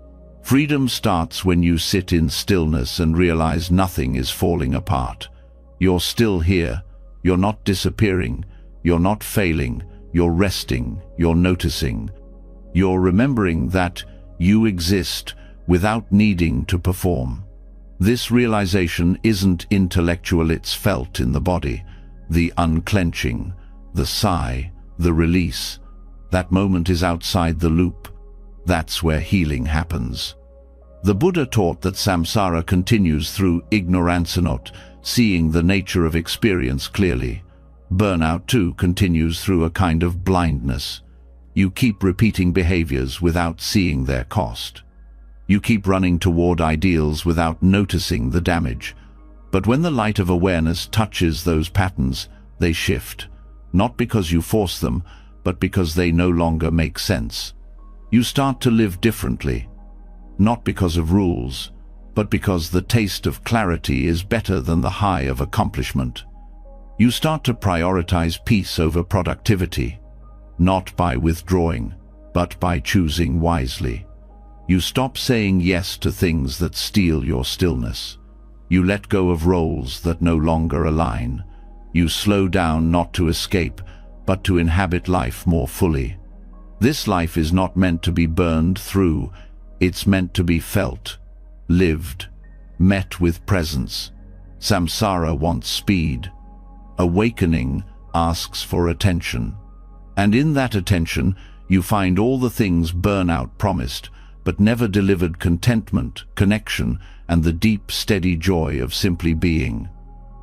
Freedom starts when you sit in stillness and realize nothing is falling apart. You're still here, you're not disappearing, you're not failing, you're resting, you're noticing. You're remembering that you exist without needing to perform. This realization isn't intellectual, it's felt in the body. The unclenching, the sigh, the release. That moment is outside the loop. That's where healing happens. The Buddha taught that samsara continues through ignorancenot, seeing the nature of experience clearly. Burnout too continues through a kind of blindness. You keep repeating behaviors without seeing their cost. You keep running toward ideals without noticing the damage. But when the light of awareness touches those patterns, they shift. Not because you force them, but because they no longer make sense. You start to live differently. Not because of rules, but because the taste of clarity is better than the high of accomplishment. You start to prioritize peace over productivity, not by withdrawing, but by choosing wisely. You stop saying yes to things that steal your stillness. You let go of roles that no longer align. You slow down not to escape, but to inhabit life more fully. This life is not meant to be burned through, it's meant to be felt, lived, met with presence. Samsara wants speed. Awakening asks for attention. And in that attention, you find all the things burnout promised, but never delivered: contentment, connection, and the deep, steady joy of simply being.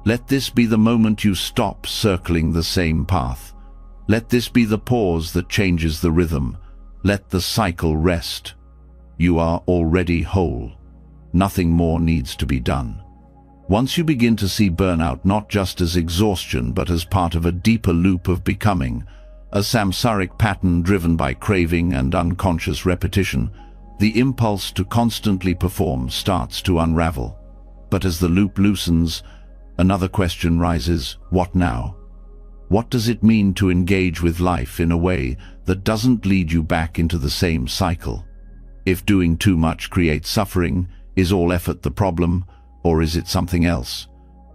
Let this be the moment you stop circling the same path. Let this be the pause that changes the rhythm. Let the cycle rest. You are already whole. Nothing more needs to be done. Once you begin to see burnout not just as exhaustion but as part of a deeper loop of becoming, a samsaric pattern driven by craving and unconscious repetition, the impulse to constantly perform starts to unravel. But as the loop loosens, another question rises: what now? What does it mean to engage with life in a way that doesn't lead you back into the same cycle? If doing too much creates suffering, is all effort the problem, or is it something else?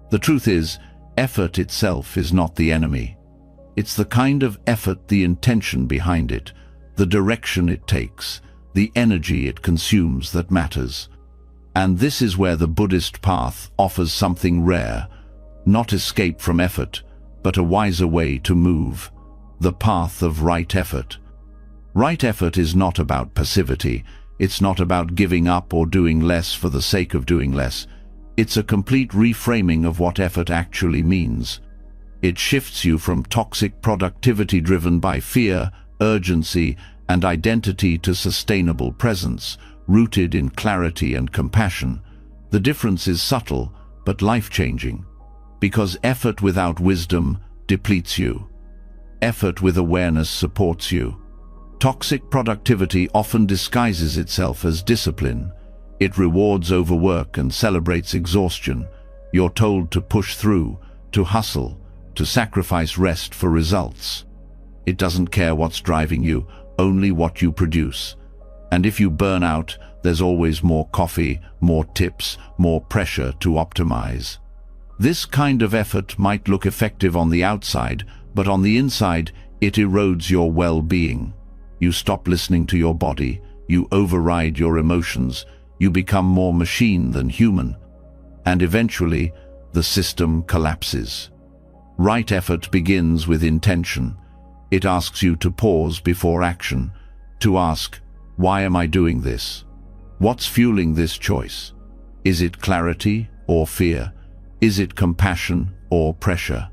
The truth is, effort itself is not the enemy. It's the kind of effort, the intention behind it, the direction it takes, the energy it consumes that matters. And this is where the Buddhist path offers something rare, not escape from effort, but a wiser way to move, the path of right effort. Right effort is not about passivity. It's not about giving up or doing less for the sake of doing less. It's a complete reframing of what effort actually means. It shifts you from toxic productivity driven by fear, urgency, and identity to sustainable presence, rooted in clarity and compassion. The difference is subtle, but life-changing. Because effort without wisdom depletes you. Effort with awareness supports you. Toxic productivity often disguises itself as discipline. It rewards overwork and celebrates exhaustion. You're told to push through, to hustle, to sacrifice rest for results. It doesn't care what's driving you, only what you produce. And if you burn out, there's always more coffee, more tips, more pressure to optimize. This kind of effort might look effective on the outside, but on the inside, it erodes your well-being. You stop listening to your body, you override your emotions, you become more machine than human, and eventually, the system collapses. Right effort begins with intention. It asks you to pause before action, to ask, why am I doing this? What's fueling this choice? Is it clarity or fear? Is it compassion or pressure?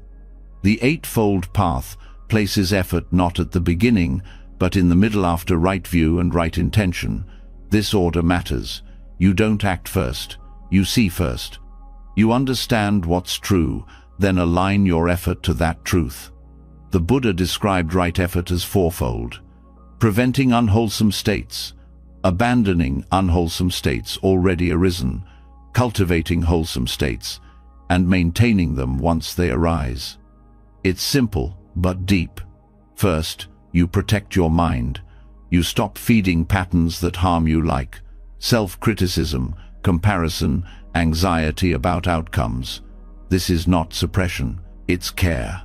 The Eightfold Path places effort not at the beginning, but in the middle after right view and right intention. This order matters. You don't act first, you see first. You understand what's true, then align your effort to that truth. The Buddha described right effort as fourfold: preventing unwholesome states, abandoning unwholesome states already arisen, cultivating wholesome states, and maintaining them once they arise. It's simple, but deep. First, you protect your mind. You stop feeding patterns that harm you, like self-criticism, comparison, anxiety about outcomes. This is not suppression, it's care.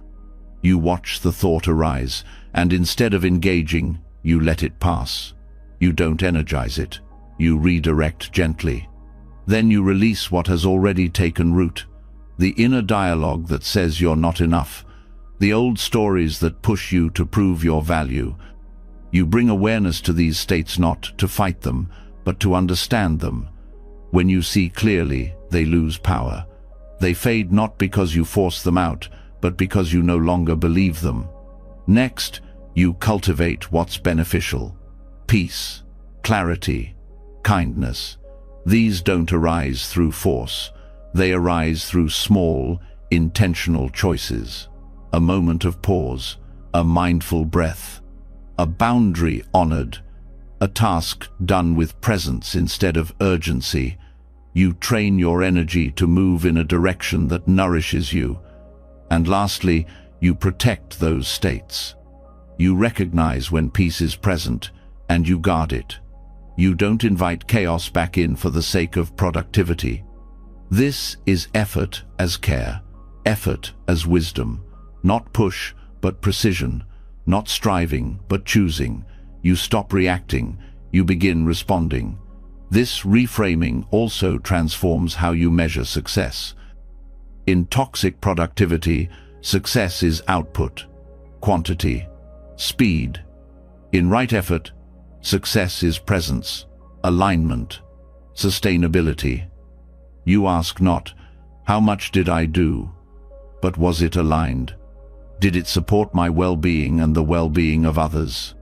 You watch the thought arise, and instead of engaging, you let it pass. You don't energize it, you redirect gently. Then you release what has already taken root, the inner dialogue that says you're not enough, the old stories that push you to prove your value. You bring awareness to these states not to fight them, but to understand them. When you see clearly, they lose power. They fade not because you force them out, but because you no longer believe them. Next, you cultivate what's beneficial: peace, clarity, kindness. These don't arise through force. They arise through small, intentional choices. A moment of pause, a mindful breath, a boundary honored, a task done with presence instead of urgency. You train your energy to move in a direction that nourishes you. And lastly, you protect those states. You recognize when peace is present, and you guard it. You don't invite chaos back in for the sake of productivity. This is effort as care, effort as wisdom. Not push, but precision. Not striving, but choosing. You stop reacting, you begin responding. This reframing also transforms how you measure success. In toxic productivity, success is output, quantity, speed. In right effort, success is presence, alignment, sustainability. You ask not, how much did I do? But was it aligned? Did it support my well-being and the well-being of others?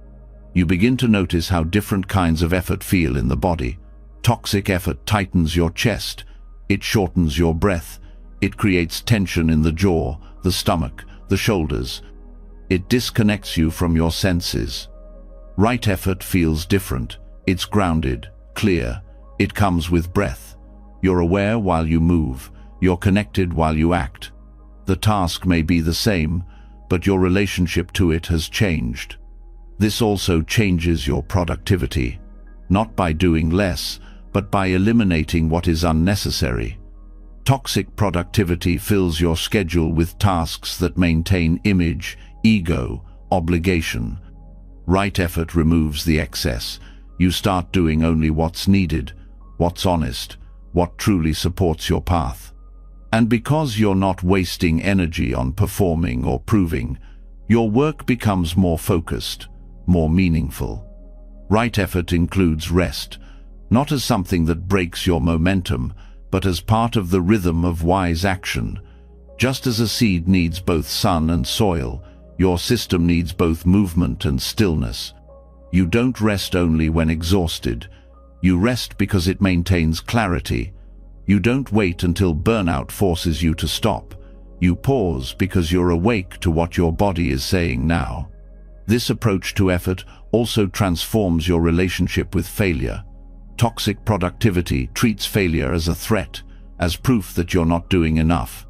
You begin to notice how different kinds of effort feel in the body. Toxic effort tightens your chest. It shortens your breath. It creates tension in the jaw, the stomach, the shoulders. It disconnects you from your senses. Right effort feels different. It's grounded, clear. It comes with breath. You're aware while you move. You're connected while you act. The task may be the same, but your relationship to it has changed. This also changes your productivity. not by doing less, but by eliminating what is unnecessary. Toxic productivity fills your schedule with tasks that maintain image, ego, obligation. Right effort removes the excess. You start doing only what's needed, what's honest, what truly supports your path. And because you're not wasting energy on performing or proving, your work becomes more focused, more meaningful. Right effort includes rest, not as something that breaks your momentum, but as part of the rhythm of wise action. Just as a seed needs both sun and soil, your system needs both movement and stillness. You don't rest only when exhausted. You rest because it maintains clarity. You don't wait until burnout forces you to stop. You pause because you're awake to what your body is saying now. This approach to effort also transforms your relationship with failure. Toxic productivity treats failure as a threat, as proof that you're not doing enough.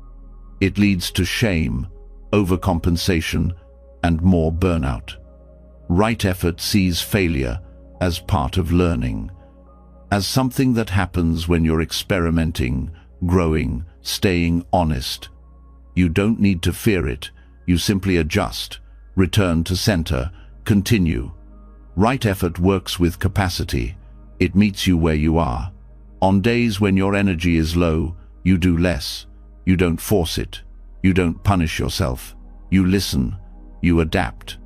It leads to shame, overcompensation, and more burnout. Right effort sees failure as part of learning, as something that happens when you're experimenting, growing, staying honest. You don't need to fear it. You simply adjust, return to center, continue. Right effort works with capacity. It meets you where you are. On days when your energy is low, you do less. You don't force it. You don't punish yourself. You listen. You adapt.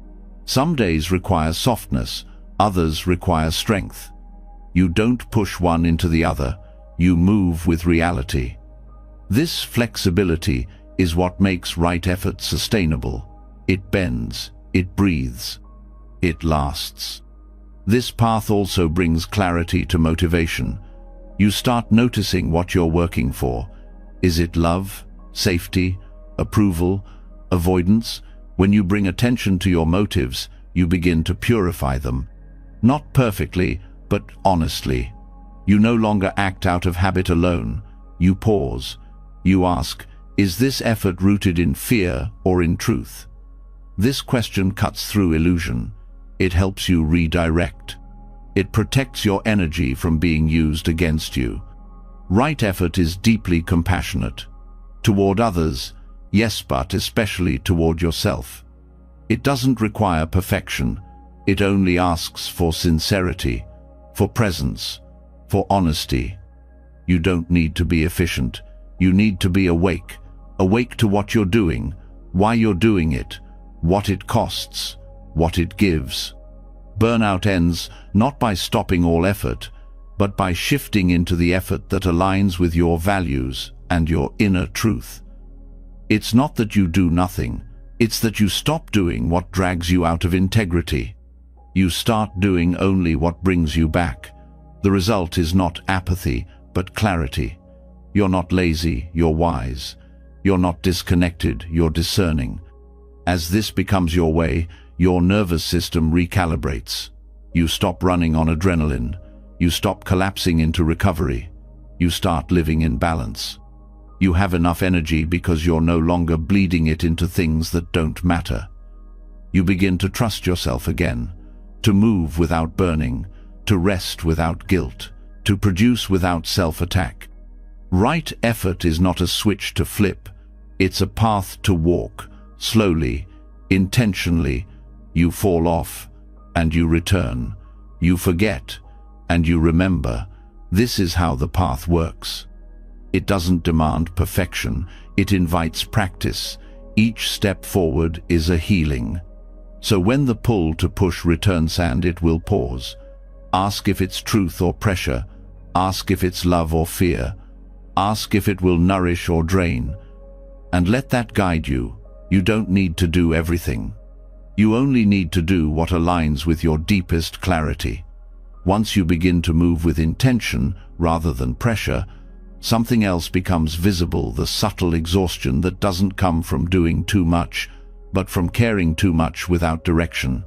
Some days require softness, others require strength. You don't push one into the other. You move with reality. This flexibility is what makes right effort sustainable. It bends, it breathes, it lasts. This path also brings clarity to motivation. You start noticing what you're working for. Is it love, safety, approval, avoidance? When you bring attention to your motives, you begin to purify them. Not perfectly, but honestly. You no longer act out of habit alone. You pause. You ask, is this effort rooted in fear or in truth? This question cuts through illusion. It helps you redirect. It protects your energy from being used against you. Right effort is deeply compassionate. Toward others, yes, but especially toward yourself. It doesn't require perfection. It only asks for sincerity, for presence, for honesty. You don't need to be efficient. You need to be awake. Awake to what you're doing, why you're doing it, what it costs, what it gives. Burnout ends not by stopping all effort, but by shifting into the effort that aligns with your values and your inner truth. It's not that you do nothing, it's that you stop doing what drags you out of integrity. You start doing only what brings you back. The result is not apathy, but clarity. You're not lazy, you're wise. You're not disconnected, you're discerning. As this becomes your way, your nervous system recalibrates. You stop running on adrenaline. You stop collapsing into recovery. You start living in balance. You have enough energy because you're no longer bleeding it into things that don't matter. You begin to trust yourself again, to move without burning, to rest without guilt, to produce without self-attack. Right effort is not a switch to flip. It's a path to walk, slowly, intentionally. You fall off, and you return. You forget, and you remember. This is how the path works. It doesn't demand perfection. It invites practice. Each step forward is a healing. So when the pull to push returns, and it will pause. Ask if it's truth or pressure. Ask if it's love or fear. Ask if it will nourish or drain. And let that guide you. You don't need to do everything. You only need to do what aligns with your deepest clarity. Once you begin to move with intention rather than pressure, something else becomes visible, the subtle exhaustion that doesn't come from doing too much, but from caring too much without direction.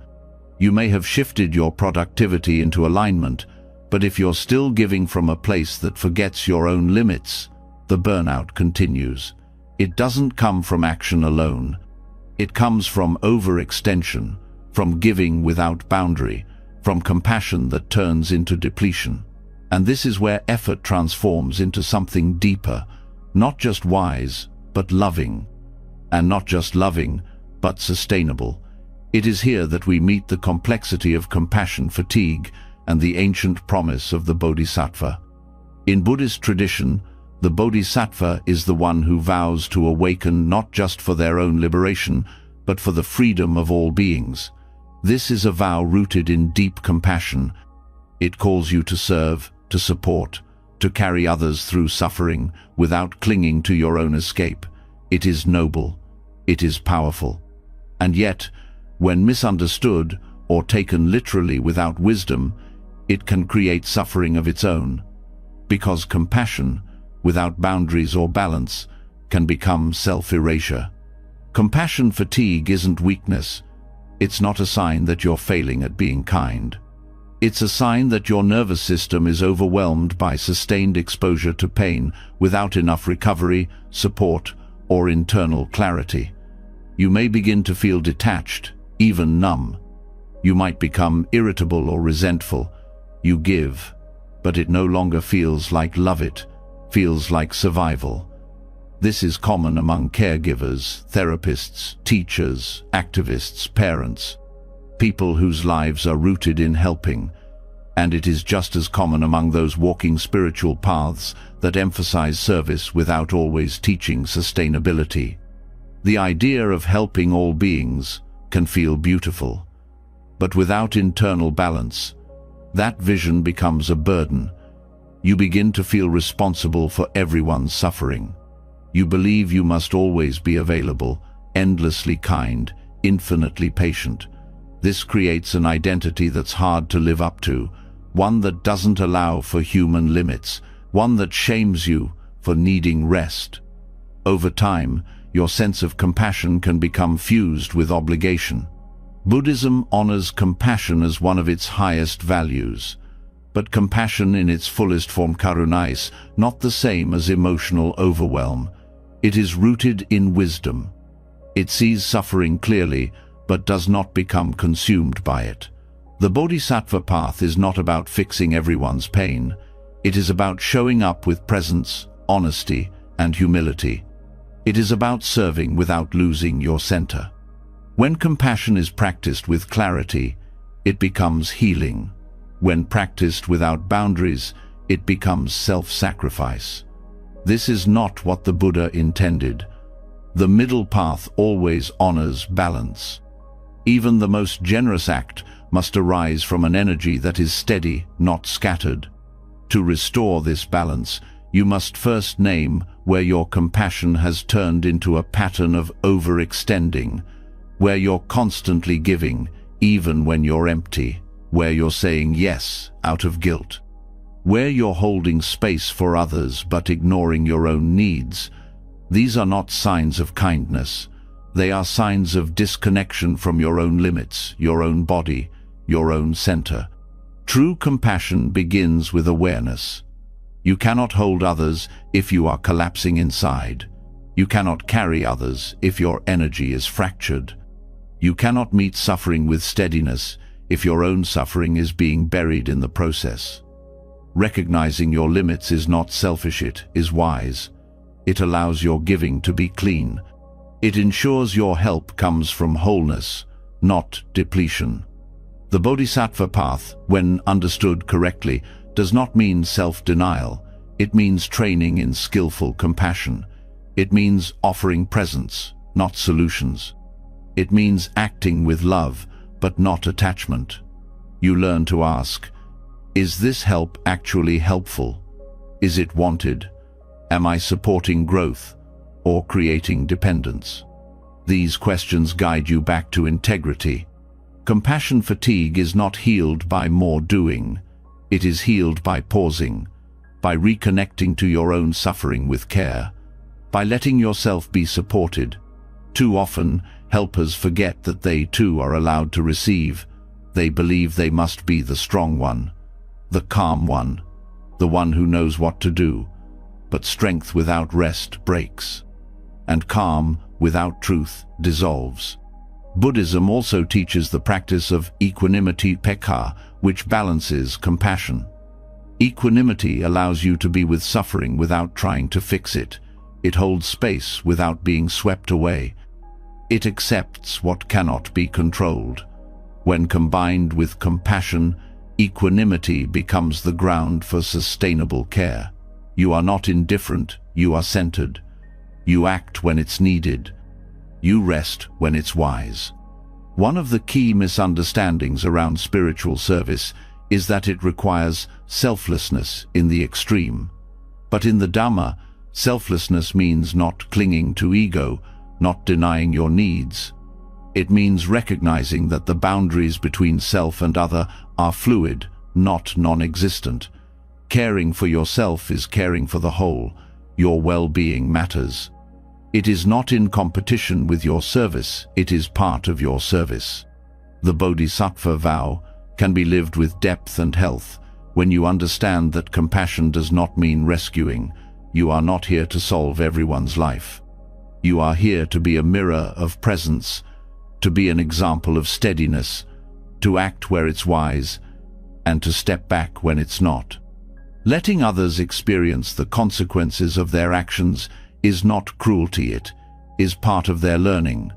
You may have shifted your productivity into alignment, but if you're still giving from a place that forgets your own limits, the burnout continues. It doesn't come from action alone. It comes from overextension, from giving without boundary, from compassion that turns into depletion. And this is where effort transforms into something deeper, not just wise, but loving. And not just loving, but sustainable. It is here that we meet the complexity of compassion fatigue and the ancient promise of the Bodhisattva. In Buddhist tradition, the Bodhisattva is the one who vows to awaken not just for their own liberation, but for the freedom of all beings. This is a vow rooted in deep compassion. It calls you to serve, to support, to carry others through suffering without clinging to your own escape. It is noble. It is powerful. And yet, when misunderstood or taken literally without wisdom, it can create suffering of its own. Because compassion, without boundaries or balance, can become self-erasure. Compassion fatigue isn't weakness. It's not a sign that you're failing at being kind. It's a sign that your nervous system is overwhelmed by sustained exposure to pain without enough recovery, support, or internal clarity. You may begin to feel detached, even numb. You might become irritable or resentful. You give, but it no longer feels like love, it feels like survival. This is common among caregivers, therapists, teachers, activists, parents, people whose lives are rooted in helping. And it is just as common among those walking spiritual paths that emphasize service without always teaching sustainability. The idea of helping all beings can feel beautiful, but without internal balance, that vision becomes a burden. You begin to feel responsible for everyone's suffering. You believe you must always be available, endlessly kind, infinitely patient. This creates an identity that's hard to live up to, one that doesn't allow for human limits, one that shames you for needing rest. Over time, your sense of compassion can become fused with obligation. Buddhism honors compassion as one of its highest values. But compassion in its fullest form, karuna, is not the same as emotional overwhelm. It is rooted in wisdom. It sees suffering clearly, but does not become consumed by it. The Bodhisattva path is not about fixing everyone's pain. It is about showing up with presence, honesty, and humility. It is about serving without losing your center. When compassion is practiced with clarity, it becomes healing. When practiced without boundaries, it becomes self-sacrifice. This is not what the Buddha intended. The middle path always honors balance. Even the most generous act must arise from an energy that is steady, not scattered. To restore this balance, you must first name where your compassion has turned into a pattern of overextending, where you're constantly giving, even when you're empty, where you're saying yes out of guilt, where you're holding space for others but ignoring your own needs. These are not signs of kindness. They are signs of disconnection from your own limits, your own body, your own center. True compassion begins with awareness. You cannot hold others if you are collapsing inside. You cannot carry others if your energy is fractured. You cannot meet suffering with steadiness if your own suffering is being buried in the process. Recognizing your limits is not selfish, it is wise. It allows your giving to be clean. It ensures your help comes from wholeness, not depletion. The Bodhisattva path, when understood correctly, does not mean self-denial. It means training in skillful compassion. It means offering presence, not solutions. It means acting with love, but not attachment. You learn to ask, is this help actually helpful? Is it wanted? Am I supporting growth or creating dependence? These questions guide you back to integrity. Compassion fatigue is not healed by more doing. It is healed by pausing, by reconnecting to your own suffering with care, by letting yourself be supported. Too often, helpers forget that they too are allowed to receive. They believe they must be the strong one, the calm one, the one who knows what to do. But strength without rest breaks, and calm without truth dissolves. Buddhism also teaches the practice of equanimity pekka, which balances compassion. Equanimity allows you to be with suffering without trying to fix it. It holds space without being swept away. It accepts what cannot be controlled. When combined with compassion, equanimity becomes the ground for sustainable care. You are not indifferent, you are centered. You act when it's needed. You rest when it's wise. One of the key misunderstandings around spiritual service is that it requires selflessness in the extreme. But in the Dhamma, selflessness means not clinging to ego, not denying your needs. It means recognizing that the boundaries between self and other are fluid, not non-existent. Caring for yourself is caring for the whole. Your well-being matters. It is not in competition with your service, it is part of your service. The Bodhisattva vow can be lived with depth and health when you understand that compassion does not mean rescuing. You are not here to solve everyone's life. You are here to be a mirror of presence, to be an example of steadiness, to act where it's wise, and to step back when it's not. Letting others experience the consequences of their actions is not cruelty, it is part of their learning.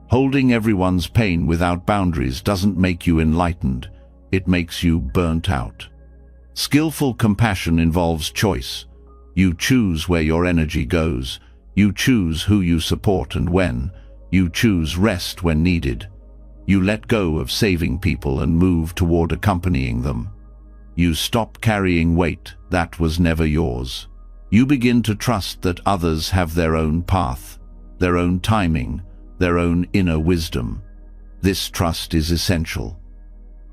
Holding everyone's pain without boundaries doesn't make you enlightened, it makes you burnt out. Skillful compassion involves choice. You choose where your energy goes. You choose who you support and when. You choose rest when needed. You let go of saving people and move toward accompanying them. You stop carrying weight that was never yours. You begin to trust that others have their own path, their own timing, their own inner wisdom. This trust is essential.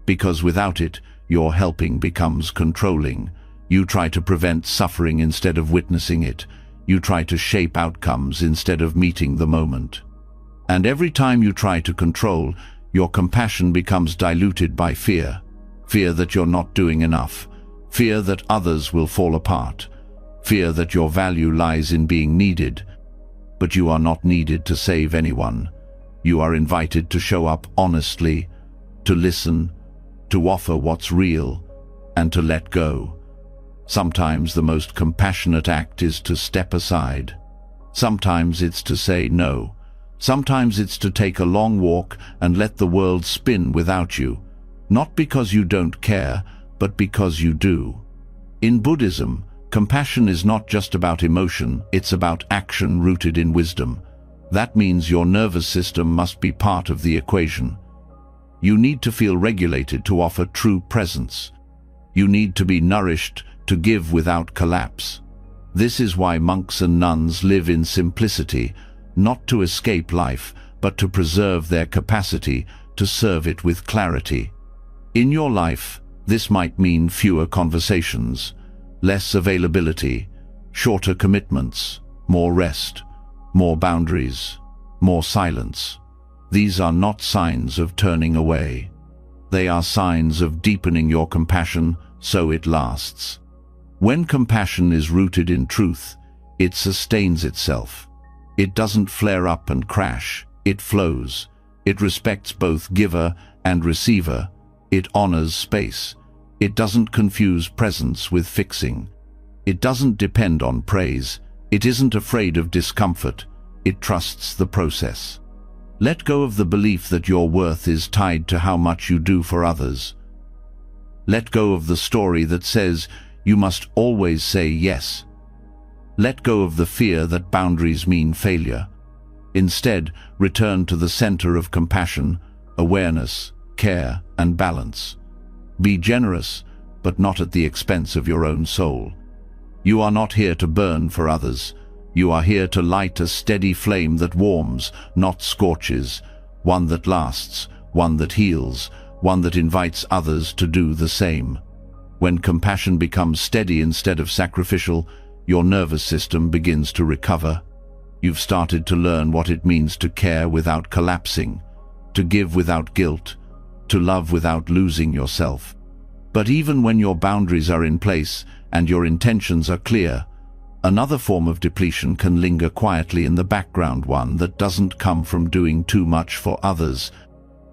Because without it, your helping becomes controlling. You try to prevent suffering instead of witnessing it. You try to shape outcomes instead of meeting the moment. And every time you try to control, your compassion becomes diluted by fear. Fear that you're not doing enough. Fear that others will fall apart. Fear that your value lies in being needed. But you are not needed to save anyone. You are invited to show up honestly, to listen, to offer what's real, and to let go. Sometimes the most compassionate act is to step aside. Sometimes it's to say no. Sometimes it's to take a long walk and let the world spin without you. Not because you don't care, but because you do. In Buddhism, compassion is not just about emotion, it's about action rooted in wisdom. That means your nervous system must be part of the equation. You need to feel regulated to offer true presence. You need to be nourished to give without collapse. This is why monks and nuns live in simplicity, not to escape life, but to preserve their capacity to serve it with clarity. In your life, this might mean fewer conversations, less availability, shorter commitments, more rest, more boundaries, more silence. These are not signs of turning away. They are signs of deepening your compassion so it lasts. When compassion is rooted in truth, it sustains itself. It doesn't flare up and crash, it flows. It respects both giver and receiver. It honors space. It doesn't confuse presence with fixing. It doesn't depend on praise. It isn't afraid of discomfort. It trusts the process. Let go of the belief that your worth is tied to how much you do for others. Let go of the story that says you must always say yes. Let go of the fear that boundaries mean failure. Instead, return to the center of compassion, awareness, care, and balance. Be generous, but not at the expense of your own soul. You are not here to burn for others. You are here to light a steady flame that warms, not scorches, one that lasts, one that heals, one that invites others to do the same. When compassion becomes steady instead of sacrificial, your nervous system begins to recover. You've started to learn what it means to care without collapsing, to give without guilt, to love without losing yourself. But even when your boundaries are in place and your intentions are clear, Another form of depletion can linger quietly in the background, one that doesn't come from doing too much for others,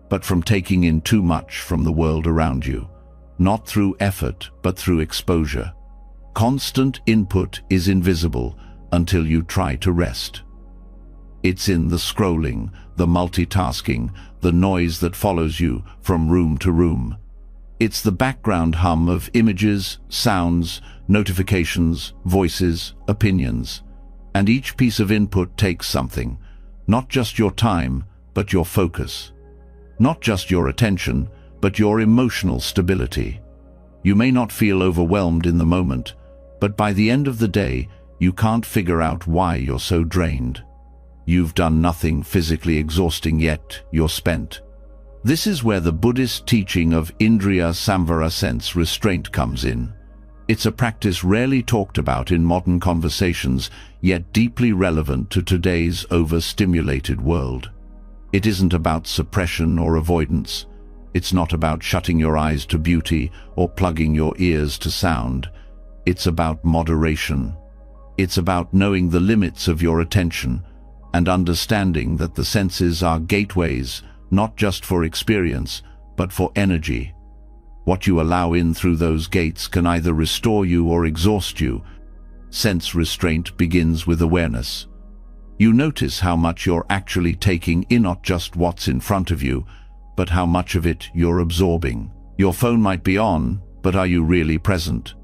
but from taking in too much from the world around you. Not through effort, but through exposure. Constant input is invisible until you try to rest. It's in the scrolling, the multitasking, the noise that follows you from room to room. It's the background hum of images, sounds, notifications, voices, opinions. And each piece of input takes something, not just your time, but your focus. Not just your attention, but your emotional stability. You may not feel overwhelmed in the moment, but by the end of the day, you can't figure out why you're so drained. You've done nothing physically exhausting, yet you're spent. This is where the Buddhist teaching of Indriya Samvara, sense restraint, comes in. It's a practice rarely talked about in modern conversations, yet deeply relevant to today's overstimulated world. It isn't about suppression or avoidance. It's not about shutting your eyes to beauty or plugging your ears to sound. It's about moderation. It's about knowing the limits of your attention and understanding that the senses are gateways, not just for experience, but for energy. What you allow in through those gates can either restore you or exhaust you. Sense restraint begins with awareness. You notice how much you're actually taking in, not just what's in front of you, but how much of it you're absorbing. Your phone might be on, but are you really present?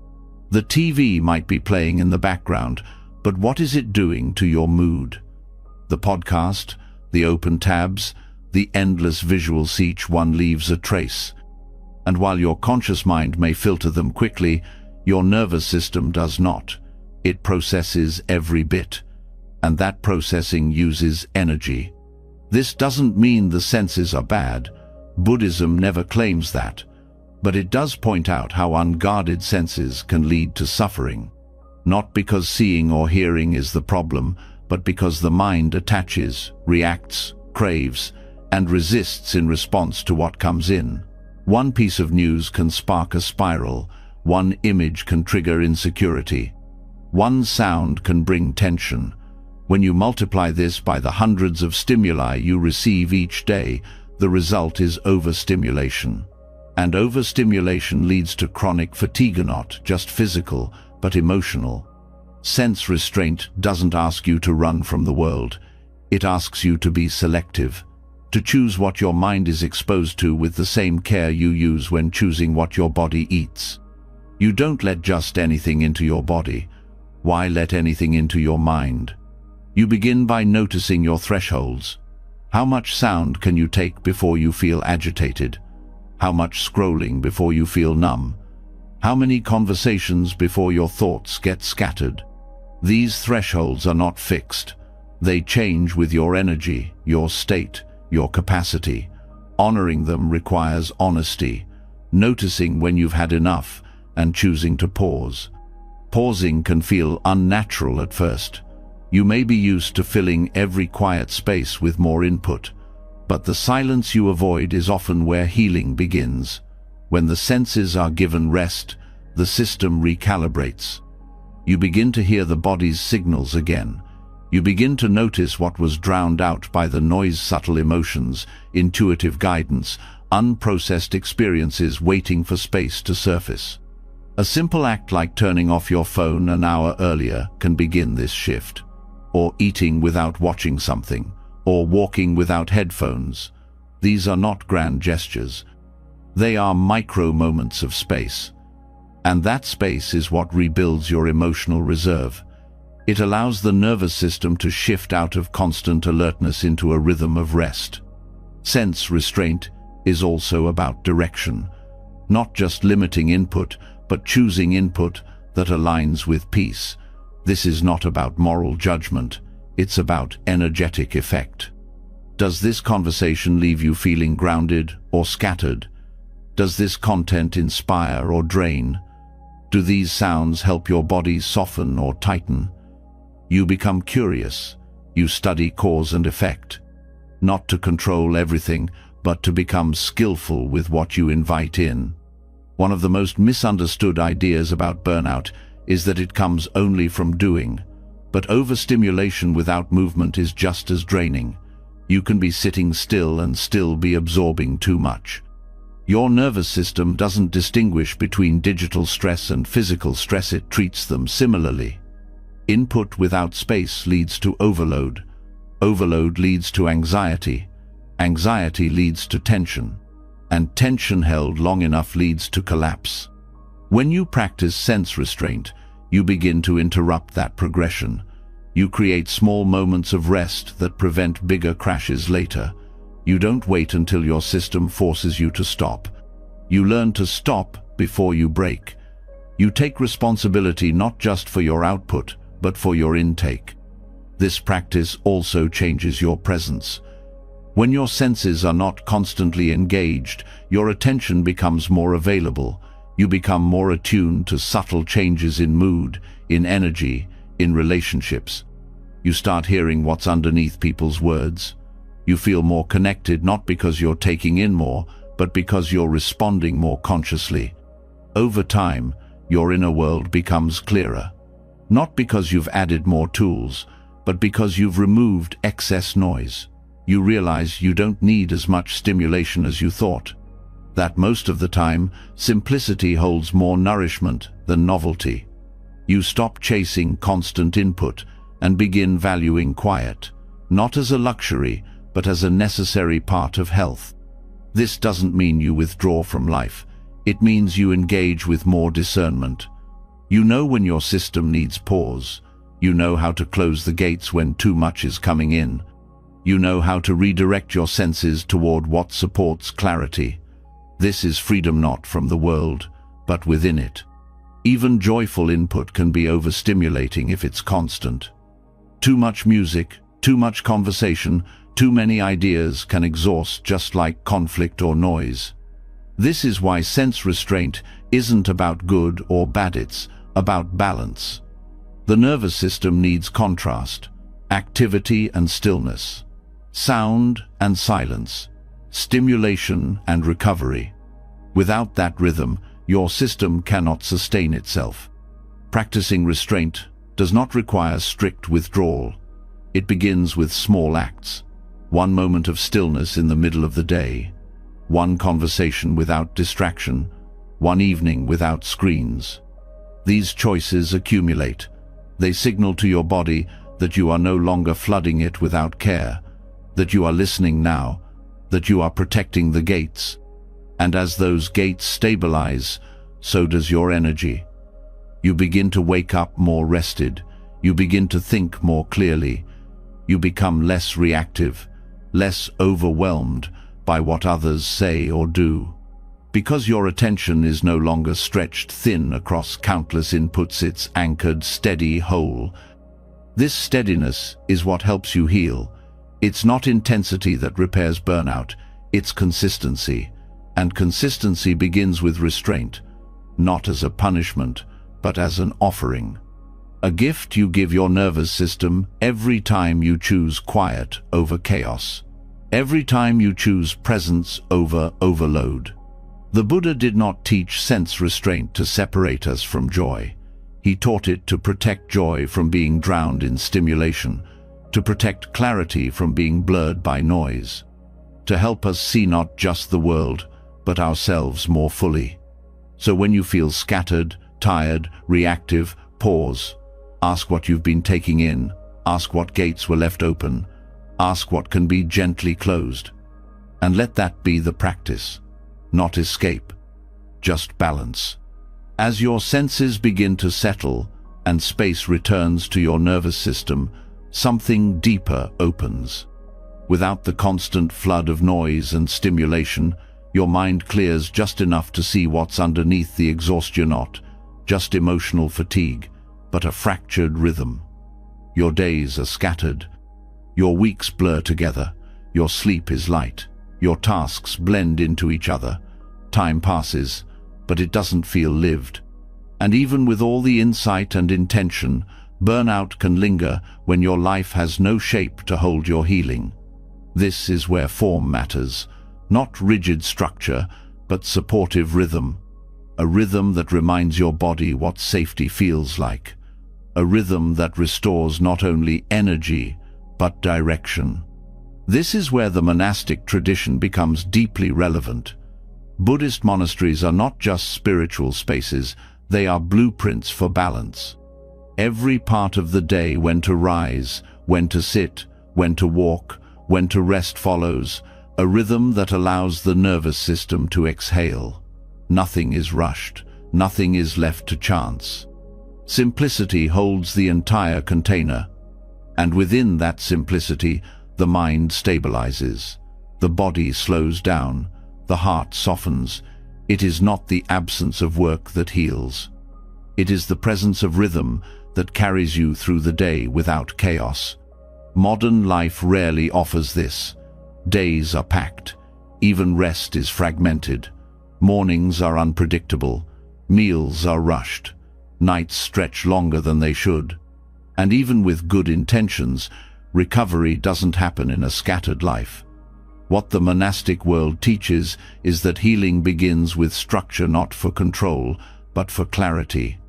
The TV might be playing in the background, but what is it doing to your mood? The podcast, the open tabs, the endless visuals, each one leaves a trace. And while your conscious mind may filter them quickly, your nervous system does not. It processes every bit, and that processing uses energy. This doesn't mean the senses are bad. Buddhism never claims that, but it does point out how unguarded senses can lead to suffering. Not because seeing or hearing is the problem, but because the mind attaches, reacts, craves, and resists in response to what comes in. One piece of news can spark a spiral. One image can trigger insecurity. One sound can bring tension. When you multiply this by the hundreds of stimuli you receive each day, the result is overstimulation. And overstimulation leads to chronic fatigue, not just physical, but emotional. Sense restraint doesn't ask you to run from the world. It asks you to be selective, to choose what your mind is exposed to with the same care you use when choosing what your body eats. You don't let just anything into your body. Why let anything into your mind? You begin by noticing your thresholds. How much sound can you take before you feel agitated? How much scrolling before you feel numb? How many conversations before your thoughts get scattered? These thresholds are not fixed. They change with your energy, your state, your capacity. Honoring them requires honesty, noticing when you've had enough and choosing to pause. Pausing can feel unnatural at first. You may be used to filling every quiet space with more input, but the silence you avoid is often where healing begins. When the senses are given rest, the system recalibrates. You begin to hear the body's signals again. You begin to notice what was drowned out by the noise, subtle emotions, intuitive guidance, unprocessed experiences waiting for space to surface. A simple act like turning off your phone an hour earlier can begin this shift. Or eating without watching something, or walking without headphones. These are not grand gestures. They are micro moments of space. And that space is what rebuilds your emotional reserve. It allows the nervous system to shift out of constant alertness into a rhythm of rest. Sense restraint is also about direction. Not just limiting input, but choosing input that aligns with peace. This is not about moral judgment. It's about energetic effect. Does this conversation leave you feeling grounded or scattered? Does this content inspire or drain? Do these sounds help your body soften or tighten? You become curious. You study cause and effect. Not to control everything, but to become skillful with what you invite in. One of the most misunderstood ideas about burnout is that it comes only from doing. But overstimulation without movement is just as draining. You can be sitting still and still be absorbing too much. Your nervous system doesn't distinguish between digital stress and physical stress, it treats them similarly. Input without space leads to overload. Overload leads to anxiety. Anxiety leads to tension. And tension held long enough leads to collapse. When you practice sense restraint, you begin to interrupt that progression. You create small moments of rest that prevent bigger crashes later. You don't wait until your system forces you to stop. You learn to stop before you break. You take responsibility not just for your output, but for your intake. This practice also changes your presence. When your senses are not constantly engaged, your attention becomes more available. You become more attuned to subtle changes in mood, in energy, in relationships. You start hearing what's underneath people's words. You feel more connected not because you're taking in more, but because you're responding more consciously. Over time, your inner world becomes clearer. Not because you've added more tools, but because you've removed excess noise. You realize you don't need as much stimulation as you thought. That most of the time, simplicity holds more nourishment than novelty. You stop chasing constant input and begin valuing quiet, not as a luxury, but as a necessary part of health. This doesn't mean you withdraw from life. It means you engage with more discernment. You know when your system needs pause. You know how to close the gates when too much is coming in. You know how to redirect your senses toward what supports clarity. This is freedom not from the world, but within it. Even joyful input can be overstimulating if it's constant. Too much music, too much conversation, too many ideas can exhaust just like conflict or noise. This is why sense restraint isn't about good or bad, it's about balance. The nervous system needs contrast, activity and stillness, sound and silence, stimulation and recovery. Without that rhythm, your system cannot sustain itself. Practicing restraint does not require strict withdrawal. It begins with small acts. One moment of stillness in the middle of the day. One conversation without distraction. One evening without screens. These choices accumulate. They signal to your body that you are no longer flooding it without care, that you are listening now, that you are protecting the gates. And as those gates stabilize, so does your energy. You begin to wake up more rested. You begin to think more clearly. You become less reactive, less overwhelmed by what others say or do. Because your attention is no longer stretched thin across countless inputs, it's anchored, steady, whole. This steadiness is what helps you heal. It's not intensity that repairs burnout, it's consistency. And consistency begins with restraint, not as a punishment, but as an offering. A gift you give your nervous system every time you choose quiet over chaos. Every time you choose presence over overload. The Buddha did not teach sense restraint to separate us from joy. He taught it to protect joy from being drowned in stimulation, to protect clarity from being blurred by noise, to help us see not just the world, but ourselves more fully. So when you feel scattered, tired, reactive, pause. Ask what you've been taking in. Ask what gates were left open. Ask what can be gently closed. And let that be the practice. Not escape, just balance. As your senses begin to settle and space returns to your nervous system, something deeper opens. Without the constant flood of noise and stimulation, your mind clears just enough to see what's underneath the exhaustion, not just emotional fatigue, but a fractured rhythm. Your days are scattered. Your weeks blur together. Your sleep is light. Your tasks blend into each other. Time passes, but it doesn't feel lived. And even with all the insight and intention, burnout can linger when your life has no shape to hold your healing. This is where form matters, not rigid structure, but supportive rhythm. a rhythm that reminds your body what safety feels like, a rhythm that restores not only energy, but direction. This is where the monastic tradition becomes deeply relevant. Buddhist monasteries are not just spiritual spaces, they are blueprints for balance. Every part of the day, when to rise, when to sit, when to walk, when to rest, follows a rhythm that allows the nervous system to exhale. Nothing is rushed, nothing is left to chance. Simplicity holds the entire container, and within that simplicity, the mind stabilizes, the body slows down, the heart softens. It is not the absence of work that heals. It is the presence of rhythm that carries you through the day without chaos. Modern life rarely offers this. Days are packed, even rest is fragmented. Mornings are unpredictable, meals are rushed, nights stretch longer than they should. And even with good intentions, recovery doesn't happen in a scattered life. What the monastic world teaches is that healing begins with structure, not for control, but for clarity.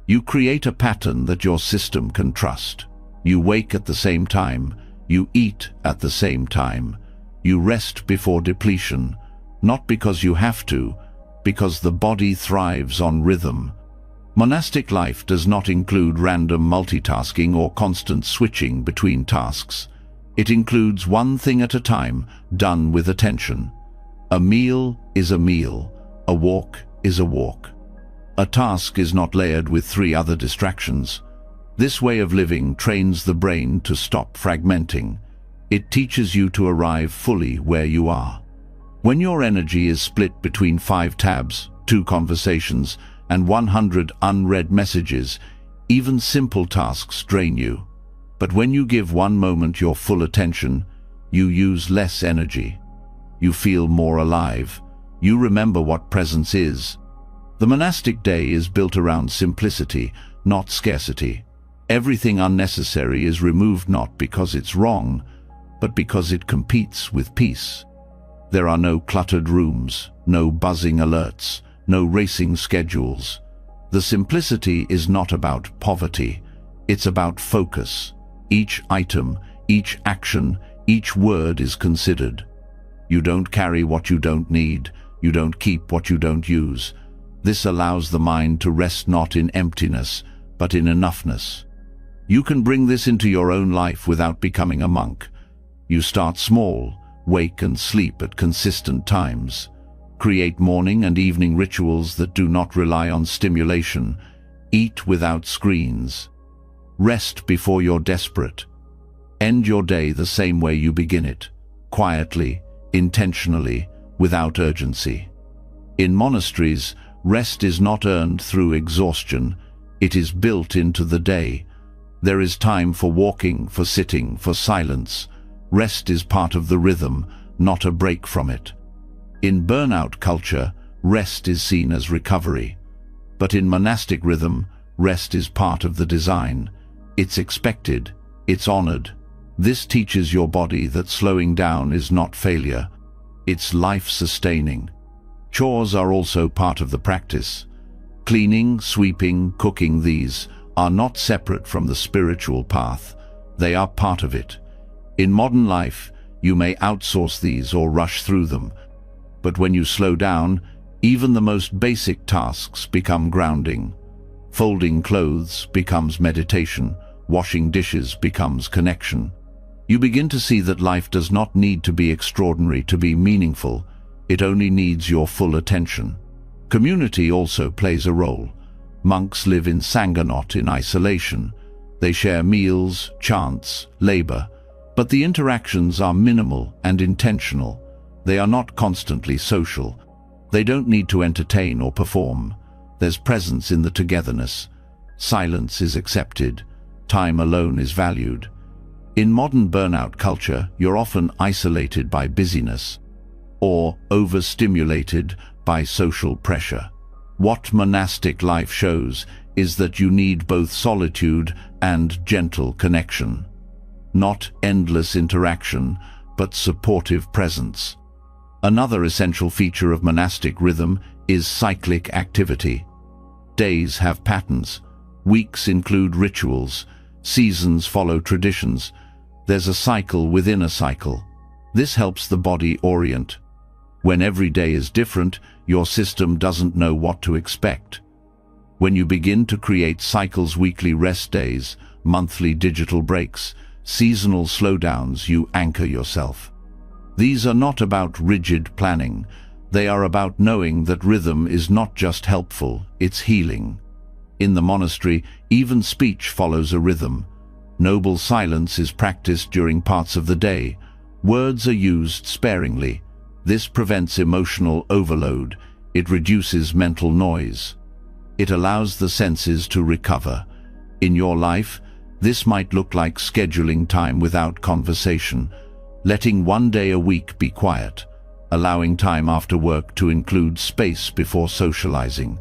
You create a pattern that your system can trust. You wake at the same time, you eat at the same time, you rest before depletion, not because you have to, because the body thrives on rhythm. Monastic life does not include random multitasking or constant switching between tasks. It includes one thing at a time, done with attention. A meal is a meal, a walk is a walk. A task is not layered with 3 other distractions. This way of living trains the brain to stop fragmenting. It teaches you to arrive fully where you are. When your energy is split between 5 tabs, 2 conversations, and 100 unread messages, even simple tasks drain you. But when you give one moment your full attention, you use less energy. You feel more alive. You remember what presence is. The monastic day is built around simplicity, not scarcity. Everything unnecessary is removed not because it's wrong, but because it competes with peace. There are no cluttered rooms, no buzzing alerts, no racing schedules. The simplicity is not about poverty, it's about focus. Each item, each action, each word is considered. You don't carry what you don't need, you don't keep what you don't use. This allows the mind to rest not in emptiness, but in enoughness. You can bring this into your own life without becoming a monk. You start small, wake and sleep at consistent times. Create morning and evening rituals that do not rely on stimulation. Eat without screens. Rest before you're desperate. End your day the same way you begin it, quietly, intentionally, without urgency. In monasteries, rest is not earned through exhaustion, it is built into the day. There is time for walking, for sitting, for silence. Rest is part of the rhythm, not a break from it. In burnout culture, rest is seen as recovery. But in monastic rhythm, rest is part of the design. It's expected, it's honored. This teaches your body that slowing down is not failure, it's life-sustaining. Chores are also part of the practice. Cleaning, sweeping, cooking, these are not separate from the spiritual path. They are part of it. In modern life, you may outsource these or rush through them. But when you slow down, even the most basic tasks become grounding. Folding clothes becomes meditation. Washing dishes becomes connection. You begin to see that life does not need to be extraordinary to be meaningful. It only needs your full attention. Community also plays a role. Monks live in sangha, not in isolation. They share meals, chants, labor, but the interactions are minimal and intentional. They are not constantly social. They don't need to entertain or perform. There's presence in the togetherness. Silence is accepted. Time alone is valued. In modern burnout culture, you're often isolated by busyness or overstimulated by social pressure. What monastic life shows is that you need both solitude and gentle connection. Not endless interaction, but supportive presence. Another essential feature of monastic rhythm is cyclic activity. Days have patterns, weeks include rituals, seasons follow traditions. There's a cycle within a cycle. This helps the body orient. When every day is different, your system doesn't know what to expect. When you begin to create cycles, weekly rest days, monthly digital breaks, seasonal slowdowns, you anchor yourself. These are not about rigid planning. They are about knowing that rhythm is not just helpful, it's healing. In the monastery, even speech follows a rhythm. Noble silence is practiced during parts of the day. Words are used sparingly. This prevents emotional overload. It reduces mental noise. It allows the senses to recover. In your life, this might look like scheduling time without conversation, letting one day a week be quiet, allowing time after work to include space before socializing.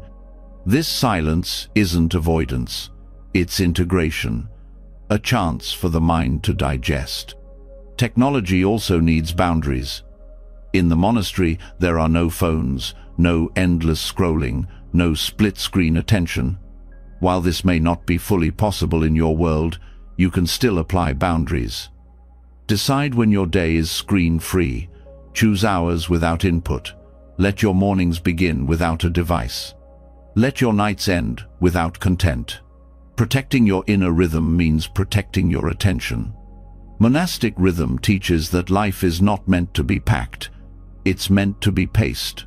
This silence isn't avoidance, it's integration, a chance for the mind to digest. Technology also needs boundaries. In the monastery, there are no phones, no endless scrolling, no split-screen attention. While this may not be fully possible in your world, you can still apply boundaries. Decide when your day is screen-free. Choose hours without input. Let your mornings begin without a device. Let your nights end without content. Protecting your inner rhythm means protecting your attention. Monastic rhythm teaches that life is not meant to be packed. It's meant to be paced.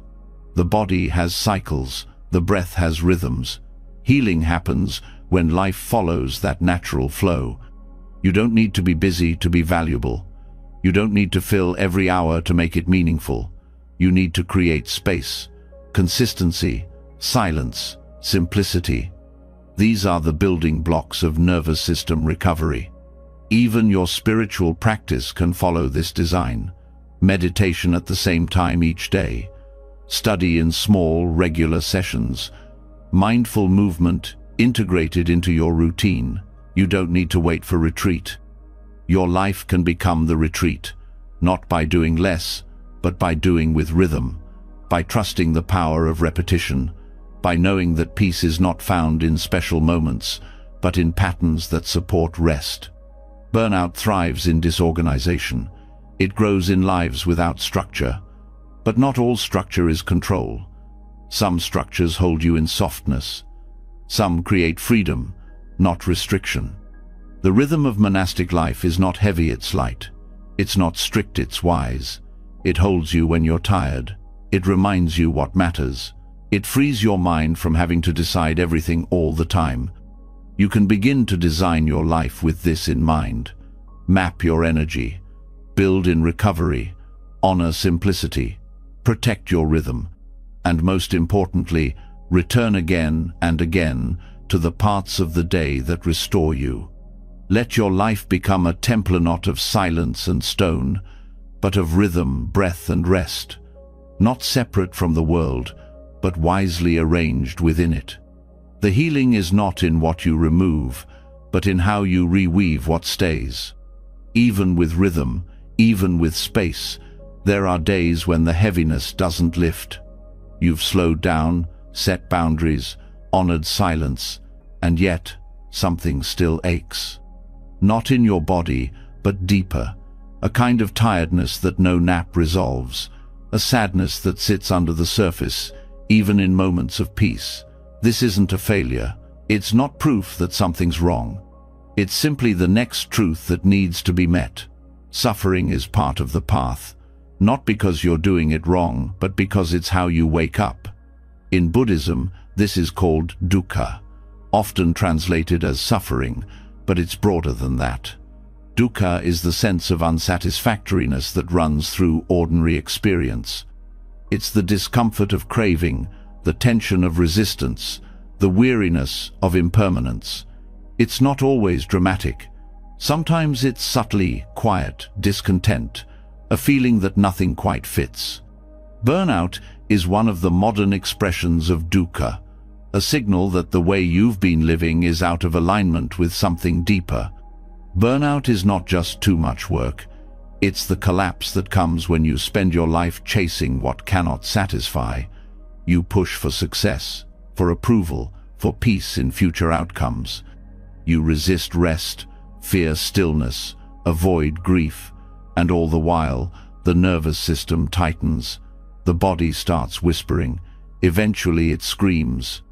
The body has cycles, the breath has rhythms. Healing happens when life follows that natural flow. You don't need to be busy to be valuable. You don't need to fill every hour to make it meaningful. You need to create space, consistency, silence, simplicity. These are the building blocks of nervous system recovery. Even your spiritual practice can follow this design. Meditation at the same time each day. Study in small, regular sessions. Mindful movement integrated into your routine. You don't need to wait for retreat. Your life can become the retreat, not by doing less, but by doing with rhythm, by trusting the power of repetition, by knowing that peace is not found in special moments, but in patterns that support rest. Burnout thrives in disorganization. It grows in lives without structure. But not all structure is control. Some structures hold you in softness. Some create freedom, not restriction. The rhythm of monastic life is not heavy, it's light. It's not strict, it's wise. It holds you when you're tired. It reminds you what matters. It frees your mind from having to decide everything all the time. You can begin to design your life with this in mind. Map your energy. Build in recovery. Honor simplicity. Protect your rhythm. And most importantly, return again and again to the parts of the day that restore you. Let your life become a temple not of silence and stone, but of rhythm, breath and rest, not separate from the world, but wisely arranged within it. The healing is not in what you remove, but in how you reweave what stays. Even with rhythm, even with space, there are days when the heaviness doesn't lift. You've slowed down, set boundaries, honored silence, and yet something still aches. Not in your body, but deeper, a kind of tiredness that no nap resolves, a sadness that sits under the surface, even in moments of peace. This isn't a failure. It's not proof that something's wrong. It's simply the next truth that needs to be met. Suffering is part of the path, not because you're doing it wrong, but because it's how you wake up. In Buddhism, this is called dukkha, often translated as suffering, but it's broader than that. Dukkha is the sense of unsatisfactoriness that runs through ordinary experience. It's the discomfort of craving, the tension of resistance, the weariness of impermanence. It's not always dramatic. Sometimes it's subtly quiet, discontent, a feeling that nothing quite fits. Burnout is one of the modern expressions of dukkha, a signal that the way you've been living is out of alignment with something deeper. Burnout is not just too much work. It's the collapse that comes when you spend your life chasing what cannot satisfy. You push for success, for approval, for peace in future outcomes. You resist rest, fear stillness, avoid grief, and all the while, the nervous system tightens. The body starts whispering. Eventually it screams.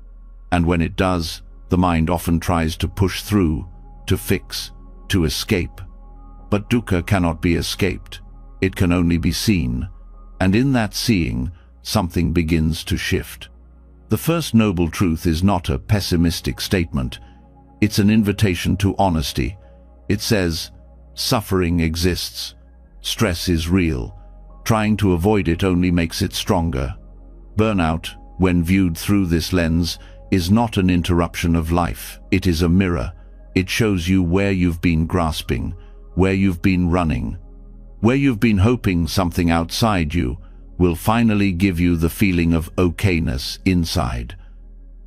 And when it does, the mind often tries to push through, to fix, to escape. But dukkha cannot be escaped. It can only be seen. And in that seeing, something begins to shift. The first noble truth is not a pessimistic statement. It's an invitation to honesty. It says, suffering exists. Stress is real. Trying to avoid it only makes it stronger. Burnout, when viewed through this lens, is not an interruption of life. It is a mirror. It shows you where you've been grasping, where you've been running, where you've been hoping something outside you will finally give you the feeling of okayness inside.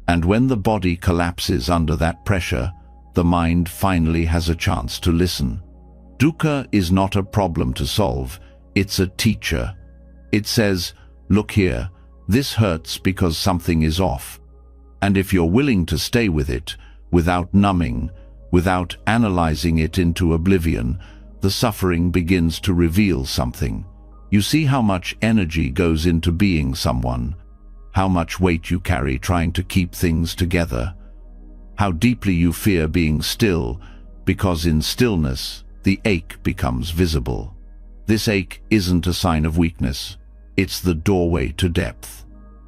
And when the body collapses under that pressure, the mind finally has a chance to listen. Dukkha is not a problem to solve, it's a teacher. It says, look here, this hurts because something is off. And if you're willing to stay with it, without numbing, without analyzing it into oblivion, the suffering begins to reveal something. You see how much energy goes into being someone, how much weight you carry trying to keep things together, how deeply you fear being still, because in stillness, the ache becomes visible. This ache isn't a sign of weakness. It's the doorway to depth.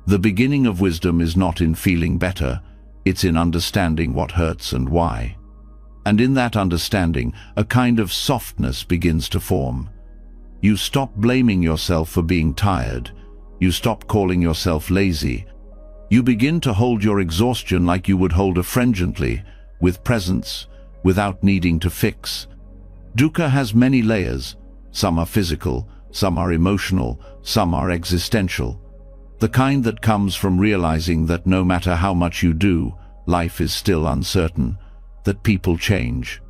The beginning of wisdom is not in feeling better, it's in understanding what hurts and why. And in that understanding, a kind of softness begins to form. You stop blaming yourself for being tired. You stop calling yourself lazy. You begin to hold your exhaustion like you would hold a friend gently, with presence, without needing to fix. Dukkha has many layers. Some are physical, some are emotional, some are existential. The kind that comes from realizing that no matter how much you do, life is still uncertain, that people change.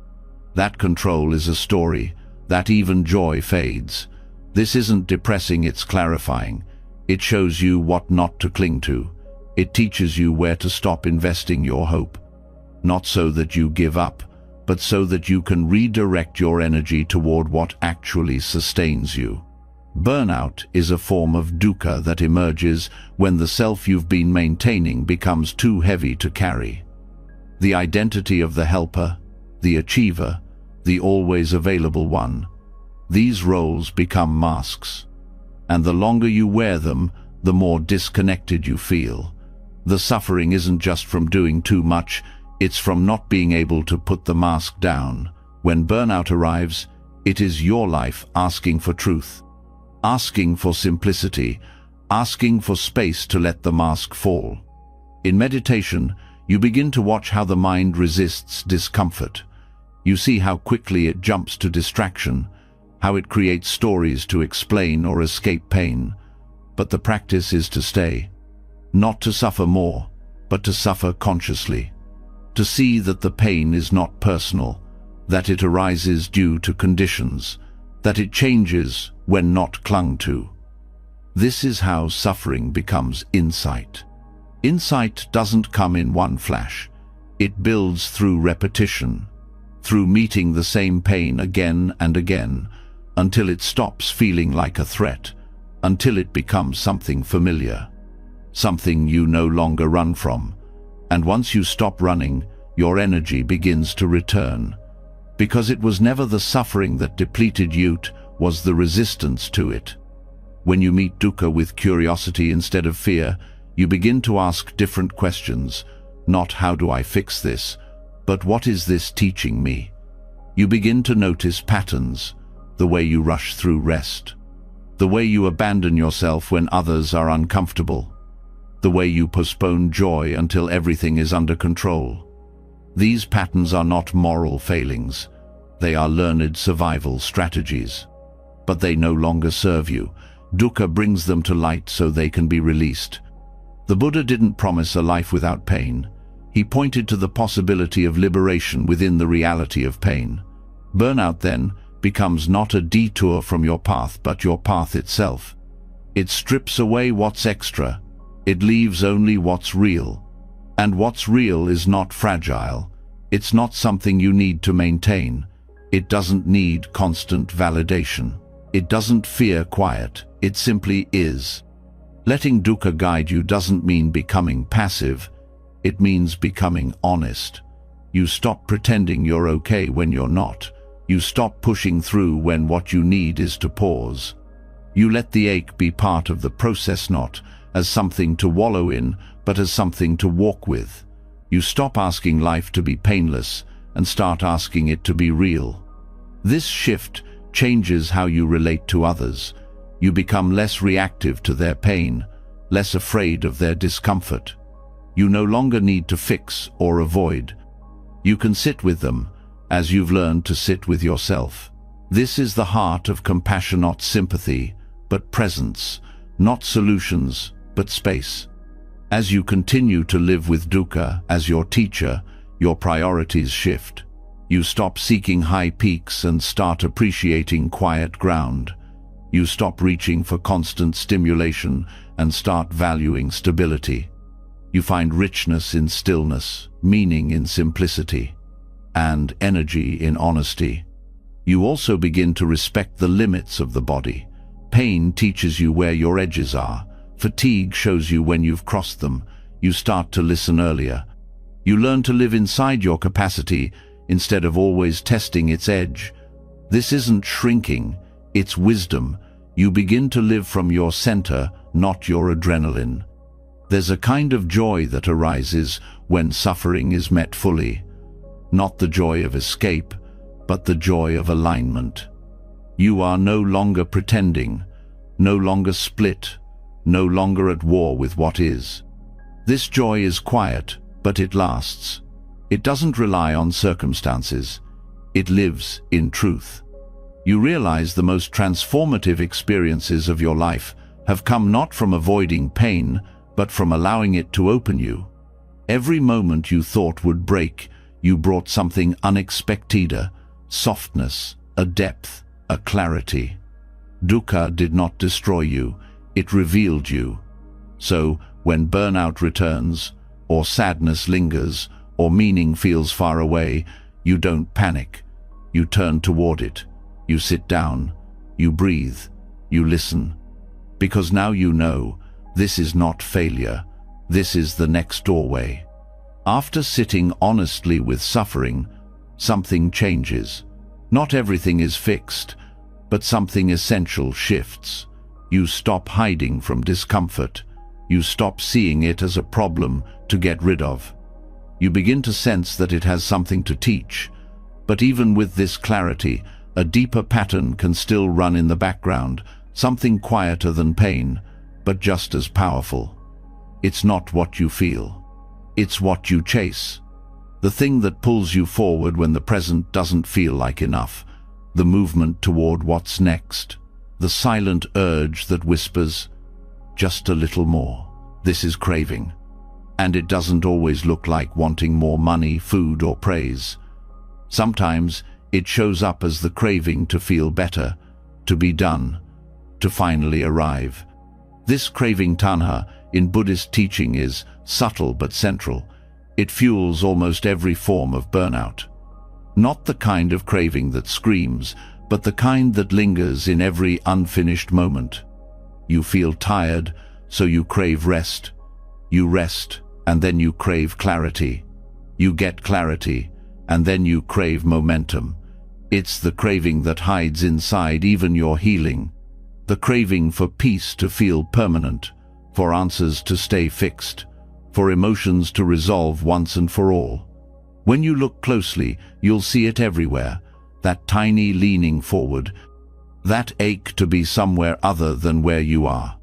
That control is a story, that even joy fades. This isn't depressing, it's clarifying. It shows you what not to cling to. It teaches you where to stop investing your hope. Not so that you give up, but so that you can redirect your energy toward what actually sustains you. Burnout is a form of dukkha that emerges when the self you've been maintaining becomes too heavy to carry. The identity of the helper, the achiever, the always available one. These roles become masks. And the longer you wear them, the more disconnected you feel. The suffering isn't just from doing too much, it's from not being able to put the mask down. When burnout arrives, it is your life asking for truth, asking for simplicity, asking for space to let the mask fall. In meditation, you begin to watch how the mind resists discomfort. You see how quickly it jumps to distraction, how it creates stories to explain or escape pain. But the practice is to stay, not to suffer more, but to suffer consciously. To see that the pain is not personal, that it arises due to conditions, that it changes when not clung to. This is how suffering becomes insight. Insight doesn't come in one flash. It builds through repetition, through meeting the same pain again and again, until it stops feeling like a threat, until it becomes something familiar, something you no longer run from. And once you stop running, your energy begins to return. Because it was never the suffering that depleted you, it was the resistance to it. When you meet dukkha with curiosity instead of fear, you begin to ask different questions. Not how do I fix this, but what is this teaching me? You begin to notice patterns, the way you rush through rest, the way you abandon yourself when others are uncomfortable, the way you postpone joy until everything is under control. These patterns are not moral failings. They are learned survival strategies. But they no longer serve you. Dukkha brings them to light so they can be released. The Buddha didn't promise a life without pain. He pointed to the possibility of liberation within the reality of pain. Burnout, then, becomes not a detour from your path, but your path itself. It strips away what's extra. It leaves only what's real. And what's real is not fragile. It's not something you need to maintain. It doesn't need constant validation. It doesn't fear quiet. It simply is. Letting dukkha guide you doesn't mean becoming passive. It means becoming honest. You stop pretending you're okay when you're not. You stop pushing through when what you need is to pause. You let the ache be part of the process, not as something to wallow in, but as something to walk with. You stop asking life to be painless and start asking it to be real. This shift changes how you relate to others. You become less reactive to their pain, less afraid of their discomfort. You no longer need to fix or avoid. You can sit with them, as you've learned to sit with yourself. This is the heart of compassion, not sympathy, but presence, not solutions, but space. As you continue to live with dukkha as your teacher, your priorities shift. You stop seeking high peaks and start appreciating quiet ground. You stop reaching for constant stimulation and start valuing stability. You find richness in stillness, meaning in simplicity, and energy in honesty. You also begin to respect the limits of the body. Pain teaches you where your edges are. Fatigue shows you when you've crossed them. You start to listen earlier. You learn to live inside your capacity instead of always testing its edge. This isn't shrinking, it's wisdom. You begin to live from your center, not your adrenaline. There's a kind of joy that arises when suffering is met fully. Not the joy of escape, but the joy of alignment. You are no longer pretending, no longer split, no longer at war with what is. This joy is quiet, but it lasts. It doesn't rely on circumstances. It lives in truth. You realize the most transformative experiences of your life have come not from avoiding pain, but from allowing it to open you. Every moment you thought would break, you brought something unexpected, a softness, a depth, a clarity. Dukkha did not destroy you, it revealed you. So, when burnout returns, or sadness lingers, or meaning feels far away, you don't panic. You turn toward it. You sit down. You breathe. You listen. Because now you know, this is not failure. This is the next doorway. After sitting honestly with suffering, something changes. Not everything is fixed, but something essential shifts. You stop hiding from discomfort. You stop seeing it as a problem to get rid of. You begin to sense that it has something to teach. But even with this clarity, a deeper pattern can still run in the background, something quieter than pain, but just as powerful. It's not what you feel. It's what you chase. The thing that pulls you forward when the present doesn't feel like enough. The movement toward what's next. The silent urge that whispers, just a little more. This is craving. And it doesn't always look like wanting more money, food, or praise. Sometimes it shows up as the craving to feel better, to be done, to finally arrive. This craving tanha in Buddhist teaching is subtle but central. It fuels almost every form of burnout. Not the kind of craving that screams, but the kind that lingers in every unfinished moment. You feel tired, so you crave rest. You rest, and then you crave clarity. You get clarity, and then you crave momentum. It's the craving that hides inside even your healing. The craving for peace to feel permanent, for answers to stay fixed, for emotions to resolve once and for all. When you look closely, you'll see it everywhere, that tiny leaning forward, that ache to be somewhere other than where you are.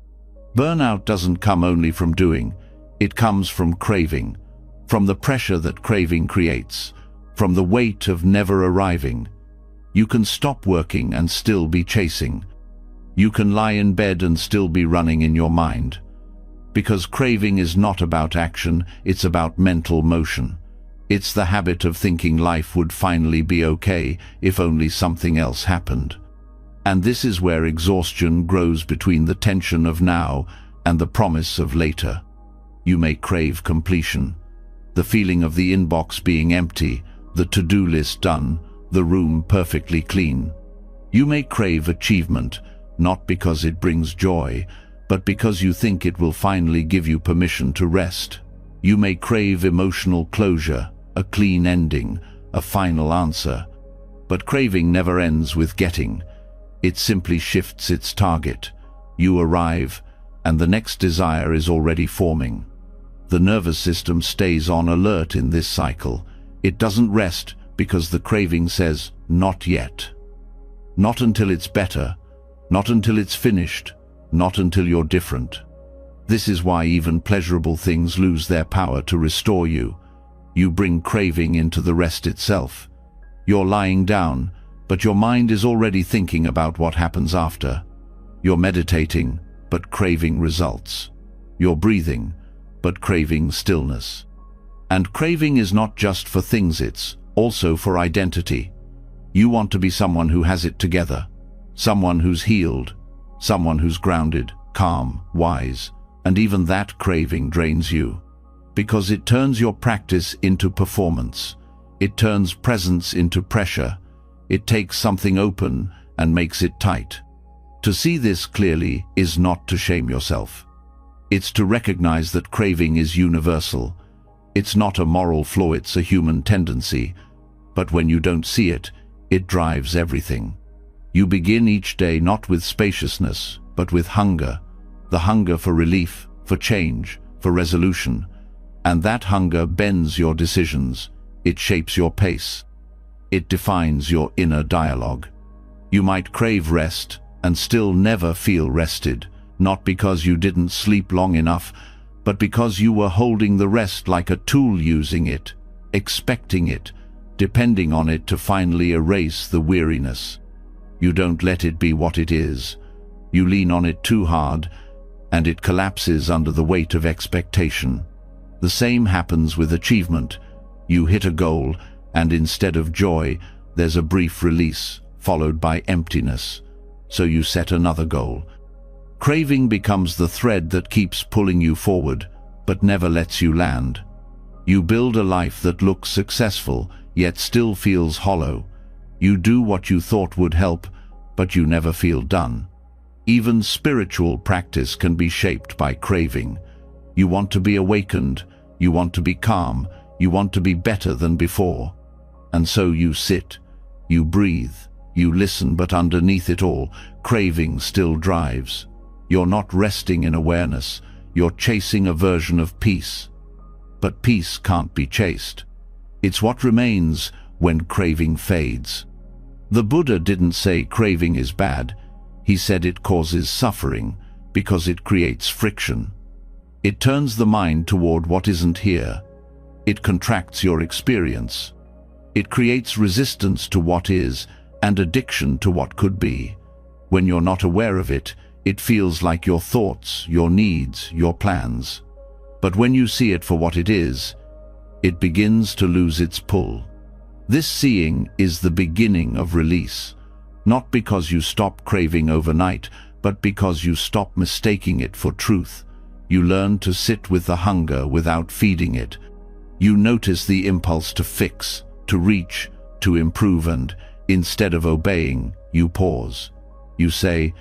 Burnout doesn't come only from doing, it comes from craving, from the pressure that craving creates, from the weight of never arriving. You can stop working and still be chasing. You can lie in bed and still be running in your mind. Because craving is not about action, it's about mental motion. It's the habit of thinking life would finally be okay if only something else happened. And this is where exhaustion grows between the tension of now and the promise of later. You may crave completion, the feeling of the inbox being empty, the to-do list done, the room perfectly clean. You may crave achievement, not because it brings joy, but because you think it will finally give you permission to rest. You may crave emotional closure, a clean ending, a final answer. But craving never ends with getting. It simply shifts its target. You arrive, and the next desire is already forming. The nervous system stays on alert in this cycle. It doesn't rest because the craving says, not yet. Not until it's better, not until it's finished, not until you're different. This is why even pleasurable things lose their power to restore you. You bring craving into the rest itself. You're lying down, but your mind is already thinking about what happens after. You're meditating, but craving results. You're breathing, but craving stillness. And craving is not just for things, it's also for identity. You want to be someone who has it together, someone who's healed, someone who's grounded, calm, wise, and even that craving drains you. Because it turns your practice into performance. It turns presence into pressure. It takes something open and makes it tight. To see this clearly is not to shame yourself. It's to recognize that craving is universal. It's not a moral flaw, it's a human tendency. But when you don't see it, it drives everything. You begin each day not with spaciousness, but with hunger. The hunger for relief, for change, for resolution. And that hunger bends your decisions. It shapes your pace. It defines your inner dialogue. You might crave rest and still never feel rested, not because you didn't sleep long enough, but because you were holding the rest like a tool, using it, expecting it, depending on it to finally erase the weariness. You don't let it be what it is. You lean on it too hard, and it collapses under the weight of expectation. The same happens with achievement. You hit a goal, and instead of joy, there's a brief release, followed by emptiness. So you set another goal. Craving becomes the thread that keeps pulling you forward, but never lets you land. You build a life that looks successful, yet still feels hollow. You do what you thought would help, but you never feel done. Even spiritual practice can be shaped by craving. You want to be awakened, you want to be calm, you want to be better than before. And so you sit, you breathe, you listen, but underneath it all, craving still drives. You're not resting in awareness, you're chasing a version of peace. But peace can't be chased. It's what remains when craving fades. The Buddha didn't say craving is bad. He said it causes suffering because it creates friction. It turns the mind toward what isn't here. It contracts your experience. It creates resistance to what is and addiction to what could be. When you're not aware of it, it feels like your thoughts, your needs, your plans. But when you see it for what it is, it begins to lose its pull. This seeing is the beginning of release, not because you stop craving overnight, but because you stop mistaking it for truth. You learn to sit with the hunger without feeding it. You notice the impulse to fix, to reach, to improve, and instead of obeying, you pause. You say,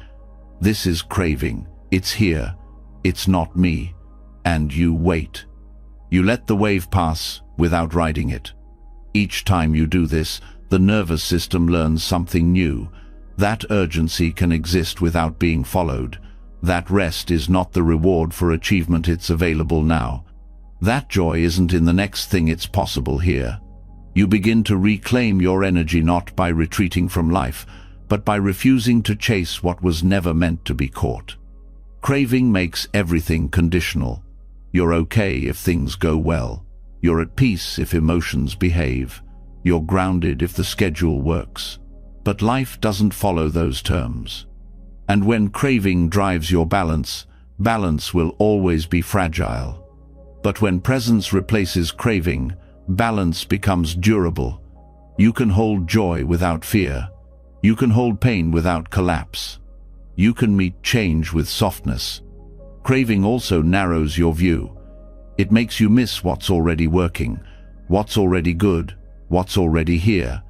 "This is craving, it's here, it's not me," and you wait. You let the wave pass without riding it. Each time you do this, the nervous system learns something new. That urgency can exist without being followed. That rest is not the reward for achievement, it's available now. That joy isn't in the next thing, it's possible here. You begin to reclaim your energy not by retreating from life, but by refusing to chase what was never meant to be caught. Craving makes everything conditional. You're okay if things go well. You're at peace if emotions behave. You're grounded if the schedule works. But life doesn't follow those terms. And when craving drives your balance, balance will always be fragile. But when presence replaces craving, balance becomes durable. You can hold joy without fear. You can hold pain without collapse. You can meet change with softness. Craving also narrows your view. It makes you miss what's already working, what's already good, what's already here.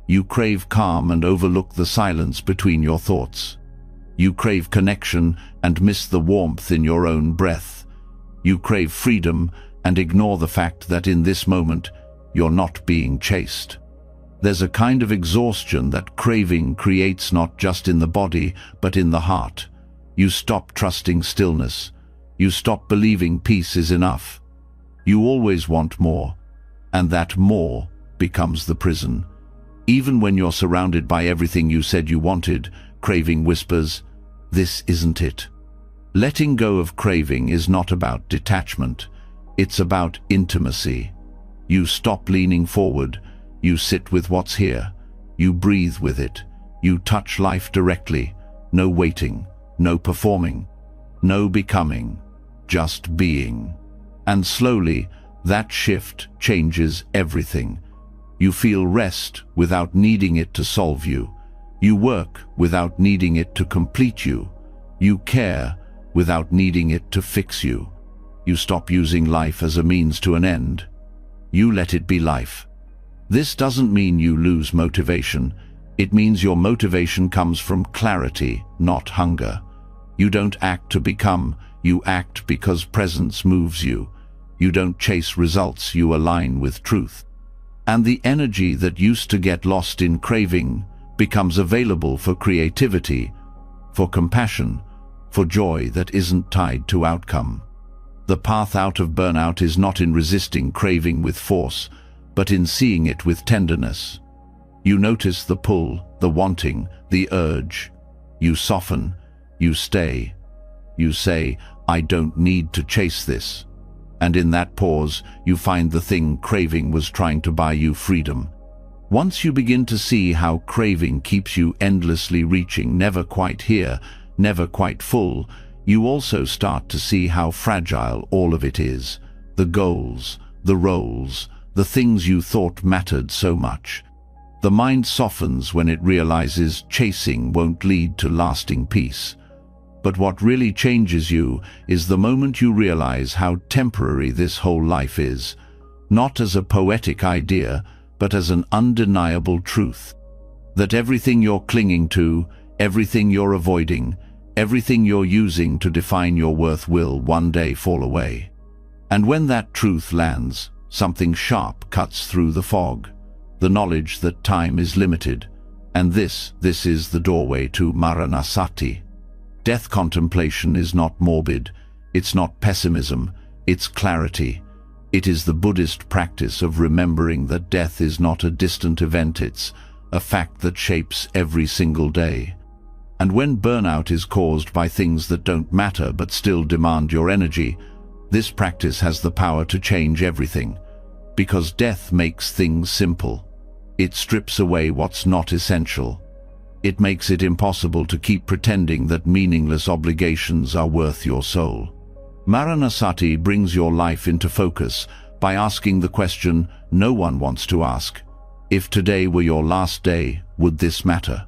You crave calm and overlook the silence between your thoughts. You crave connection and miss the warmth in your own breath. You crave freedom and ignore the fact that in this moment you're not being chased. There's a kind of exhaustion that craving creates not just in the body, but in the heart. You stop trusting stillness. You stop believing peace is enough. You always want more, and that more becomes the prison. Even when you're surrounded by everything you said you wanted, craving whispers, "This isn't it." Letting go of craving is not about detachment. It's about intimacy. You stop leaning forward. You sit with what's here. You breathe with it. You touch life directly. No waiting, no performing, no becoming, just being. And slowly, that shift changes everything. You feel rest without needing it to solve you. You work without needing it to complete you. You care without needing it to fix you. You stop using life as a means to an end. You let it be life. This doesn't mean you lose motivation. It means your motivation comes from clarity, not hunger. You don't act to become, you act because presence moves you. You don't chase results, you align with truth. And the energy that used to get lost in craving becomes available for creativity, for compassion, for joy that isn't tied to outcome. The path out of burnout is not in resisting craving with force, but in seeing it with tenderness. You notice the pull, the wanting, the urge. You soften, you stay. You say, "I don't need to chase this." And in that pause, you find the thing craving was trying to buy you freedom. Once you begin to see how craving keeps you endlessly reaching, never quite here, never quite full, you also start to see how fragile all of it is. The goals, the roles, the things you thought mattered so much. The mind softens when it realizes chasing won't lead to lasting peace. But what really changes you is the moment you realize how temporary this whole life is, not as a poetic idea, but as an undeniable truth. That everything you're clinging to, everything you're avoiding, everything you're using to define your worth will one day fall away. And when that truth lands, something sharp cuts through the fog, the knowledge that time is limited. And this is the doorway to Maranasati. Death contemplation is not morbid, it's not pessimism, it's clarity. It is the Buddhist practice of remembering that death is not a distant event, it's a fact that shapes every single day. And when burnout is caused by things that don't matter but still demand your energy, this practice has the power to change everything. Because death makes things simple. It strips away what's not essential. It makes it impossible to keep pretending that meaningless obligations are worth your soul. Maranasati brings your life into focus by asking the question no one wants to ask. If today were your last day, would this matter?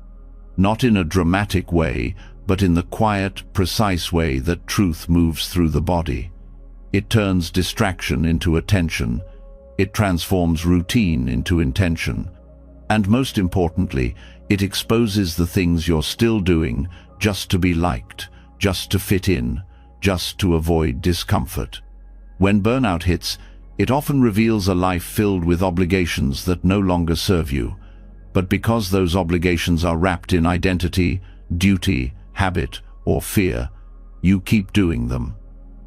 Not in a dramatic way, but in the quiet, precise way that truth moves through the body. It turns distraction into attention. It transforms routine into intention. And most importantly, it exposes the things you're still doing just to be liked, just to fit in, just to avoid discomfort. When burnout hits, it often reveals a life filled with obligations that no longer serve you. But because those obligations are wrapped in identity, duty, habit, or fear, you keep doing them.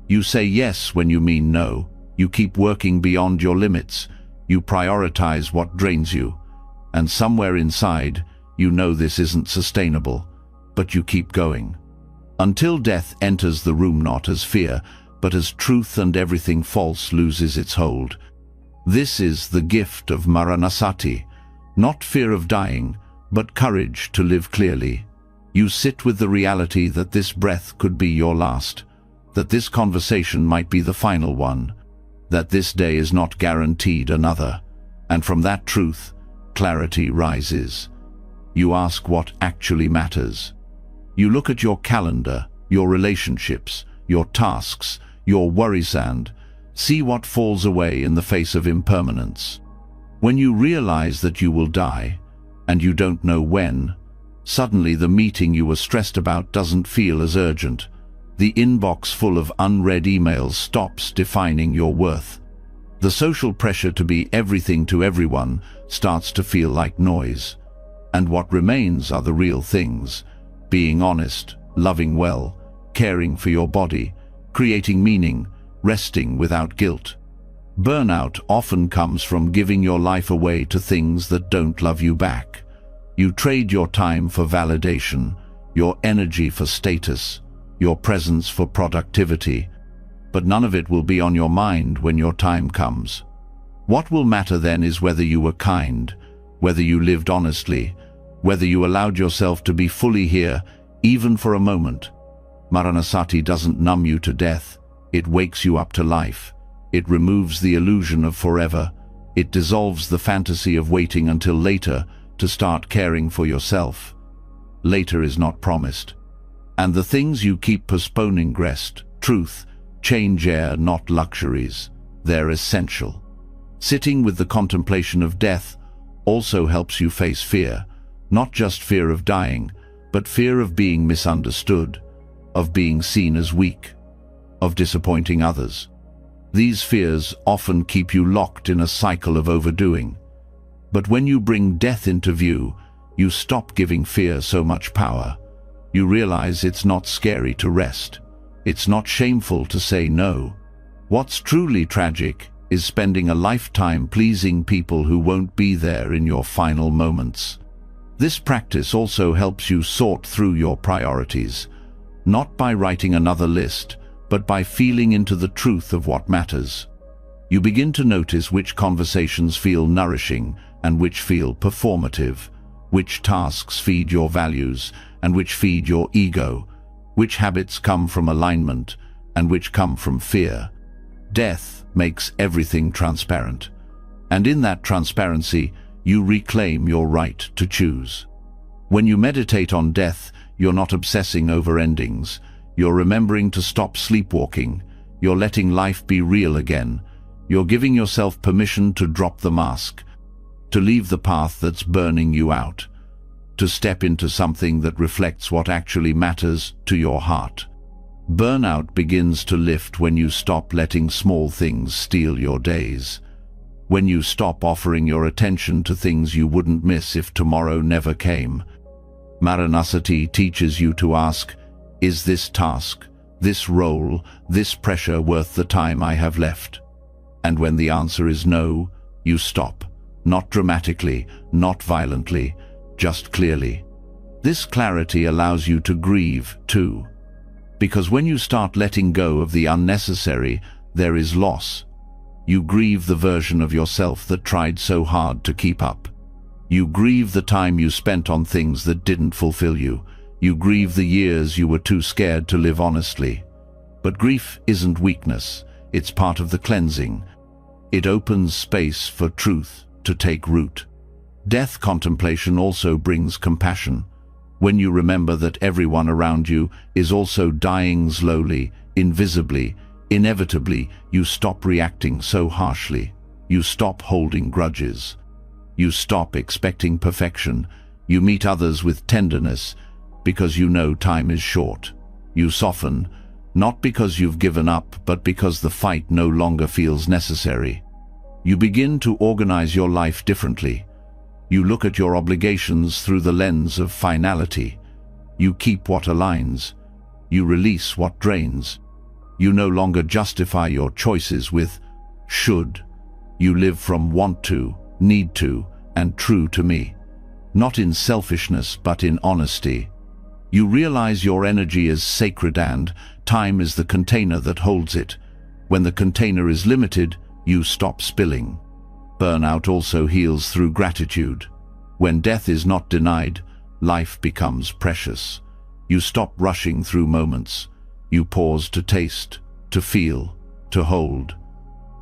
You say yes when you mean no. You keep working beyond your limits. You prioritize what drains you. And somewhere inside, you know this isn't sustainable, but you keep going. Until death enters the room not as fear, but as truth, and everything false loses its hold. This is the gift of Maranasati, not fear of dying, but courage to live clearly. You sit with the reality that this breath could be your last, that this conversation might be the final one, that this day is not guaranteed another, and from that truth, clarity rises. You ask what actually matters. You look at your calendar, your relationships, your tasks, your worries, and see what falls away in the face of impermanence. When you realize that you will die, and you don't know when, suddenly the meeting you were stressed about doesn't feel as urgent. The inbox full of unread emails stops defining your worth. The social pressure to be everything to everyone starts to feel like noise. And what remains are the real things: being honest, loving well, caring for your body, creating meaning, resting without guilt. Burnout often comes from giving your life away to things that don't love you back. You trade your time for validation, your energy for status, your presence for productivity, but none of it will be on your mind when your time comes. What will matter then is whether you were kind, whether you lived honestly, whether you allowed yourself to be fully here, even for a moment. Maranasati doesn't numb you to death, it wakes you up to life. It removes the illusion of forever. It dissolves the fantasy of waiting until later to start caring for yourself. Later is not promised. And the things you keep postponing, rest, truth, change, air, not luxuries. They're essential. Sitting with the contemplation of death also helps you face fear, not just fear of dying, but fear of being misunderstood, of being seen as weak, of disappointing others. These fears often keep you locked in a cycle of overdoing. But when you bring death into view, you stop giving fear so much power. You realize it's not scary to rest. It's not shameful to say no. What's truly tragic is spending a lifetime pleasing people who won't be there in your final moments. This practice also helps you sort through your priorities, not by writing another list, but by feeling into the truth of what matters. You begin to notice which conversations feel nourishing and which feel performative, which tasks feed your values and which feed your ego, which habits come from alignment and which come from fear. Death makes everything transparent, and in that transparency, you reclaim your right to choose. When you meditate on death, you're not obsessing over endings. You're remembering to stop sleepwalking. You're letting life be real again. You're giving yourself permission to drop the mask, to leave the path that's burning you out, to step into something that reflects what actually matters to your heart. Burnout begins to lift when you stop letting small things steal your days. When you stop offering your attention to things you wouldn't miss if tomorrow never came. Maranasati teaches you to ask, is this task, this role, this pressure worth the time I have left? And when the answer is no, you stop. Not dramatically, not violently, just clearly. This clarity allows you to grieve, too. Because when you start letting go of the unnecessary, there is loss. You grieve the version of yourself that tried so hard to keep up. You grieve the time you spent on things that didn't fulfill you. You grieve the years you were too scared to live honestly. But grief isn't weakness, it's part of the cleansing. It opens space for truth to take root. Death contemplation also brings compassion. When you remember that everyone around you is also dying slowly, invisibly, inevitably, you stop reacting so harshly. You stop holding grudges. You stop expecting perfection. You meet others with tenderness, because you know time is short. You soften, not because you've given up, but because the fight no longer feels necessary. You begin to organize your life differently. You look at your obligations through the lens of finality. You keep what aligns. You release what drains. You no longer justify your choices with should. You live from want to, need to, and true to me. Not in selfishness, but in honesty. You realize your energy is sacred and time is the container that holds it. When the container is limited, you stop spilling. Burnout also heals through gratitude. When death is not denied, life becomes precious. You stop rushing through moments. You pause to taste, to feel, to hold.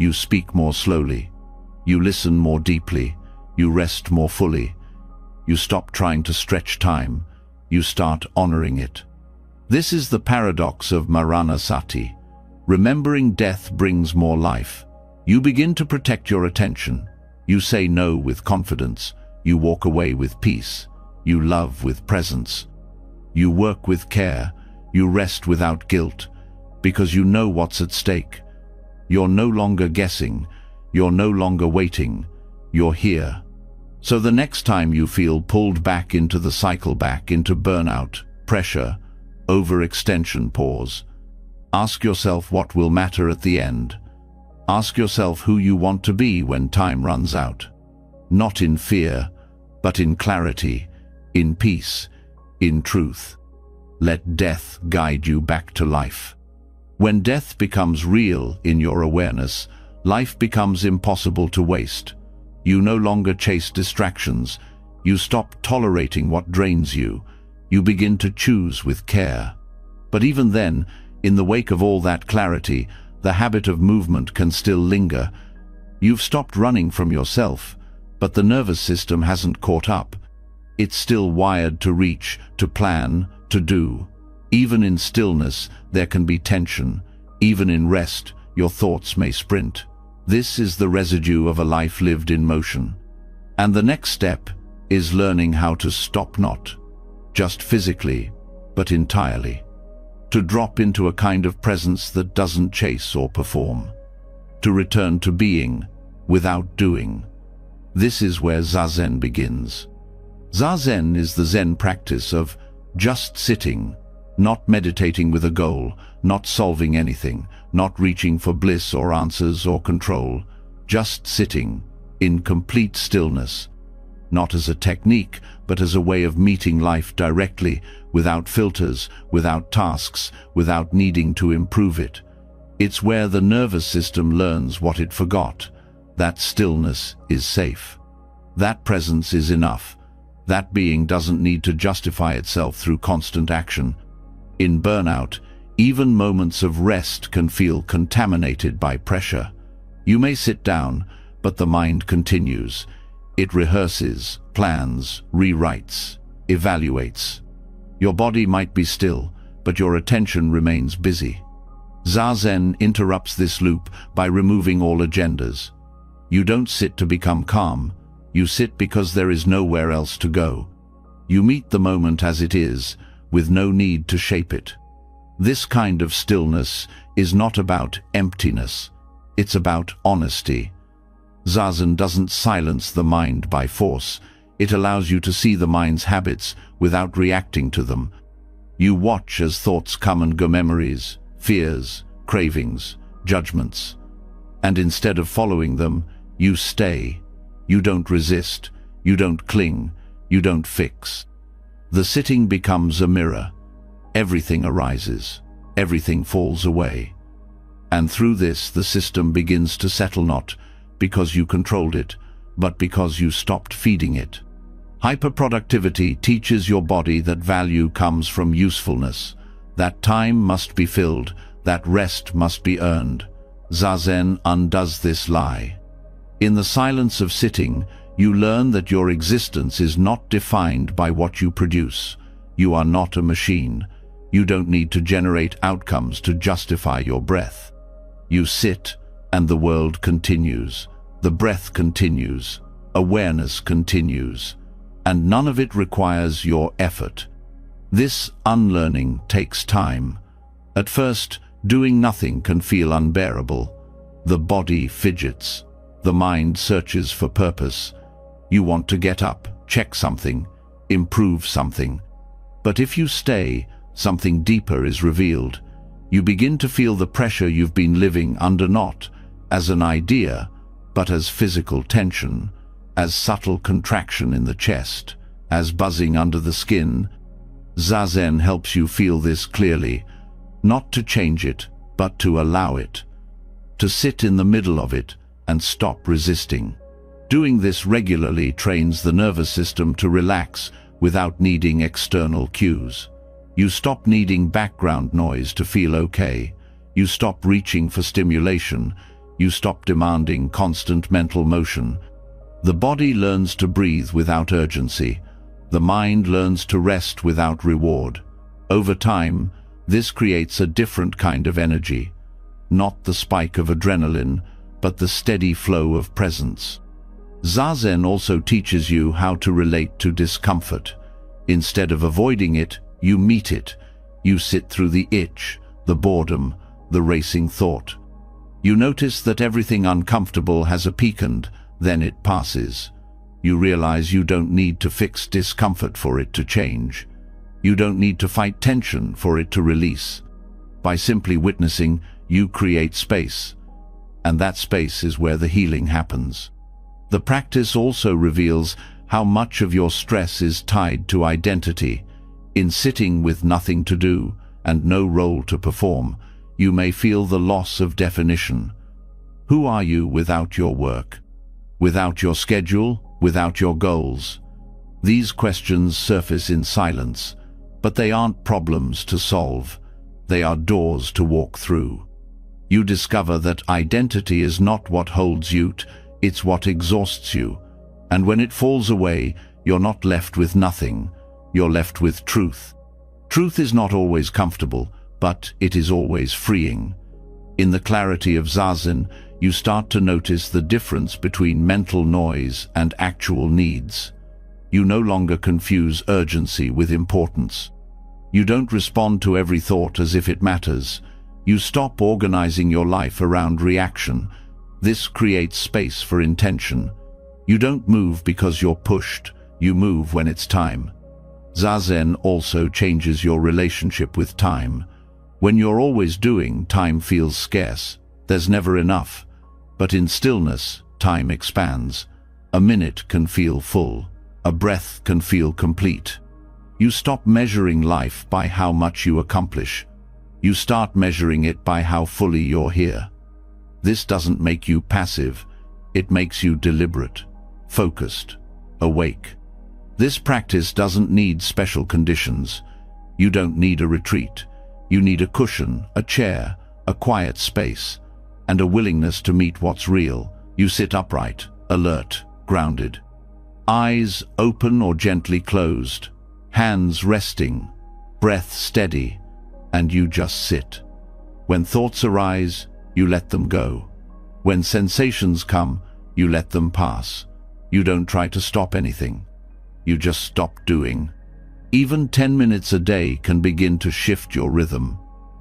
You speak more slowly. You listen more deeply. You rest more fully. You stop trying to stretch time. You start honoring it. This is the paradox of Maranasati. Remembering death brings more life. You begin to protect your attention. You say no with confidence. You walk away with peace. You love with presence. You work with care. You rest without guilt, because you know what's at stake. You're no longer guessing. You're no longer waiting. You're here. So the next time you feel pulled back into the cycle, back into burnout, pressure, overextension, pause. Ask yourself what will matter at the end. Ask yourself who you want to be when time runs out. Not in fear, but in clarity, in peace, in truth. Let death guide you back to life. When death becomes real in your awareness, life becomes impossible to waste. You no longer chase distractions. You stop tolerating what drains you. You begin to choose with care. But even then, in the wake of all that clarity, the habit of movement can still linger. You've stopped running from yourself, but the nervous system hasn't caught up. It's still wired to reach, to plan, to do. Even in stillness, there can be tension. Even in rest, your thoughts may sprint. This is the residue of a life lived in motion. And the next step is learning how to stop, not just physically, but entirely. To drop into a kind of presence that doesn't chase or perform. To return to being without doing. This is where Zazen begins. Zazen is the Zen practice of just sitting, not meditating with a goal, not solving anything, not reaching for bliss or answers or control, just sitting in complete stillness, not as a technique, but as a way of meeting life directly, without filters, without tasks, without needing to improve it. It's where the nervous system learns what it forgot, that stillness is safe. That presence is enough. That being doesn't need to justify itself through constant action. In burnout, even moments of rest can feel contaminated by pressure. You may sit down, but the mind continues. It rehearses, plans, rewrites, evaluates. Your body might be still, but your attention remains busy. Zazen interrupts this loop by removing all agendas. You don't sit to become calm. You sit because there is nowhere else to go. You meet the moment as it is, with no need to shape it. This kind of stillness is not about emptiness. It's about honesty. Zazen doesn't silence the mind by force. It allows you to see the mind's habits without reacting to them. You watch as thoughts come and go, memories, fears, cravings, judgments. And instead of following them, you stay. You don't resist. You don't cling. You don't fix. The sitting becomes a mirror. Everything arises. Everything falls away. And through this, the system begins to settle, not because you controlled it, but because you stopped feeding it. Hyperproductivity teaches your body that value comes from usefulness, that time must be filled, that rest must be earned. Zazen undoes this lie. In the silence of sitting, you learn that your existence is not defined by what you produce. You are not a machine. You don't need to generate outcomes to justify your breath. You sit, and the world continues. The breath continues. Awareness continues. And none of it requires your effort. This unlearning takes time. At first, doing nothing can feel unbearable. The body fidgets. The mind searches for purpose. You want to get up, check something, improve something. But if you stay, something deeper is revealed. You begin to feel the pressure you've been living under, not as an idea, but as physical tension, as subtle contraction in the chest, as buzzing under the skin. Zazen helps you feel this clearly, not to change it, but to allow it, to sit in the middle of it and stop resisting. Doing this regularly trains the nervous system to relax without needing external cues. You stop needing background noise to feel okay. You stop reaching for stimulation. You stop demanding constant mental motion. The body learns to breathe without urgency. The mind learns to rest without reward. Over time, this creates a different kind of energy. Not the spike of adrenaline, but the steady flow of presence. Zazen also teaches you how to relate to discomfort. Instead of avoiding it, you meet it. You sit through the itch, the boredom, the racing thought. You notice that everything uncomfortable has a peak and then it passes. You realize you don't need to fix discomfort for it to change. You don't need to fight tension for it to release. By simply witnessing, you create space. And that space is where the healing happens. The practice also reveals how much of your stress is tied to identity. In sitting with nothing to do and no role to perform, you may feel the loss of definition. Who are you without your work? Without your schedule? Without your goals? These questions surface in silence, but they aren't problems to solve. They are doors to walk through. You discover that identity is not what holds you, it's what exhausts you. And when it falls away, you're not left with nothing. You're left with truth. Truth is not always comfortable, but it is always freeing. In the clarity of Zazen, you start to notice the difference between mental noise and actual needs. You no longer confuse urgency with importance. You don't respond to every thought as if it matters. You stop organizing your life around reaction. This creates space for intention. You don't move because you're pushed. You move when it's time. Zazen also changes your relationship with time. When you're always doing, time feels scarce. There's never enough. But in stillness, time expands. A minute can feel full. A breath can feel complete. You stop measuring life by how much you accomplish. You start measuring it by how fully you're here. This doesn't make you passive. It makes you deliberate, focused, awake. This practice doesn't need special conditions. You don't need a retreat. You need a cushion, a chair, a quiet space, and a willingness to meet what's real. You sit upright, alert, grounded. Eyes open or gently closed, hands resting, breath steady, and you just sit. When thoughts arise, you let them go. When sensations come, you let them pass. You don't try to stop anything. You just stop doing. Even 10 minutes a day can begin to shift your rhythm,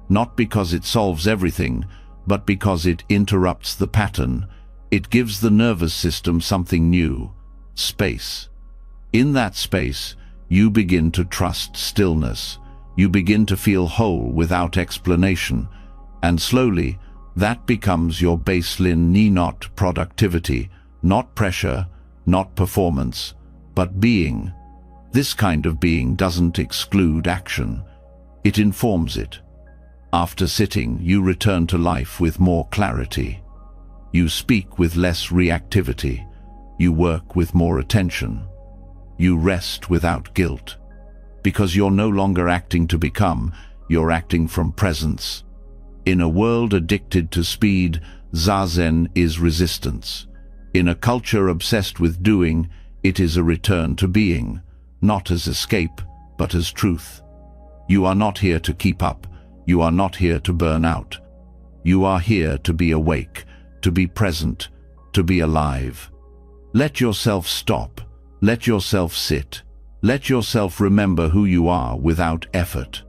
not because it solves everything, but because it interrupts the pattern. It gives the nervous system something new, space. In that space, you begin to trust stillness. You begin to feel whole without explanation, and slowly, that becomes your baseline. Not productivity, not pressure, not performance, but being. This kind of being doesn't exclude action. It informs it. After sitting, you return to life with more clarity. You speak with less reactivity. You work with more attention. You rest without guilt. Because you're no longer acting to become, you're acting from presence. In a world addicted to speed, Zazen is resistance. In a culture obsessed with doing, it is a return to being. Not as escape, but as truth. You are not here to keep up. You are not here to burn out. You are here to be awake, to be present, to be alive. Let yourself stop. Let yourself sit. Let yourself remember who you are without effort.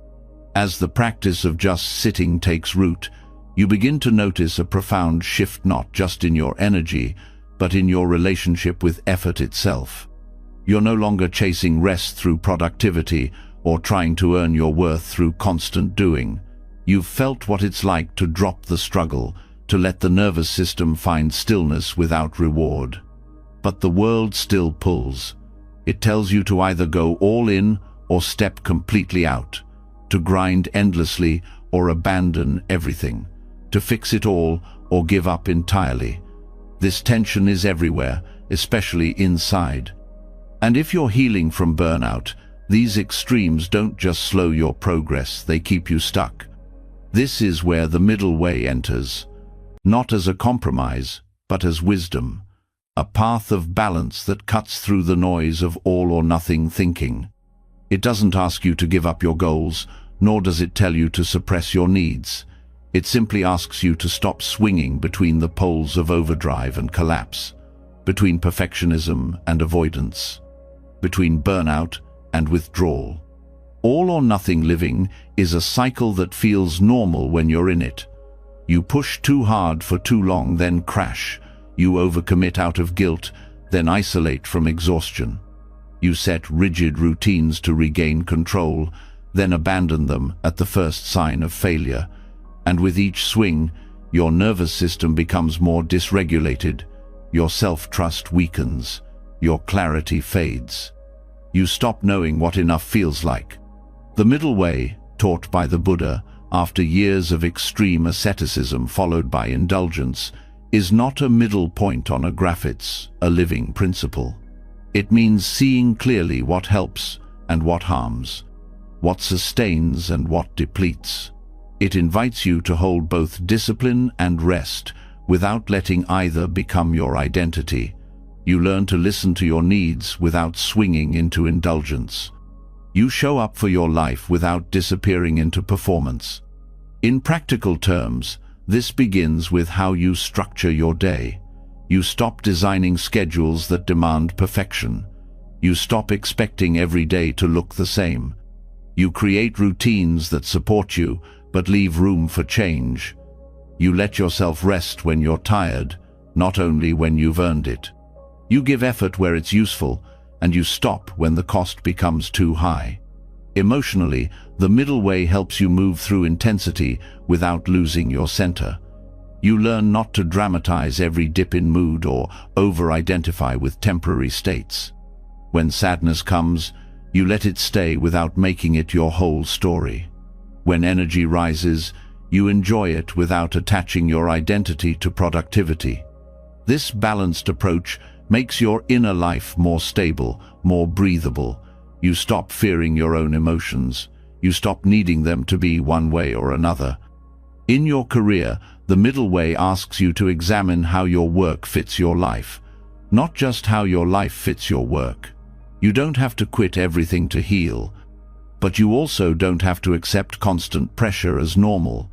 As the practice of just sitting takes root, you begin to notice a profound shift not just in your energy, but in your relationship with effort itself. You're no longer chasing rest through productivity or trying to earn your worth through constant doing. You've felt what it's like to drop the struggle, to let the nervous system find stillness without reward. But the world still pulls. It tells you to either go all in or step completely out, to grind endlessly or abandon everything, to fix it all or give up entirely. This tension is everywhere, especially inside. And if you're healing from burnout, these extremes don't just slow your progress, they keep you stuck. This is where the middle way enters. not as a compromise, but as wisdom, a path of balance that cuts through the noise of all or nothing thinking. It doesn't ask you to give up your goals, nor does it tell you to suppress your needs. It simply asks you to stop swinging between the poles of overdrive and collapse, between perfectionism and avoidance, between burnout and withdrawal. All or nothing living is a cycle that feels normal when you're in it. You push too hard for too long, then crash. You overcommit out of guilt, then isolate from exhaustion. You set rigid routines to regain control, then abandon them at the first sign of failure. And with each swing, your nervous system becomes more dysregulated, your self-trust weakens, your clarity fades. You stop knowing what enough feels like. The middle way, taught by the Buddha after years of extreme asceticism followed by indulgence, is not a middle point on a graph, it's a living principle. It means seeing clearly what helps and what harms, what sustains and what depletes. It invites you to hold both discipline and rest without letting either become your identity. You learn to listen to your needs without swinging into indulgence. You show up for your life without disappearing into performance. In practical terms, this begins with how you structure your day. You stop designing schedules that demand perfection. You stop expecting every day to look the same. You create routines that support you, but leave room for change. You let yourself rest when you're tired, not only when you've earned it. You give effort where it's useful, and you stop when the cost becomes too high. Emotionally, the middle way helps you move through intensity without losing your center. You learn not to dramatize every dip in mood or over-identify with temporary states. When sadness comes, you let it stay without making it your whole story. When energy rises, you enjoy it without attaching your identity to productivity. This balanced approach makes your inner life more stable, more breathable. You stop fearing your own emotions. You stop needing them to be one way or another. In your career, the middle way asks you to examine how your work fits your life, not just how your life fits your work. You don't have to quit everything to heal, but you also don't have to accept constant pressure as normal.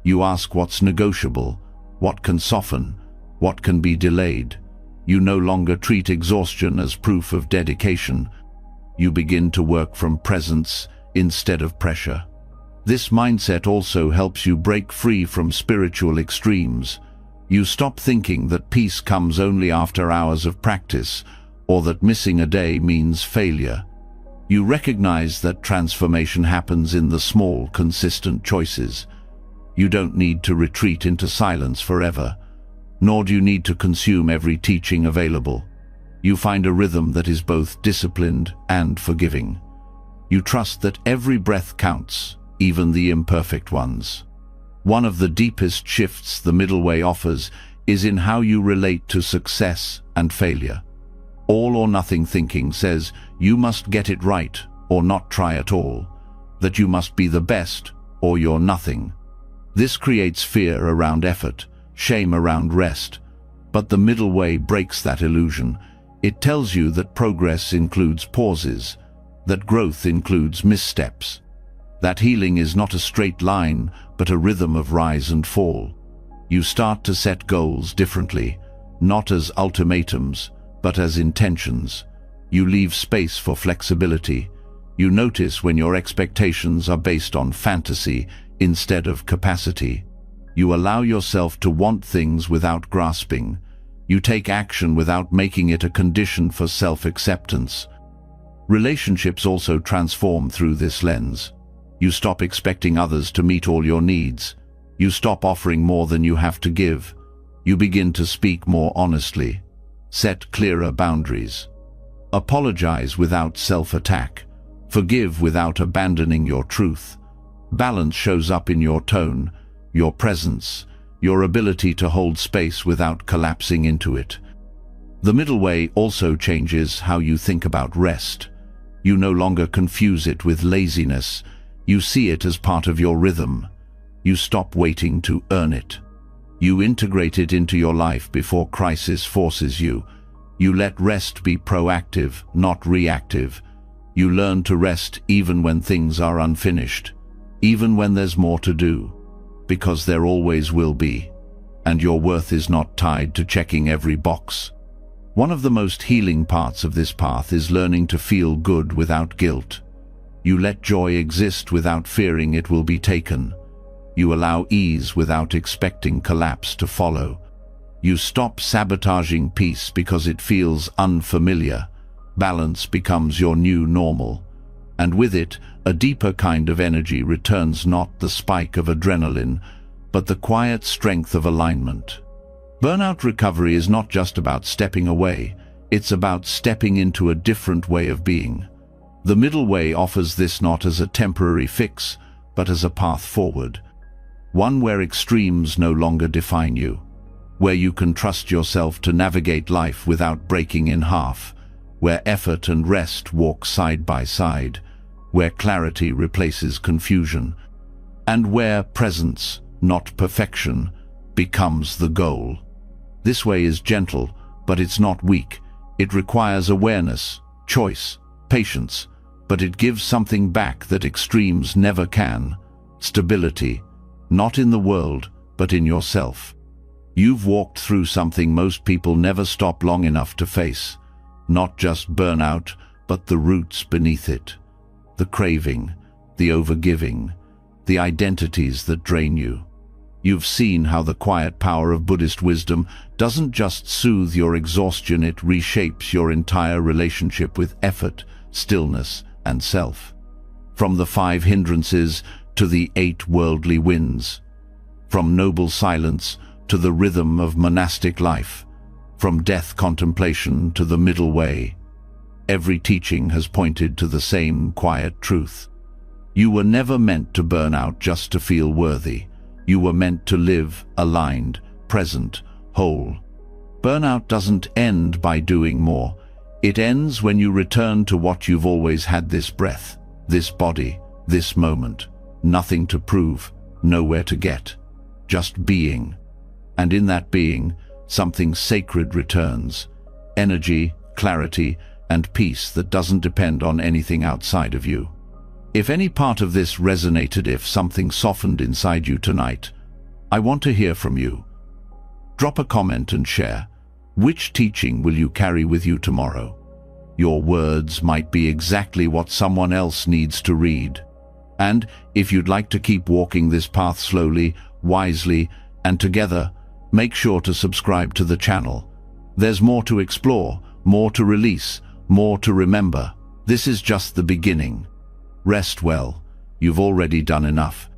You ask what's negotiable, what can soften, what can be delayed. You no longer treat exhaustion as proof of dedication. You begin to work from presence instead of pressure. This mindset also helps you break free from spiritual extremes. You stop thinking that peace comes only after hours of practice, or that missing a day means failure. You recognize that transformation happens in the small, consistent choices. You don't need to retreat into silence forever, nor do you need to consume every teaching available. You find a rhythm that is both disciplined and forgiving. You trust that every breath counts, even the imperfect ones. One of the deepest shifts the middle way offers is in how you relate to success and failure. All or nothing thinking says you must get it right or not try at all, that you must be the best or you're nothing. This creates fear around effort, shame around rest, but the middle way breaks that illusion. It tells you that progress includes pauses, that growth includes missteps, that healing is not a straight line, but a rhythm of rise and fall. You start to set goals differently, not as ultimatums, but as intentions. You leave space for flexibility. You notice when your expectations are based on fantasy instead of capacity. You allow yourself to want things without grasping. You take action without making it a condition for self-acceptance. Relationships also transform through this lens. You stop expecting others to meet all your needs. You stop offering more than you have to give. You begin to speak more honestly. Set clearer boundaries. Apologize without self-attack. Forgive without abandoning your truth. Balance shows up in your tone, your presence, your ability to hold space without collapsing into it. The middle way also changes how you think about rest. You no longer confuse it with laziness. You see it as part of your rhythm. You stop waiting to earn it. You integrate it into your life before crisis forces you. You let rest be proactive, not reactive. You learn to rest even when things are unfinished, even when there's more to do, because there always will be, and your worth is not tied to checking every box. One of the most healing parts of this path is learning to feel good without guilt. You let joy exist without fearing it will be taken. You allow ease without expecting collapse to follow. You stop sabotaging peace because it feels unfamiliar. Balance becomes your new normal. And with it, a deeper kind of energy returns, not the spike of adrenaline, but the quiet strength of alignment. Burnout recovery is not just about stepping away, it's about stepping into a different way of being. The middle way offers this not as a temporary fix, but as a path forward. One where extremes no longer define you, where you can trust yourself to navigate life without breaking in half, where effort and rest walk side by side, where clarity replaces confusion, and where presence, not perfection, becomes the goal. This way is gentle, but it's not weak. It requires awareness, choice, patience, but it gives something back that extremes never can: stability, not in the world, but in yourself. You've walked through something most people never stop long enough to face. Not just burnout, but the roots beneath it. The craving, the overgiving, the identities that drain you. You've seen how the quiet power of Buddhist wisdom doesn't just soothe your exhaustion, it reshapes your entire relationship with effort, stillness, and self. From the 5 hindrances to the 8 worldly winds. From noble silence to the rhythm of monastic life. From death contemplation to the middle way. Every teaching has pointed to the same quiet truth. You were never meant to burn out just to feel worthy. You were meant to live aligned, present, whole. Burnout doesn't end by doing more. It ends when you return to what you've always had: this breath, this body, this moment. Nothing to prove, nowhere to get, just being. And in that being, something sacred returns: energy, clarity, and peace that doesn't depend on anything outside of you. If any part of this resonated, if something softened inside you tonight, I want to hear from you. Drop a comment and share. Which teaching will you carry with you tomorrow? Your words might be exactly what someone else needs to read. And if you'd like to keep walking this path slowly, wisely, and together, make sure to subscribe to the channel. There's more to explore, more to release, more to remember. This is just the beginning. Rest well. You've already done enough.